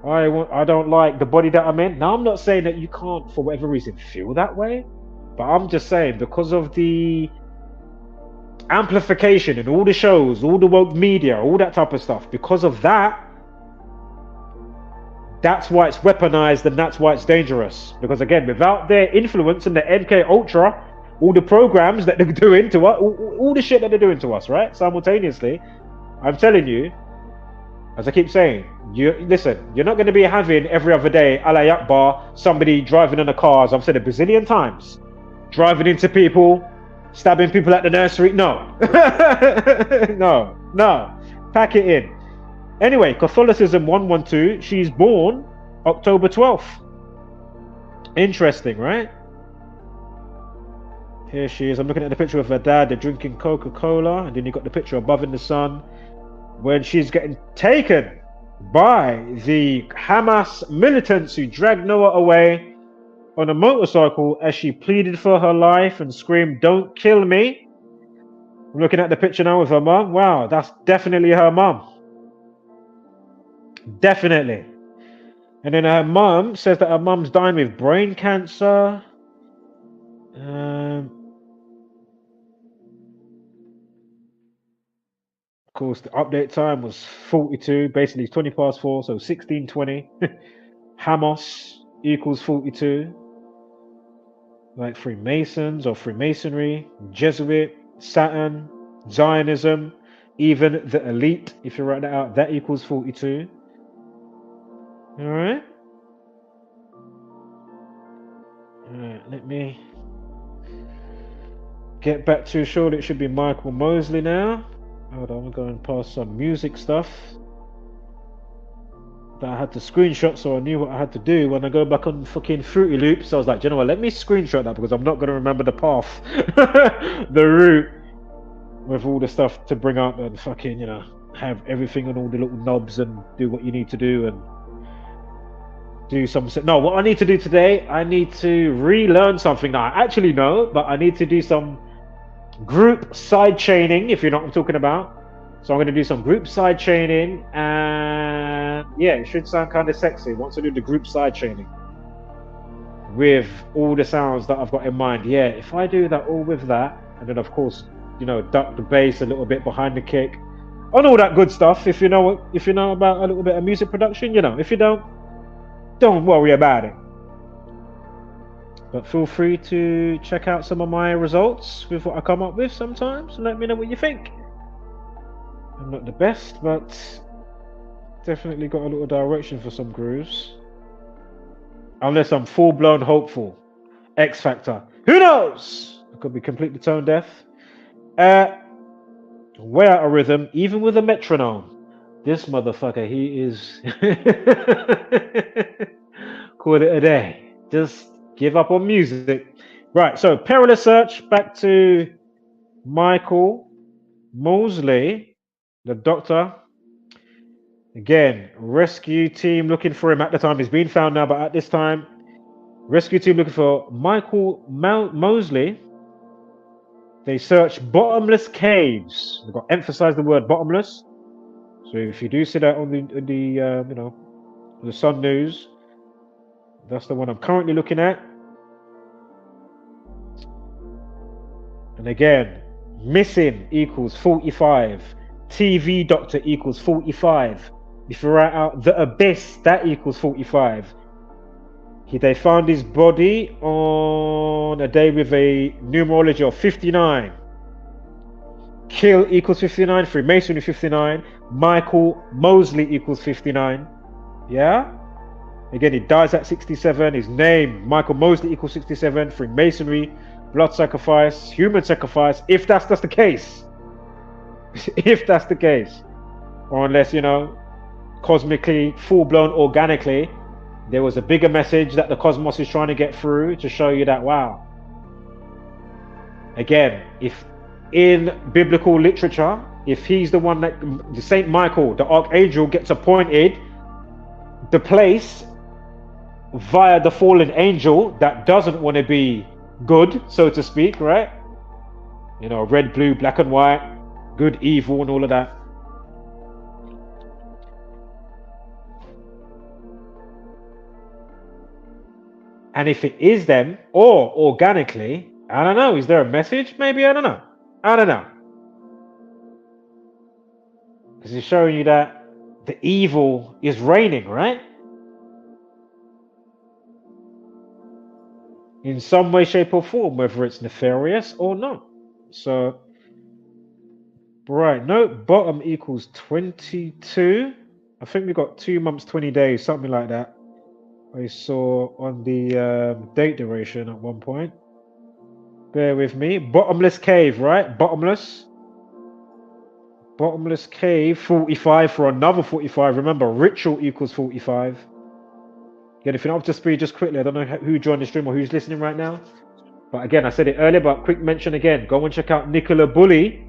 H: I don't like the body that I'm in. Now, I'm not saying that you can't, for whatever reason, feel that way, but I'm just saying because of the amplification and all the shows, all the woke media, all that type of stuff, because of that, that's why it's weaponized and that's why it's dangerous. Because again, without their influence and the MK Ultra, all the programs that they're doing to us, all the shit that they're doing to us, right? Simultaneously, I'm telling you, as I keep saying, listen, you're not going to be having every other day, Allah Akbar, somebody driving in a car, as I've said a bazillion times, driving into people, stabbing people at the nursery. No. no. Pack it in. Anyway, Catholicism 112, she's born October 12th. Interesting, right? Here she is. I'm looking at the picture of her dad. They're drinking Coca-Cola. And then you got the picture above in the sun when she's getting taken by the Hamas militants who dragged Noah away on a motorcycle as she pleaded for her life and screamed, "Don't kill me." I'm looking at the picture now with her mum. Wow, that's definitely her mum. Definitely. And then her mum says that her mum's dying with brain cancer. Of course, the update time was 42, basically 20 past 4, so 16:20. Hamas equals 42. Like Freemasons or Freemasonry, Jesuit, Saturn, Zionism, even the elite, if you write that out, that equals 42. Alright. Let me get back to, surely it should be Michael Mosley now. Hold on, I'm going past some music stuff that I had to screenshot so I knew what I had to do when I go back on fucking Fruity Loops. I was like, you know what, let me screenshot that because I'm not going to remember the path, the route with all the stuff to bring up and fucking, you know, have everything on all the little knobs and do what you need to do and do some. No, what I need to do today, I need to relearn something that I actually know, but I need to do some group side chaining, if you know what I'm talking about. So I'm going to do some group side chaining, and yeah, it should sound kind of sexy once I do the group side chaining with all the sounds that I've got in mind. Yeah, if I do that all with that, and then of course, you know, duck the bass a little bit behind the kick and all that good stuff. If you know about a little bit of music production, you know. If you don't worry about it. But feel free to check out some of my results with what I come up with sometimes and let me know what you think. I'm not the best, but definitely got a little direction for some grooves. Unless I'm full-blown hopeful. X Factor. Who knows? I could be completely tone deaf. Way out of rhythm, even with a metronome. This motherfucker, he is... Call it a day. Just give up on music. Right, so Perilous Search, back to Michael Mosley, the doctor. Again, rescue team looking for him at the time. He's been found now, but at this time, rescue team looking for Michael Mosley. They search bottomless caves. They've got to emphasize the word bottomless. So if you do see that on the you know, the Sun News, that's the one I'm currently looking at. And again, missing equals 45. TV Doctor equals 45. If you write out the abyss, that equals 45. They found his body on a day with a numerology of 59. Kill equals 59. Freemasonry 59. Michael Mosley equals 59. Yeah? Again, he dies at 67. His name, Michael Mosley, equals 67. Freemasonry, blood sacrifice, human sacrifice, if that's the case. If that's the case. Or unless, you know, cosmically, full-blown, organically, there was a bigger message that the cosmos is trying to get through to show you that, wow. Again, if in biblical literature, if he's the one that the Saint Michael, the Archangel, gets appointed the place via the fallen angel that doesn't want to be good, so to speak, right? You know, red, blue, black and white, good, evil, and all of that. And if it is them, or organically, I don't know, is there a message? Maybe, I don't know. I don't know. Because it's showing you that the evil is reigning, right? In some way, shape, or form, whether it's nefarious or not. So, right, no, bottom equals 22. I think we got 2 months, 20 days, something like that. I saw on the date duration at one point. Bear with me. Bottomless cave, right? Bottomless cave, 45 for another 45. Remember, ritual equals 45. Again, if you're not up to speed, just quickly, I don't know who joined the stream or who's listening right now. But again, I said it earlier, but quick mention again. Go and check out Nicola Bully,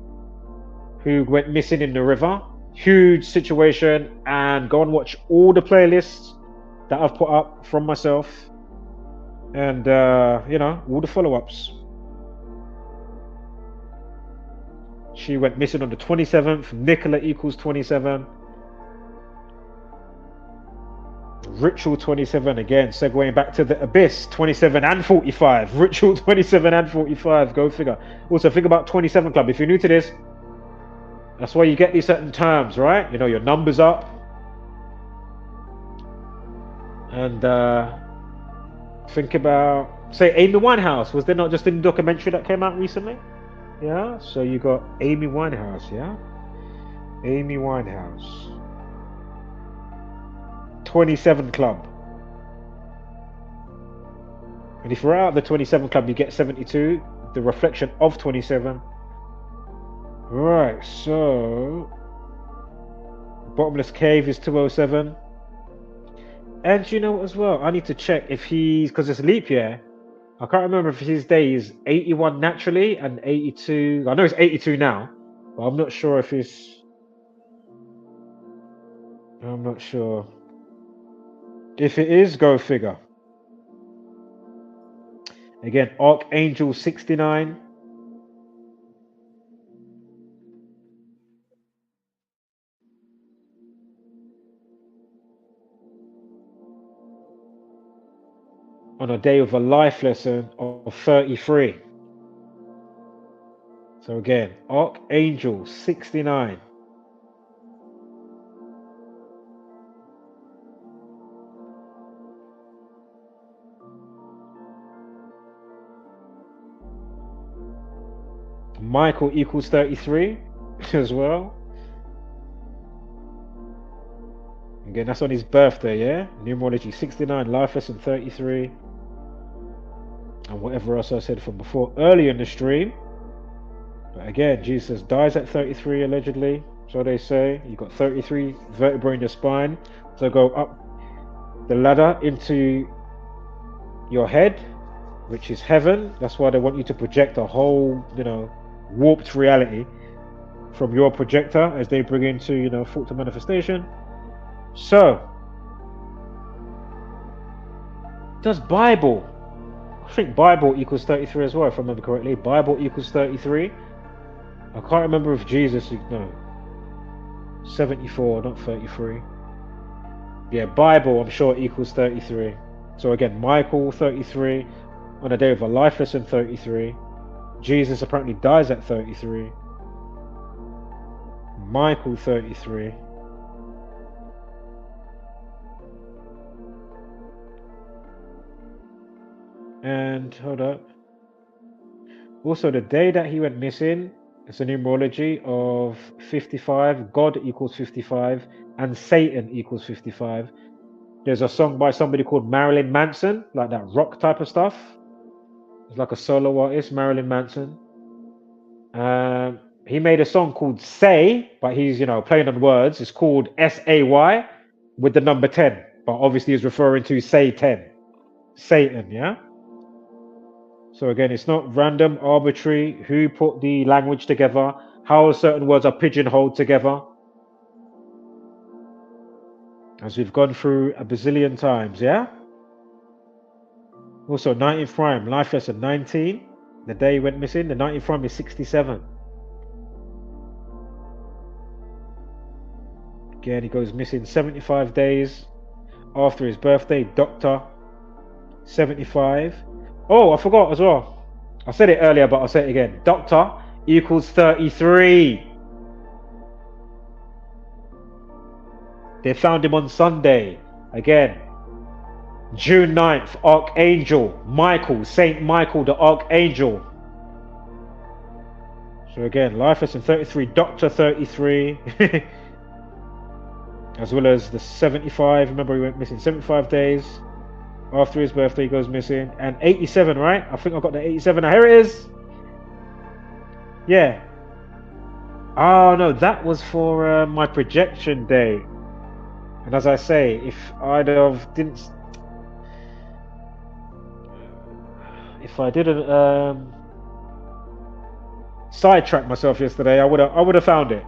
H: who went missing in the river. Huge situation. And go and watch all the playlists that I've put up from myself. And, you know, all the follow-ups. She went missing on the 27th. Nicola equals 27. Ritual 27 again, segueing back to the abyss, 27 and 45. Ritual 27 and 45, go figure. Also, think about 27 Club. If you're new to this, that's why you get these certain terms, right? You know, your numbers up. And think about, say, Amy Winehouse. Was there not just a documentary that came out recently? Yeah, so you got Amy Winehouse, yeah? Amy Winehouse. 27 Club. And if you're out of the 27 Club, you get 72. The reflection of 27. Right, so bottomless cave is 207. And you know what as well? I need to check if he's, because it's leap year. I can't remember if his day is 81 naturally and 82. I know it's 82 now, but I'm not sure if it's. I'm not sure. If it is, go figure. Again, Archangel 69. On a day of a life lesson of 33. So again, Archangel 69. Michael equals 33 as well. Again, that's on his birthday, yeah? Numerology 69, life lesson 33. And whatever else I said from before, earlier in the stream. But again, Jesus dies at 33 allegedly. So they say. You've got 33 vertebrae in your spine. So go up the ladder into your head, which is heaven. That's why they want you to project a whole, you know, warped reality from your projector as they bring into, you know, thought to manifestation. So, does Bible, I think Bible equals 33 as well, if I remember correctly. Bible equals 33. I can't remember if Jesus, no, 74, not 33. Yeah, Bible, I'm sure, equals 33. So again, Michael 33, on a day of a life lesson 33. Jesus apparently dies at 33. Michael 33. And hold up. Also, the day that he went missing, it's a numerology of 55. God equals 55, and Satan equals 55. There's a song by somebody called Marilyn Manson, like that rock type of stuff. It's like a solo artist, Marilyn Manson. He made a song called Say, but he's, you know, playing on words. It's called S-A-Y with the number 10, but obviously he's referring to Satan. Satan, yeah? So again, it's not random, arbitrary, who put the language together, how certain words are pigeonholed together, as we've gone through a bazillion times, yeah? Also, 19th prime, life lesson 19, the day he went missing. The 19th prime is 67. Again, he goes missing 75 days after his birthday. Doctor, 75. Oh, I forgot as well. I said it earlier, but I'll say it again. Doctor equals 33. They found him on Sunday. Again, June 9th, Archangel Michael, Saint Michael the Archangel. So again, life lesson 33, Doctor 33. As well as the 75. Remember, he went missing 75 days after his birthday. He goes missing. And 87, right? I think I got the 87. Now here it is. Yeah. Oh no, that was for my projection day. And as I say, if I'd have didn't, if I didn't sidetrack myself yesterday, I would have found it.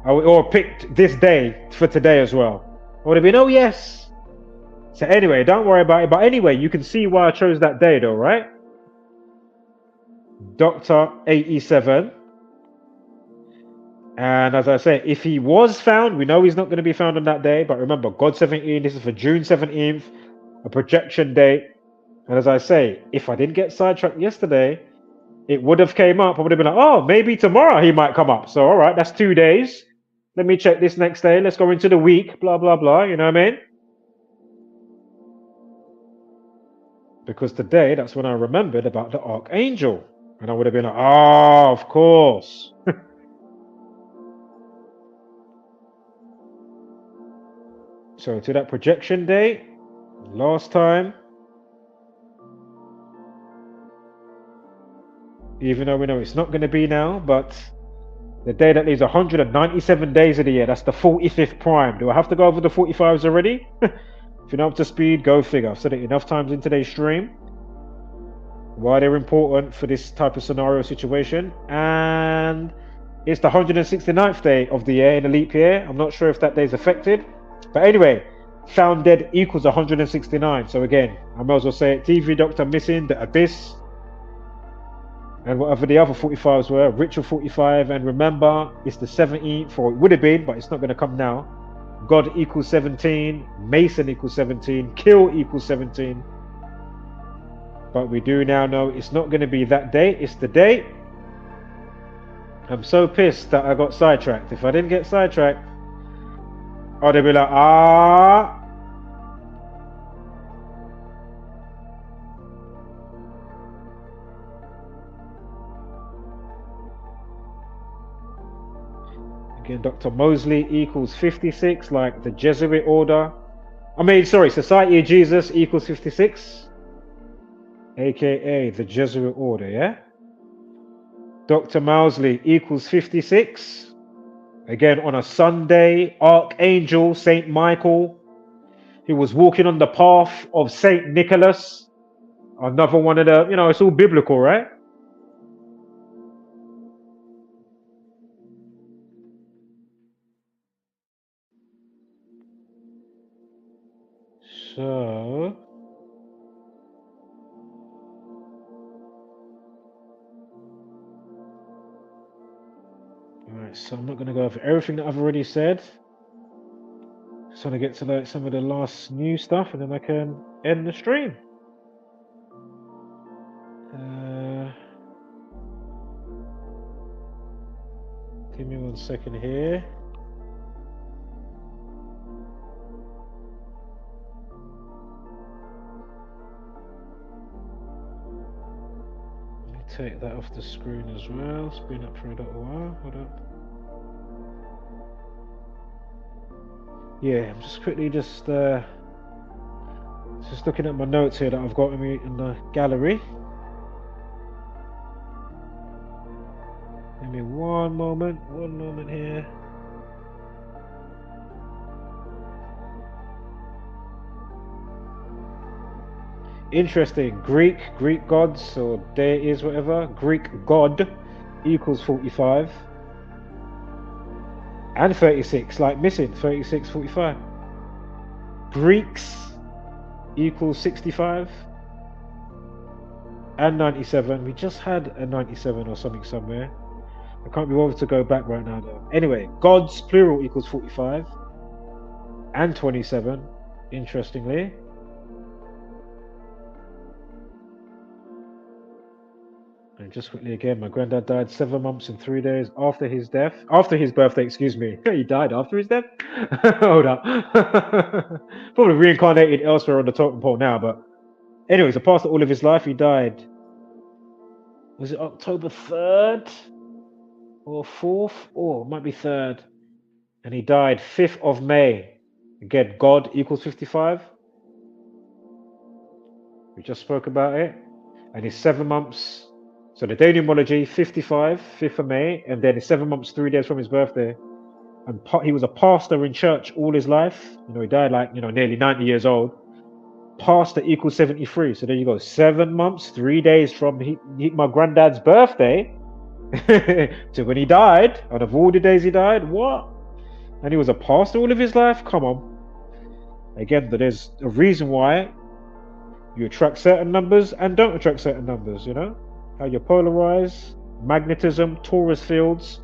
H: Or picked this day for today as well. I would have been, oh yes. So anyway, don't worry about it. But anyway, you can see why I chose that day though, right? Doctor 87. And as I say, if he was found, we know he's not going to be found on that day. But remember, God 17, this is for June 17th, a projection date. And as I say, if I didn't get sidetracked yesterday, it would have came up. I would have been like, oh, maybe tomorrow he might come up. So, all right, that's 2 days. Let me check this next day. Let's go into the week, blah, blah, blah. You know what I mean? Because today, that's when I remembered about the Archangel. And I would have been like, oh, of course. So to that projection date, last time, even though we know it's not going to be now, but the day that leaves 197 days of the year, that's the 45th prime. Do I have to go over the 45s already? If you're not up to speed, go figure. I've said it enough times in today's stream. Why they're important for this type of scenario situation. And it's the 169th day of the year in a leap year. I'm not sure if that day is affected. But anyway, found dead equals 169. So again, I might as well say it. TV Doctor missing, the Abyss. And whatever the other 45s were, Ritual 45, and remember, it's the 17th, or it would have been, but it's not going to come now. God equals 17, Mason equals 17, Kill equals 17. But we do now know it's not going to be that date, it's the date. I'm so pissed that I got sidetracked. If I didn't get sidetracked, I'd be like, ah. Again, Dr. Mosley equals 56, like the Jesuit order. Society of Jesus equals 56, aka the Jesuit order, yeah? Dr. Mosley equals 56. Again, on a Sunday, Archangel Saint Michael, who was walking on the path of Saint Nicholas. Another one of the, it's all biblical, right? So, alright, so I'm not going to go over everything that I've already said. Just want to get to some of the last new stuff, and then I can end the stream. Give me 1 second here. Take that off the screen as well. It's been up for a little while. Hold up. Yeah, I'm just quickly just looking at my notes here that I've got in the gallery. Give me one moment here. Interesting. Greek gods or deities, whatever. Greek god equals 45. And 36, like missing 36, 45. Greeks equals 65. And 97. We just had a 97 or something somewhere. I can't be bothered to go back right now though. Anyway, gods plural equals 45 and 27, interestingly. And just quickly again, my granddad died 7 months and 3 days after his death. After his birthday, excuse me. He died after his death? Hold up. Probably reincarnated elsewhere on the totem pole now, but anyways, past all of his life, he died. Was it October 3rd? Or 4th? Or it might be 3rd. And he died 5th of May. Again, God equals 55. We just spoke about it. And he's 7 months. So the day numerology, 55, 5th of May. And then it's 7 months, 3 days from his birthday. And he was a pastor in church all his life. You know, he died like, nearly 90 years old. Pastor equals 73. So there you go. 7 months, 3 days from my granddad's birthday to when he died. And of all the days he died, what? And he was a pastor all of his life? Come on. Again, there's a reason why you attract certain numbers and don't attract certain numbers, How you polarize, magnetism, torus fields,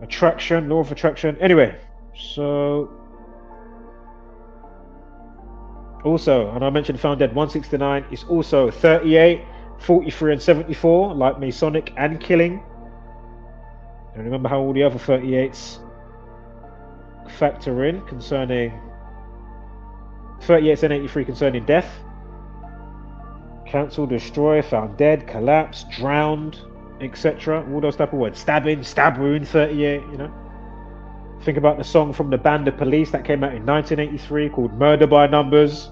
H: attraction, law of attraction. Anyway, so also, and I mentioned found dead 169, it's also 38, 43 and 74, like Masonic and killing. And remember how all the other 38s factor in concerning 38 and 83 concerning death. Cancel, destroy, found dead, collapse, drowned, etc. All those type of words. Stabbing, stab wound, 38, Think about the song from the band The Police that came out in 1983 called Murder by Numbers.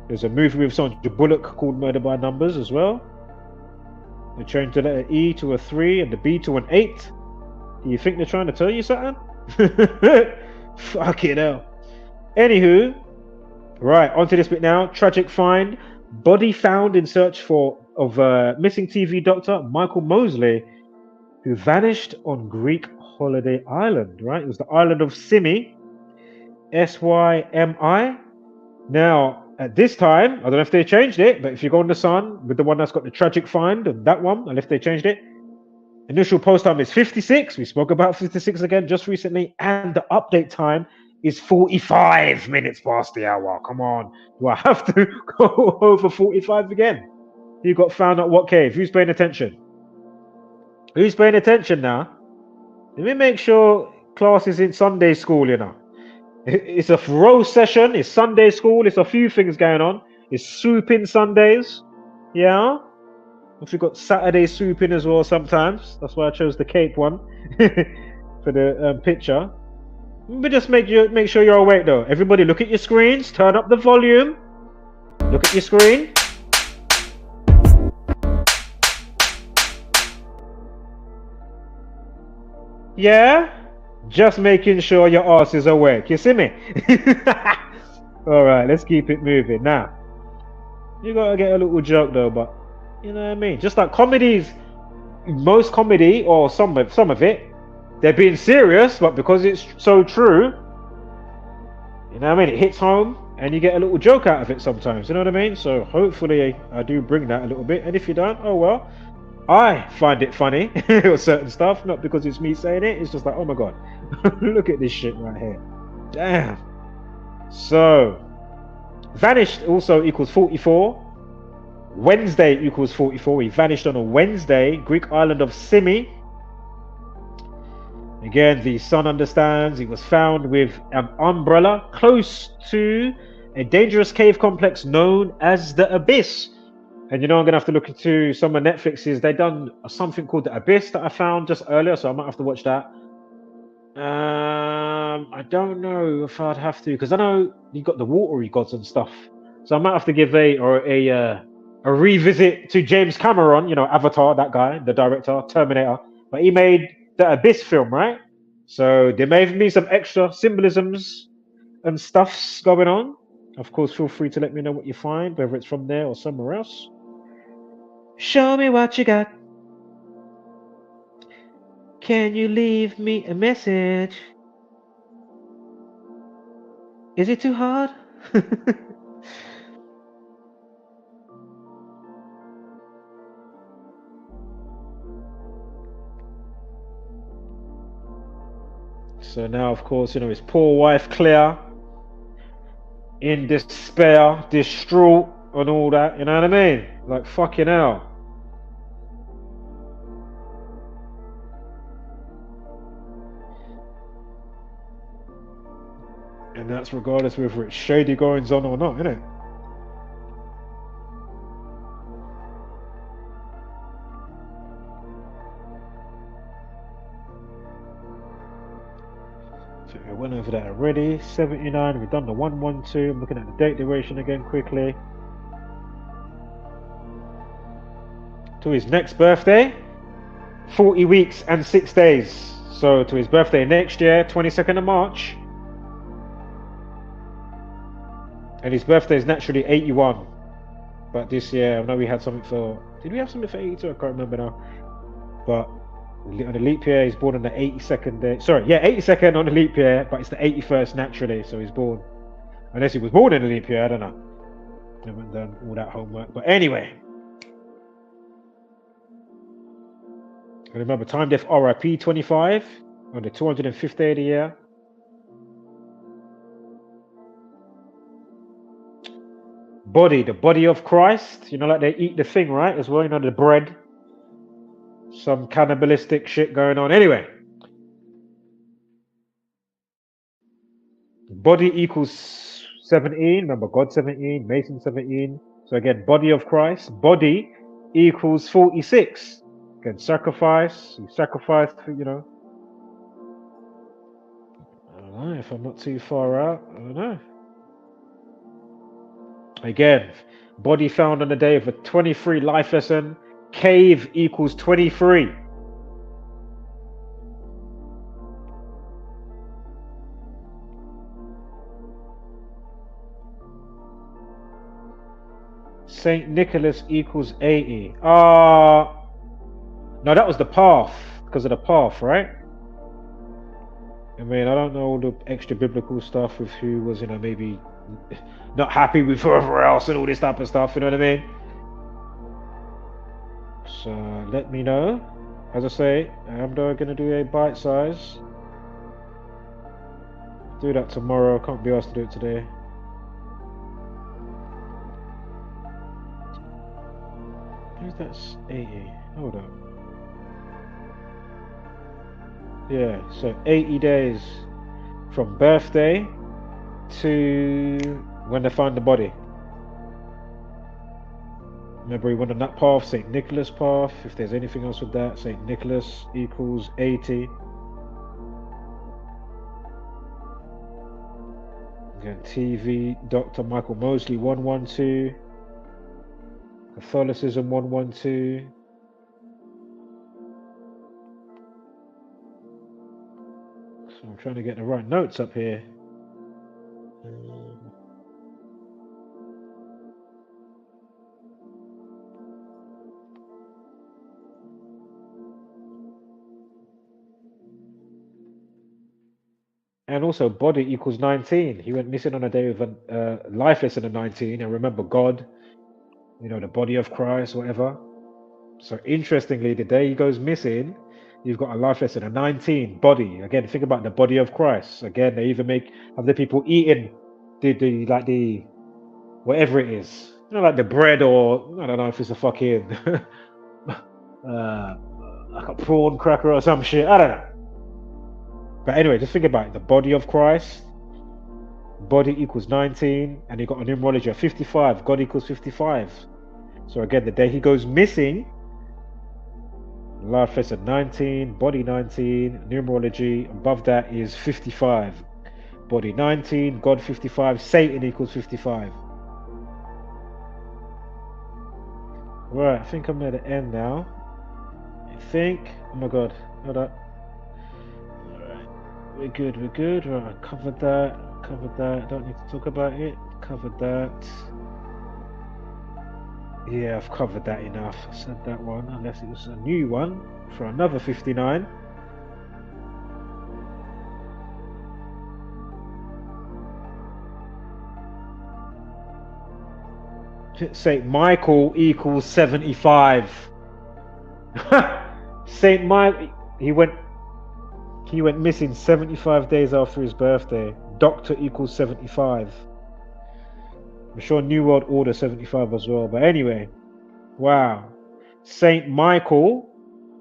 H: There's a movie with Sandra Bullock called Murder by Numbers as well. They changed the letter E to a 3 and the B to an 8. Do you think they're trying to tell you something? Fucking hell. Anywho, right, onto this bit now. Tragic find. Body found in search of missing TV Doctor Michael Mosley, who vanished on Greek holiday island, right? It was the island of Symi, Symi. Now, at this time, I don't know if they changed it, but if you go on the Sun with the one that's got the tragic find and that one, and if they changed it, initial post time is 56. We spoke about 56 again just recently, and the update time is 45 minutes past the hour. Come on, do I have to go over 45 again? You got found at what cave? Who's paying attention? Who's paying attention now? Let me make sure class is in Sunday school, It's a row session, it's Sunday school, it's a few things going on. It's swoop-in Sundays, yeah? If we got Saturday swoop-in as well sometimes. That's why I chose the cape one for the picture. But just make sure you're awake though. Everybody look at your screens, turn up the volume. Look at your screen. Yeah? Just making sure your ass is awake. You see me? Alright, let's keep it moving. Now, you gotta get a little joke though, but you know what I mean? Just like comedies, most comedy, or some of it, they're being serious, but because it's so true, you know what I mean? It hits home and you get a little joke out of it sometimes, you know what I mean? So hopefully I do bring that a little bit, and if you don't, oh well. I find it funny or certain stuff, not because it's me saying it, it's just like, oh my god, look at this shit right here. Damn. So, vanished also equals 44. Wednesday equals 44. He vanished on a Wednesday, Greek island of Symi. Again, the Sun understands. He was found with an umbrella close to a dangerous cave complex known as the Abyss. And I'm going to have to look into some of Netflix's. They done something called The Abyss that I found just earlier, so I might have to watch that. I don't know if I'd have to, because I know you got the watery gods and stuff. So I might have to give a revisit to James Cameron, Avatar, that guy, the director, Terminator. But he made the Abyss film, right? So there may be some extra symbolisms and stuffs going on. Of course, feel free to let me know what you find, whether it's from there or somewhere else. Show me what you got. Can you leave me a message? Is it too hard? So now, of course, you know, his poor wife Claire, in despair, distraught, and all that. You know what I mean? Like fucking hell. And that's regardless whether it's shady goings on or not, isn't it? So we went over that already. 79, we've done the 112. I'm looking at the date duration again quickly. To his next birthday, 40 weeks and 6 days. So to his birthday next year, 22nd of March. And his birthday is naturally 81. But this year, I know we had something for... Did we have something for 82? I can't remember now. But on the leap year, he's born on the 82nd day. Sorry, yeah, 82nd on the leap year, but it's the 81st naturally, so he's born. Unless he was born in the leap year, I don't know. Haven't done all that homework. But anyway. And remember, time death RIP 25 on the 205th day of the year. Body, the body of Christ. You know, like they eat the thing, right? As well, you know, the bread. Some cannibalistic shit going on. Anyway. Body equals 17. Remember, God 17, Mason 17. So again, body of Christ. Body equals 46. Again, sacrifice. You sacrificed for, you know. I don't know if I'm not too far out. I don't know. Again, body found on the day of a 23 life lesson. Cave equals 23. Saint Nicholas equals 80. No, that was the path, because of the path, right? I mean, I don't know all the extra biblical stuff with who was, you know, maybe not happy with whoever else and all this type of stuff, you know what I mean? So let me know. As I say, I'm going to do a bite size. Do that tomorrow. Can't be asked to do it today. That's 80. Hold on. Yeah, so 80 days from birthday to when they find the body. Remember, we went on that path, St. Nicholas path. If there's anything else with that, St. Nicholas equals 80. Again, TV Doctor Michael Mosley 112. Catholicism 112. So I'm trying to get the right notes up here. And also, body equals 19. He went missing on a day of a life lesson of 19. And remember, God, you know, the body of Christ, whatever. So interestingly, the day he goes missing, you've got a life lesson of 19. Body. Again, think about the body of Christ. Again, they even have the people eating the whatever it is. You know, like the bread, or I don't know if it's a fucking like a prawn cracker or some shit. I don't know. But anyway, just think about it. The body of Christ. Body equals 19. And you got a numerology of 55. God equals 55. So again, the day he goes missing, life lesson 19, body 19, numerology above that is 55. Body 19, God 55, Satan equals 55. Right, I think I'm at the end now. I think. Oh my god, hold up. Alright, we're good. Right, covered that. Don't need to talk about it. Covered that. Yeah, I've covered that enough. I said that one, unless it was a new one for another 59. Saint Michael equals 75. Saint Michael, he went missing 75 days after his birthday. Doctor equals 75. I'm sure New World Order 75 as well. But anyway, wow. Saint Michael,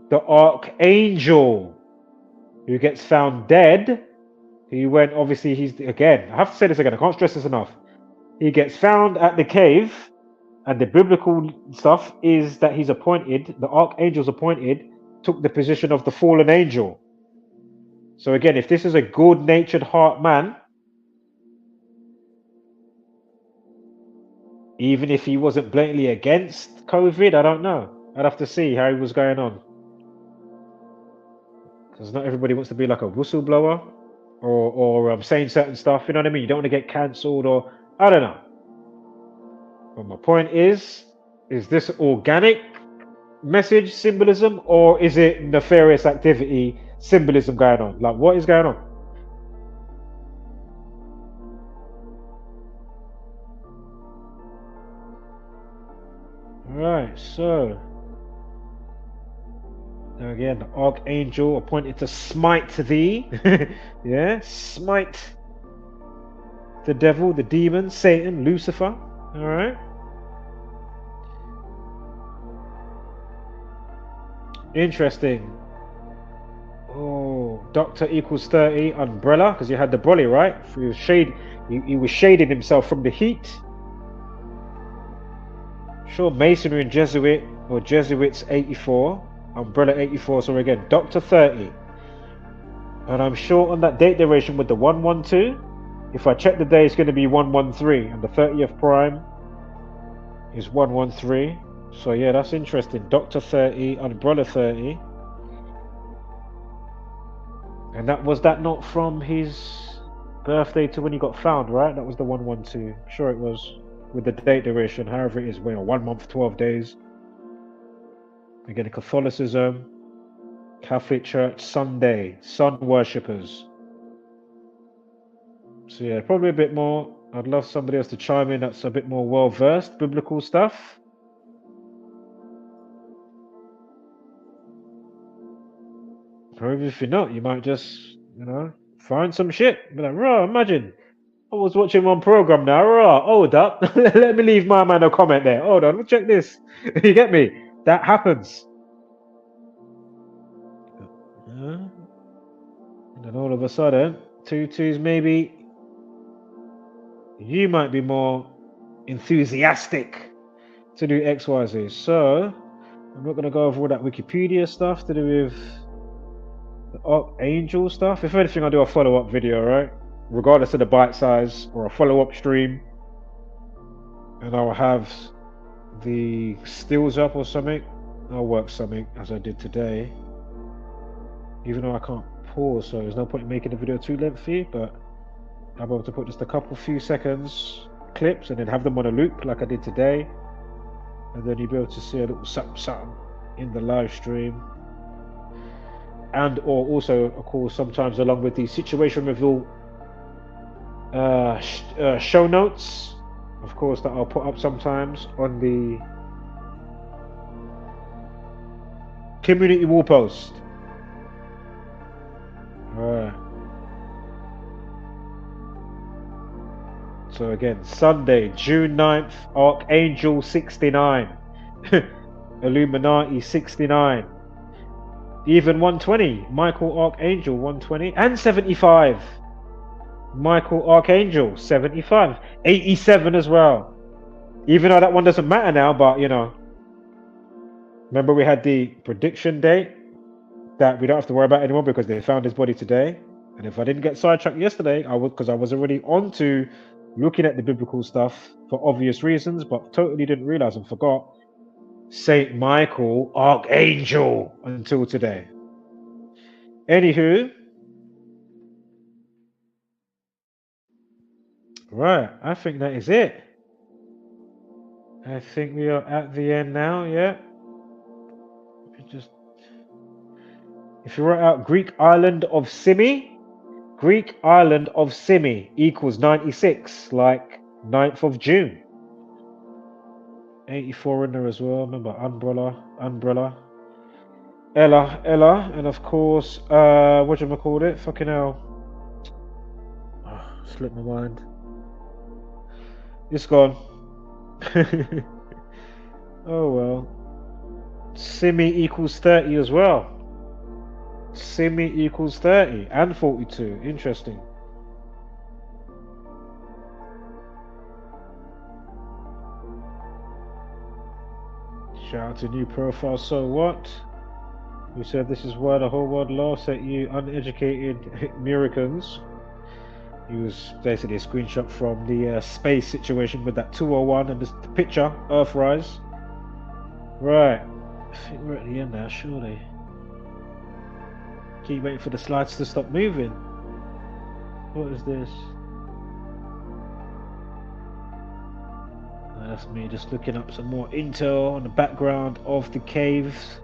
H: the Archangel, who gets found dead. He went, obviously, again, I have to say this again, I can't stress this enough. He gets found at the cave, and the biblical stuff is that he's appointed, the archangel's appointed, took the position of the fallen angel. So again, if this is a good-natured heart man, even if he wasn't blatantly against COVID, I don't know. I'd have to see how he was going on. Because not everybody wants to be like a whistleblower or saying certain stuff, you know what I mean? You don't want to get cancelled, or I don't know. But my point is this organic message, symbolism, or is it nefarious activity, symbolism going on? Like, what is going on? Alright, so now again, the archangel appointed to smite thee. Yeah, smite the devil, the demon, Satan, Lucifer. Alright. Interesting. Oh, Doctor equals 30, umbrella, because you had the brolly, right? He was shading himself from the heat. Sure, Masonry and Jesuit, or Jesuits 84, umbrella 84, so again, Doctor 30. And I'm sure on that date duration with the 112, if I check the day, it's going to be 113, and the 30th prime is 113. So yeah, that's interesting. Doctor 30, umbrella 30. And was that not from his birthday to when he got found, right? That was the 112. Sure it was. With the date duration, however it is, 1 month, 12 days. Again, Catholicism, Catholic Church, Sunday, sun worshippers. So yeah, probably a bit more. I'd love somebody else to chime in that's a bit more well-versed, biblical stuff. Or if you're not, you might just, find some shit. Be like, raw, imagine. I was watching one program now. Raw, hold up. Let me leave my man a comment there. Hold on, check this. You get me? That happens. And then all of a sudden, tutus, maybe you might be more enthusiastic to do XYZ. So, I'm not going to go over all that Wikipedia stuff to do with the Archangel stuff. If anything, I'll do a follow-up video, right? Regardless of the bite size, or a follow-up stream. And I'll have the stills up or something. I'll work something as I did today. Even though I can't pause, so there's no point in making the video too lengthy, but I'm able to put just a few seconds clips and then have them on a loop like I did today. And then you'll be able to see a little something in the live stream. And or also, of course, sometimes along with the situation reveal show notes, of course, that I'll put up sometimes on the community wall post. Alright. So again, Sunday, June 9th, Archangel 69. Illuminati 69. Even 120, Michael Archangel 120, and 75. Michael Archangel 75, 87 as well. Even though that one doesn't matter now, but remember we had the prediction date that we don't have to worry about anymore because they found his body today. And if I didn't get sidetracked yesterday, I would, because I was already on to looking at the biblical stuff for obvious reasons, but totally didn't realize and forgot Saint Michael Archangel until today. Anywho, right, I think that is it. I think we are at the end now, yeah. If you write out Greek island of Simi equals 96, like 9th of June. 84 in there as well. Remember, Umbrella. Ella, and of course, whatchamacallit? Fucking hell. Oh, slipped my mind. It's gone. Oh well. Simi equals 30 as well. Simi equals 30 and 42. Interesting. Shout out to new profile. So what? Who said this is why the whole world laughs at you uneducated Americans. He was basically a screenshot from the space situation with that 201 and the picture, Earthrise. Right, I think we're at the end now, surely. Keep waiting for the slides to stop moving. What is this? That's me just looking up some more intel on the background of the caves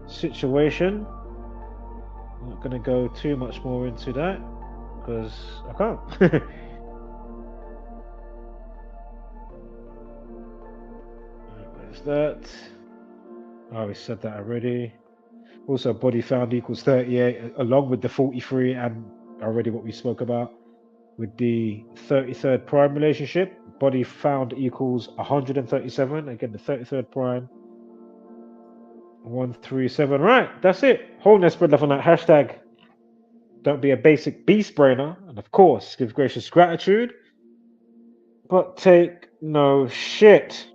H: situation. I'm not going to go too much more into that because I can't. Where's that? Oh, we said that already. Also, body found equals 38, along with the 43, and already what we spoke about with the 33rd prime relationship. Body found equals 137. Again, the 33rd prime. 137. Right, that's it. Wholeness spread love on that hashtag. Don't be a basic beast brainer, and of course, give gracious gratitude, but take no shit.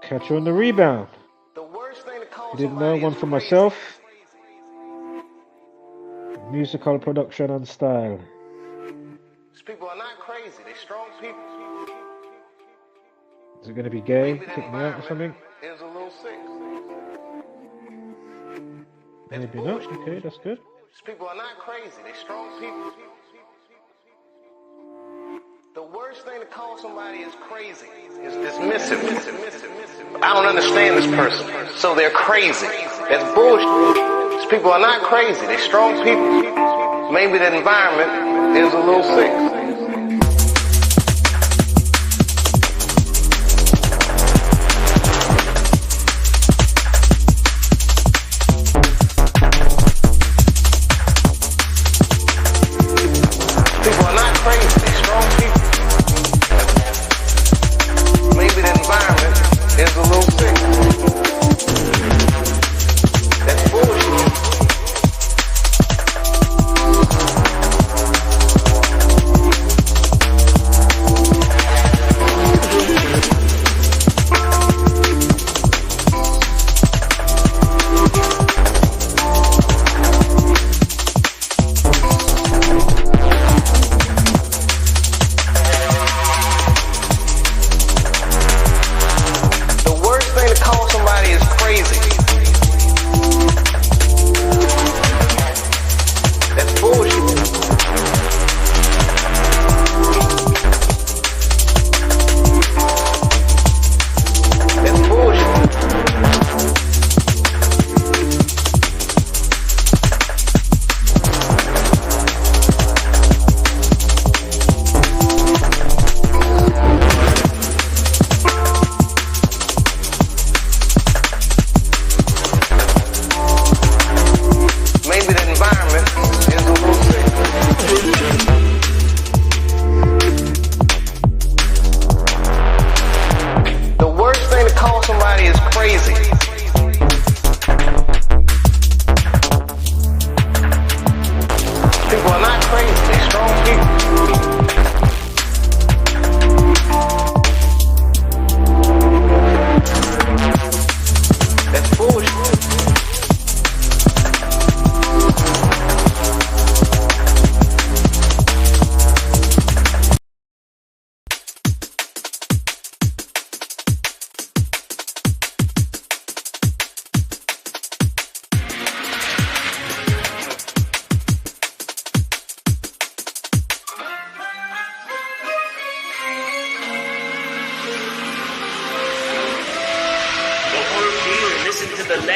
H: Catch you on the rebound. You didn't know, one for myself. Musical production and style.
I: These people are not crazy, they're strong people.
H: Is it going to be gay? Kick me out or something?
I: Is a little sick.
H: Maybe not. Okay, that's good.
I: These people are not crazy, they're strong people. The worst thing to call somebody is crazy is dismissive. I don't understand this person, so they're crazy. That's bullshit. These people are not crazy, they're strong people. Maybe the environment is a little sick.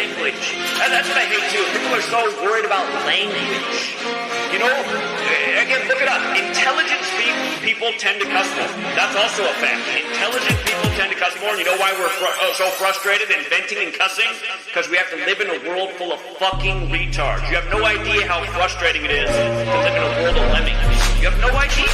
F: language. That's what I hate too. People are so worried about language. You know, again, look it up. Intelligent people tend to cuss more. That's also a fact. Intelligent people tend to cuss more. And you know why we're so frustrated and venting and cussing? Because we have to live in a world full of fucking retards. You have no idea how frustrating it is to live in a world of lemmings. You have no idea.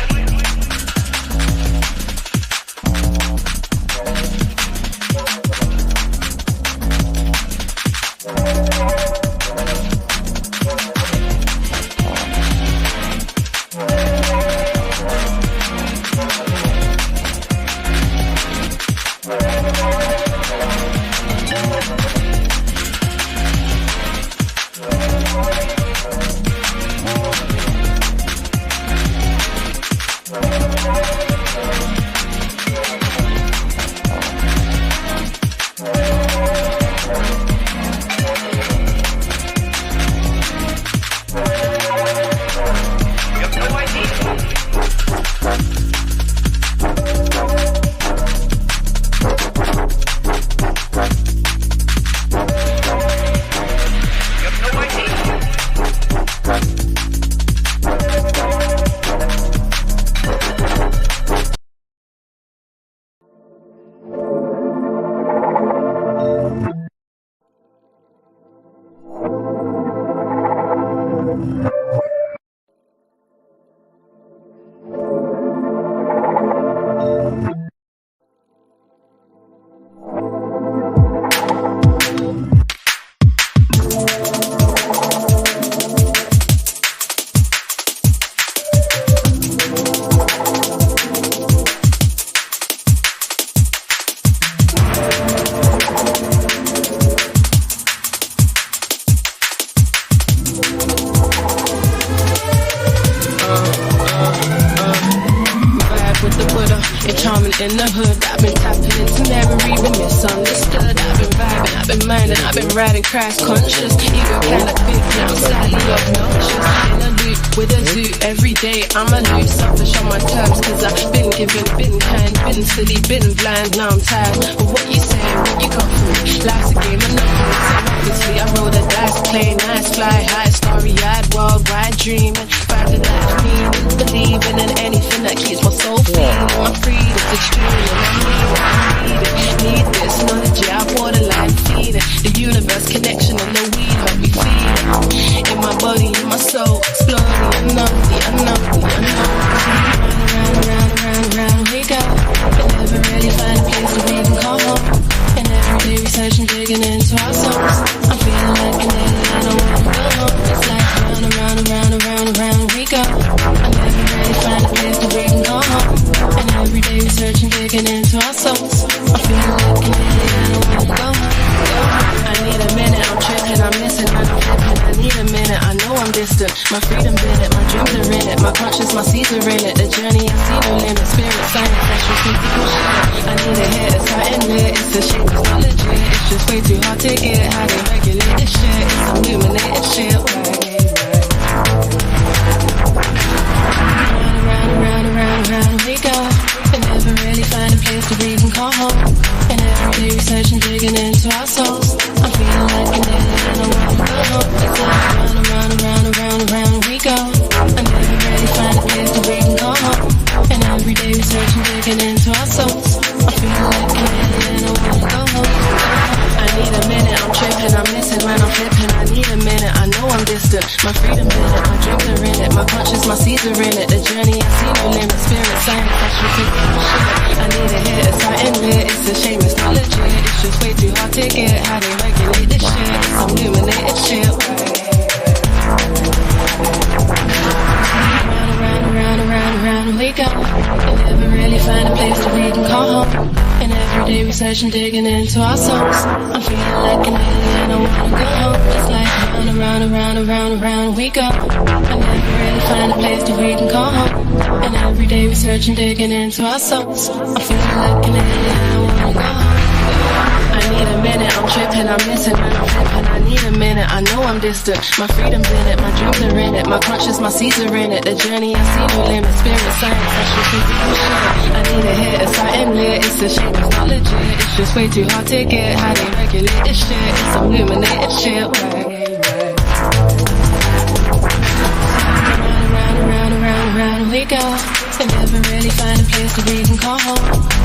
J: In the hood, I've been tapping into memory, been misunderstood. I've been vibing, I've been minding, I've been riding crash conscious. Ego kinda big, now I'm slightly obnoxious. In a loop with a zoo, every day I'm a loose, selfish on my terms. Cause I've been given, been kind, been silly, been blind. Now I'm tired of what you say, what you got for me. Life's a game of numbers, so obviously I roll the dice, play nice, fly high, starry-eyed, worldwide dreaming. Find the life meaning, believing in anything that keeps my soul feeling. My freedom's extreme and I need this knowledge, yeah, I borderline feeding. The universe connection and the weed help me feed it. In my body, in my soul, exploding, around we go. But never really find a place to even call home. And every day researching, digging into our souls. I'm feeling like an alien, I don't wanna go home. It's like around we go. I never really find a place to even call home. And every day researching, digging into our souls. I'm feeling like an alien, I don't wanna go home. I need a minute, I'm tripping, I'm missing, I'm flipping. I need a minute, I know I'm distant. My freedom in it, my dreams are in it. My conscience, my seeds are in it. The journey, I see no limit. Spirit, science, fresh, mythical shit. I need a hit, it's something lit. It's a shit, it's not legit. It's just way too hard to get. How they regulate this shit. It's illuminated shit. Round we go. And never really find a place to breathe and call home. And every day researching, digging into our souls. I'm feeling like an alien, I don't wanna go home. It's like around we go. I never really find a place to breathe and call home. And every day researching, digging into our souls. I'm feeling like an alien, I don't wanna go home. I need a minute, I'm tripping, I'm missing when I'm flipping. I need a minute, I know I'm distant. My freedom in it, my dreams are in it. My conscience, my seeds are in it. The journey, I see no limit. Spirit, science, fresh, mythical shit. I need a hit, it's something lit. It's a shame, it's not legit. It's just way too hard to get. How they regulate this shit. It's illuminated shit. Round we go. And never really find a place to read and call home. And every day researching, digging into our souls. I'm feeling like an alien, I wanna go home. It's like around we go. I never really find a place to read and call home. And every day researching, digging into our souls. I'm feeling like an alien, I wanna go home. I need a minute, I'm tripping, I'm missing, I'm flipping. I need a minute, I know I'm distant. My freedom's in it, my dreams are in it. My conscious, my seeds are in it. The journey, I see no limit. Spirit, science, sexual, physical shit. I need a hit, it's something lit. It's a shame, it's not legit. It's just way too hard to get. How they regulate this shit? It's illuminated shit. Round we go, and never really find a place to breathe and call home.